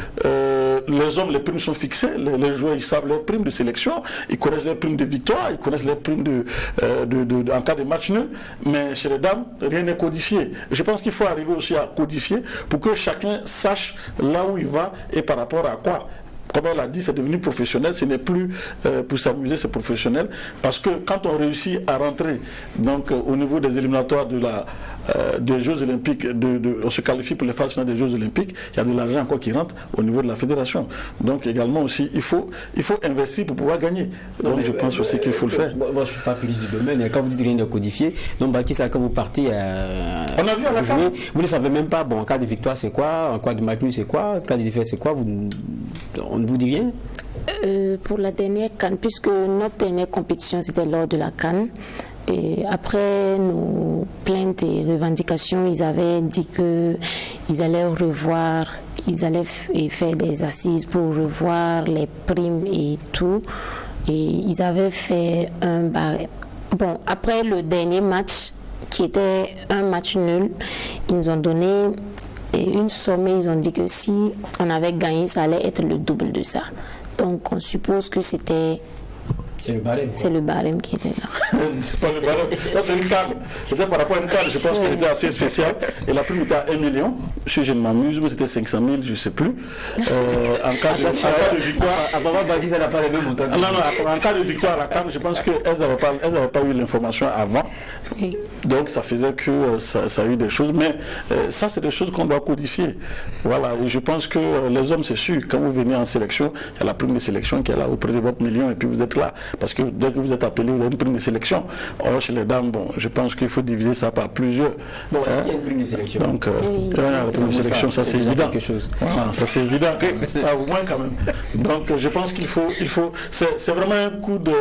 les hommes, les primes sont fixées, les joueurs, ils savent leurs primes de sélection, ils connaissent les primes de victoire, ils connaissent les primes en cas de match nul, mais chez les dames, rien n'est codifié. Je pense qu'il faut arriver aussi à codifier pour que chacun sache là où il va et par rapport à quoi. Comme elle l'a dit, c'est devenu professionnel, ce n'est plus pour s'amuser, c'est professionnel. Parce que quand on réussit à rentrer donc, au niveau des éliminatoires des Jeux Olympiques, on se qualifie pour les phases finales des Jeux Olympiques, il y a de l'argent encore qui rentre au niveau de la fédération. Donc également aussi, il faut investir pour pouvoir gagner. Donc je pense aussi qu'il faut le faire. Moi je ne suis pas plus du domaine, et quand vous dites rien de codifié, donc Baptiste, quand vous partez on a vu à la jouer, vous ne savez même pas, bon, en cas de victoire c'est quoi, en cas de match nul c'est quoi, en cas de défaite c'est quoi, on ne vous dit rien? Pour la dernière CAN, puisque notre dernière compétition c'était lors de la CAN, et après nos plaintes et revendications, ils avaient dit qu'ils allaient revoir, ils allaient faire des assises pour revoir les primes et tout, et ils avaient fait un barème. Bon, après le dernier match, qui était un match nul, ils nous ont donné une somme et ils ont dit que si on avait gagné, ça allait être le double de ça. Donc on suppose que c'était... C'est le barème. C'est le barème qui était là. C'est pas le barème. Là, c'est une carte. C'était par rapport à une carte, je pense que c'était assez spécial. Et la prime était à 1 million. Si je ne m'amuse, mais c'était 500 000, je ne sais plus. En cas de victoire. En cas de victoire à la carte, je pense qu'elles n'avaient pas eu l'information avant. Donc ça faisait que ça a eu des choses. Mais ça, c'est des choses qu'on doit codifier. Voilà. Et je pense que les hommes, c'est sûr, quand vous venez en sélection, il y a la prime de sélection qui est là auprès de votre million et puis vous êtes là. Parce que dès que vous êtes appelé, vous avez une prime de sélection. Or, chez les dames, bon, je pense qu'il faut diviser ça par plusieurs. Bon, est-ce qu'il y a une prime de sélection? Donc, la prime de sélection, ça c'est évident. Voilà, ça c'est évident. Ça au moins quand même. Donc, je pense qu'il faut, c'est vraiment un coup de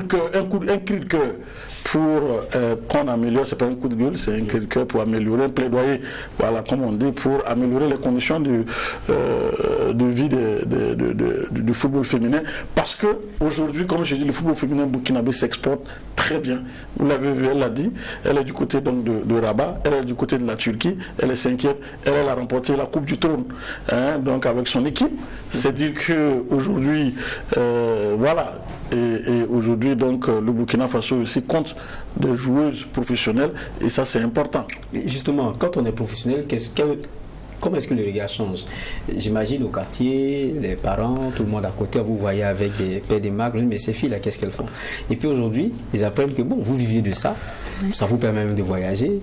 cœur, un cri de cœur pour qu'on améliore, c'est pas un coup de gueule, c'est un cri de cœur pour améliorer, un plaidoyer, voilà, comme on dit, pour améliorer les conditions de vie du football féminin. Parce que aujourd'hui, comme je dis, le football féminin burkinabé s'exporte très bien. Vous l'avez vu, elle l'a dit, elle est du côté donc de Rabat, elle est du côté de la Turquie, elle est 5e, elle a remporté la Coupe du Trône, donc avec son équipe. C'est dire qu'aujourd'hui, voilà. Et aujourd'hui, donc, le Burkina Faso aussi compte des joueuses professionnelles et ça, c'est important. Justement, quand on est professionnel, comment est-ce que le regard change? J'imagine au quartier, les parents, tout le monde à côté, vous voyez avec des pères des marques, mais ces filles-là, qu'est-ce qu'elles font? Et puis aujourd'hui, ils apprennent que bon, vous vivez de ça, ça vous permet même de voyager.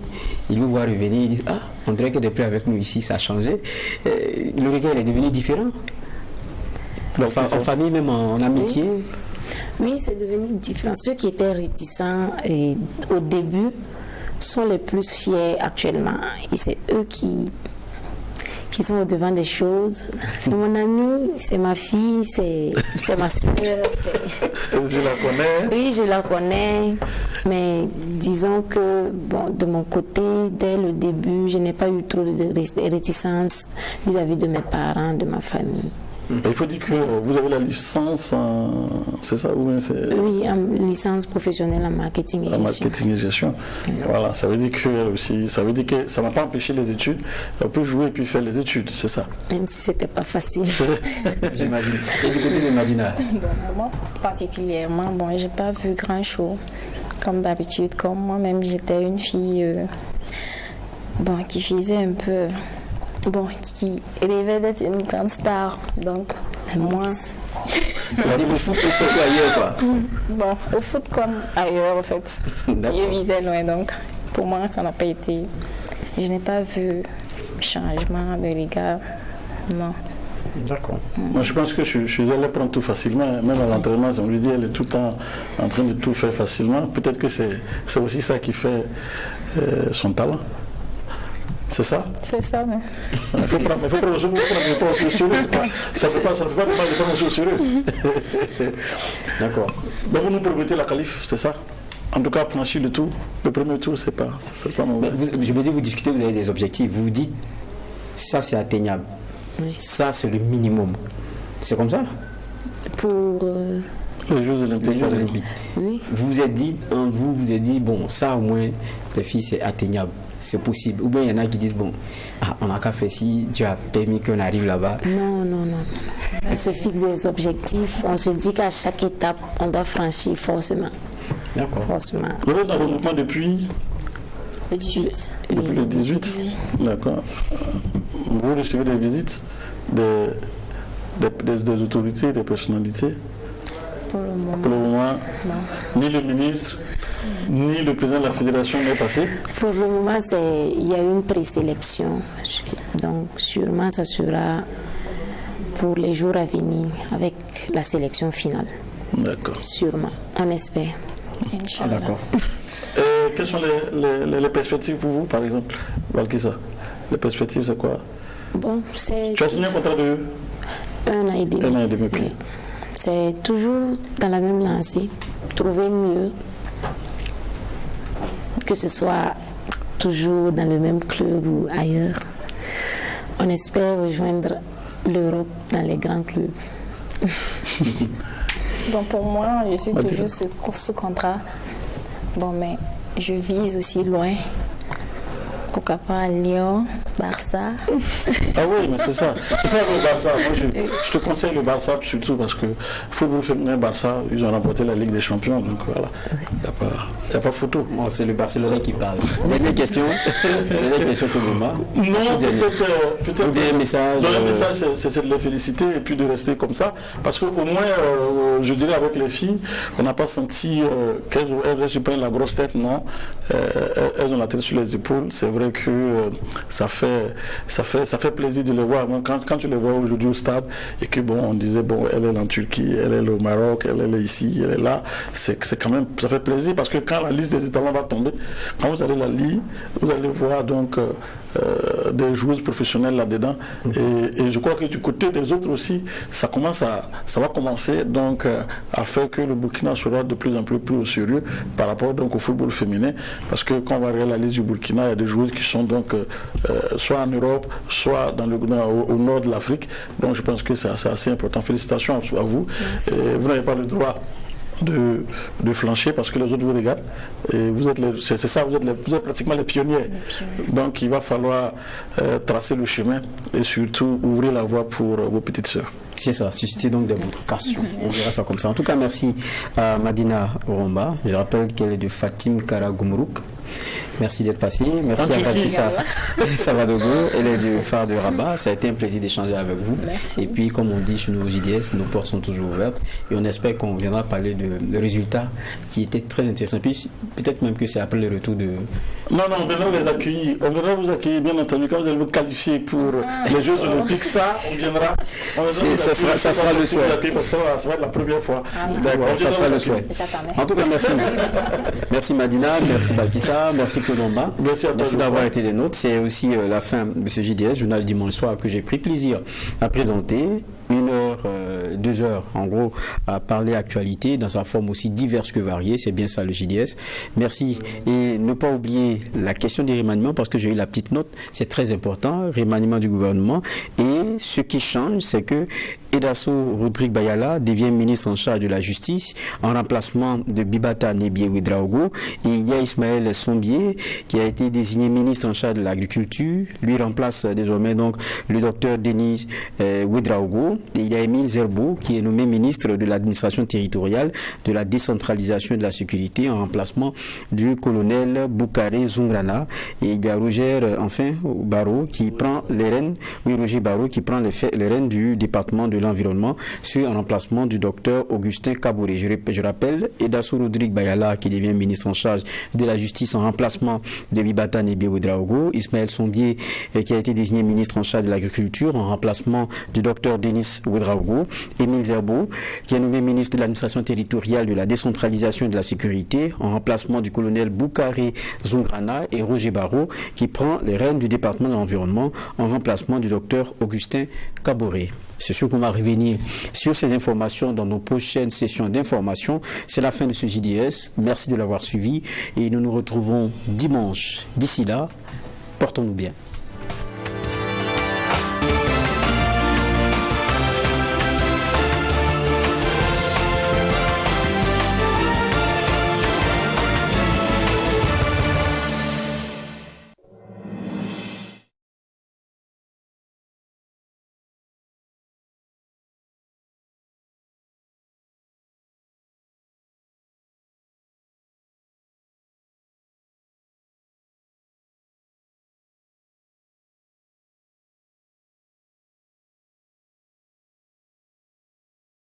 Ils vous voient revenir, ils disent ah, on dirait que depuis avec nous ici, ça a changé. Le regard il est devenu différent. En famille, même en amitié. Oui, c'est devenu différent. Ceux qui étaient réticents au début sont les plus fiers actuellement. Et c'est eux qui sont au devant des choses. C'est mon ami, c'est ma fille, c'est ma soeur. Je la connais. Oui, je la connais. Mais disons que, bon, de mon côté, dès le début, je n'ai pas eu trop de réticence vis-à-vis de mes parents, de ma famille. Il faut dire que vous avez la licence, c'est ça ou bien c'est... Oui, licence professionnelle en marketing et gestion. En marketing et gestion. Voilà, ça veut dire que aussi, ça veut dire que ça n'a pas empêché les études. On peut jouer et puis faire les études, c'est ça. Même si c'était pas facile. J'imagine. Et du côté de Madina? Moi, particulièrement, bon, j'ai pas vu grand chose. Comme d'habitude, comme moi-même, j'étais une fille, qui faisait un peu. Bon, qui rêvait d'être une grande star, donc moi... Au foot ailleurs, quoi. Bon, au foot comme ailleurs, en fait. Je visais loin, donc pour moi, ça n'a pas été... Je n'ai pas vu changement de regard, non. D'accord. Moi, je pense que chez elle, elle prend tout facilement. Même à l'entraînement, on lui dit elle est tout le temps en train de tout faire facilement. Peut-être que c'est aussi ça qui fait son talent. C'est ça? C'est ça, mais... Il faut prendre le temps au sérieux. Ça ne fait pas de mal de prendre au sérieux. D'accord. Donc vous nous promettez la qualif, c'est ça? En tout cas, franchir le tour, le premier tour, c'est pas mauvais. Je me dis, vous discutez, vous avez des objectifs. Vous vous dites, ça c'est atteignable. Oui. Ça c'est le minimum. C'est comme ça? Pour... Les Jeux Olympiques. Oui. Vous vous êtes dit, bon, ça au moins, les filles, c'est atteignable. C'est possible. Ou bien il y en a qui disent, bon, on n'a qu'à faire si Dieu a permis qu'on arrive là-bas. Non. On se fixe des objectifs. On se dit qu'à chaque étape, on doit franchir forcément. D'accord. Forcément. Vous êtes dans le mouvement depuis le 18. Depuis le 18 oui. D'accord. Vous recevez des visites des autorités, des personnalités? Pour le moment, non. Ni le ministre, ni le président de la fédération n'est passé? Pour le moment, il y a une présélection. Donc, sûrement, ça sera pour les jours à venir avec la sélection finale. D'accord. Sûrement, on espère. Inch'Allah. D'accord. Quelles sont les perspectives pour vous, par exemple, Valkissa? Les perspectives, c'est quoi? Bon, c'est... Tu as signé un contrat de 1 an et demi. 1 an et demi, ok. Oui. C'est toujours dans la même lancée, trouver mieux, que ce soit toujours dans le même club ou ailleurs. On espère rejoindre l'Europe dans les grands clubs. Bon, pour moi, je suis toujours sous contrat. Bon, mais je vise aussi loin. Pourquoi pas Lyon, Barça. Ah oui, mais c'est ça. Il faut aller au Barça. Moi, je te conseille le Barça surtout parce que football féminin Barça, ils ont remporté la Ligue des Champions. Donc voilà, il n'y a pas photo. Bon, c'est le Barcelonais qui parle. Dernière question. Dernière question pour Gouma. Non, peut-être un message. Le message, c'est de les féliciter et puis de rester comme ça. Parce qu'au moins, je dirais avec les filles, on n'a pas senti qu'elles se prennent la grosse tête, non. Elles ont la tête sur les épaules. C'est vrai vrai que ça fait plaisir de les voir. Quand tu les vois aujourd'hui au stade et que on disait elle est en Turquie, elle est au Maroc, elle est ici, elle est là, c'est quand même, ça fait plaisir parce que quand la liste des étalons va tomber, quand vous allez la lire, vous allez voir donc des joueuses professionnelles là-dedans et je crois que du côté des autres aussi, ça va commencer donc à faire que le Burkina sera de plus en plus au sérieux par rapport donc au football féminin, parce que quand on va regarder la liste du Burkina, il y a des joueuses qui sont donc soit en Europe, soit au nord de l'Afrique. Donc je pense que c'est assez important. Félicitations à vous. Vous n'avez pas le droit de flancher parce que les autres vous regardent et vous êtes vous êtes pratiquement les pionniers. Donc il va falloir tracer le chemin et surtout ouvrir la voie pour vos petites sœurs. C'est ça, susciter donc des vocations. On verra ça comme ça. En tout cas, merci à Madina Oromba. Je rappelle qu'elle est de Fatim Karagumruk. Merci d'être passé. Merci à Batissa Savadogo. Elle est du phare de Rabat. Ça a été un plaisir d'échanger avec vous. Merci. Et puis, comme on dit chez nous au JDS, nos portes sont toujours ouvertes. Et on espère qu'on viendra parler de résultats qui étaient très intéressants. Puis, peut-être même que c'est après le retour de... Non, on viendra les accueillir. On viendra vous accueillir, bien entendu. Quand vous allez vous qualifier pour les Jeux Olympiques, on viendra. Ça sera le souhait. Ça va être la première fois. D'accord, ça sera le souhait. En tout cas, merci. Merci Madina, merci Batissa, merci Claude Omba. Merci d'avoir été des nôtres. C'est aussi la fin de ce JDS, journal dimanche soir, que j'ai pris plaisir à présenter. 1 heure, 2 heures, en gros, à parler actualité dans sa forme aussi diverse que variée. C'est bien ça le JDS. Merci. Et ne pas oublier la question des remaniements, parce que j'ai eu la petite note. C'est très important, remaniement du gouvernement. Et ce qui change, c'est que Edasso Rodrigue Bayala devient ministre en charge de la justice en remplacement de Bibata Nebié Ouedraogo. Et il y a Ismaël Sombié qui a été désigné ministre en charge de l'agriculture. Lui remplace désormais donc le docteur Denis Ouedraogo. Et il y a Émile Zerbo qui est nommé ministre de l'administration territoriale, de la décentralisation et de la sécurité en remplacement du colonel Boukaré Zungrana. Et il y a Roger Barreau qui prend les rênes, Roger Barreau qui prend les rênes du département de l'environnement, en remplacement du docteur Augustin Kabouré. Je rappelle, Edasso Rodrigue Bayala qui devient ministre en charge de la justice en remplacement de Bibata Nebié Ouedraogo, Ismaël Sombié qui a été désigné ministre en charge de l'agriculture en remplacement du docteur Denis Ouedraogo, Émile Zerbo qui est nommé ministre de l'administration territoriale, de la décentralisation et de la sécurité en remplacement du colonel Boukaré Zungrana, et Roger Barreau qui prend les rênes du département de l'environnement en remplacement du docteur Augustin Kabouré. C'est sûr qu'on va revenir sur ces informations dans nos prochaines sessions d'information. C'est la fin de ce JDS. Merci de l'avoir suivi et nous nous retrouvons dimanche. D'ici là, portons-nous bien.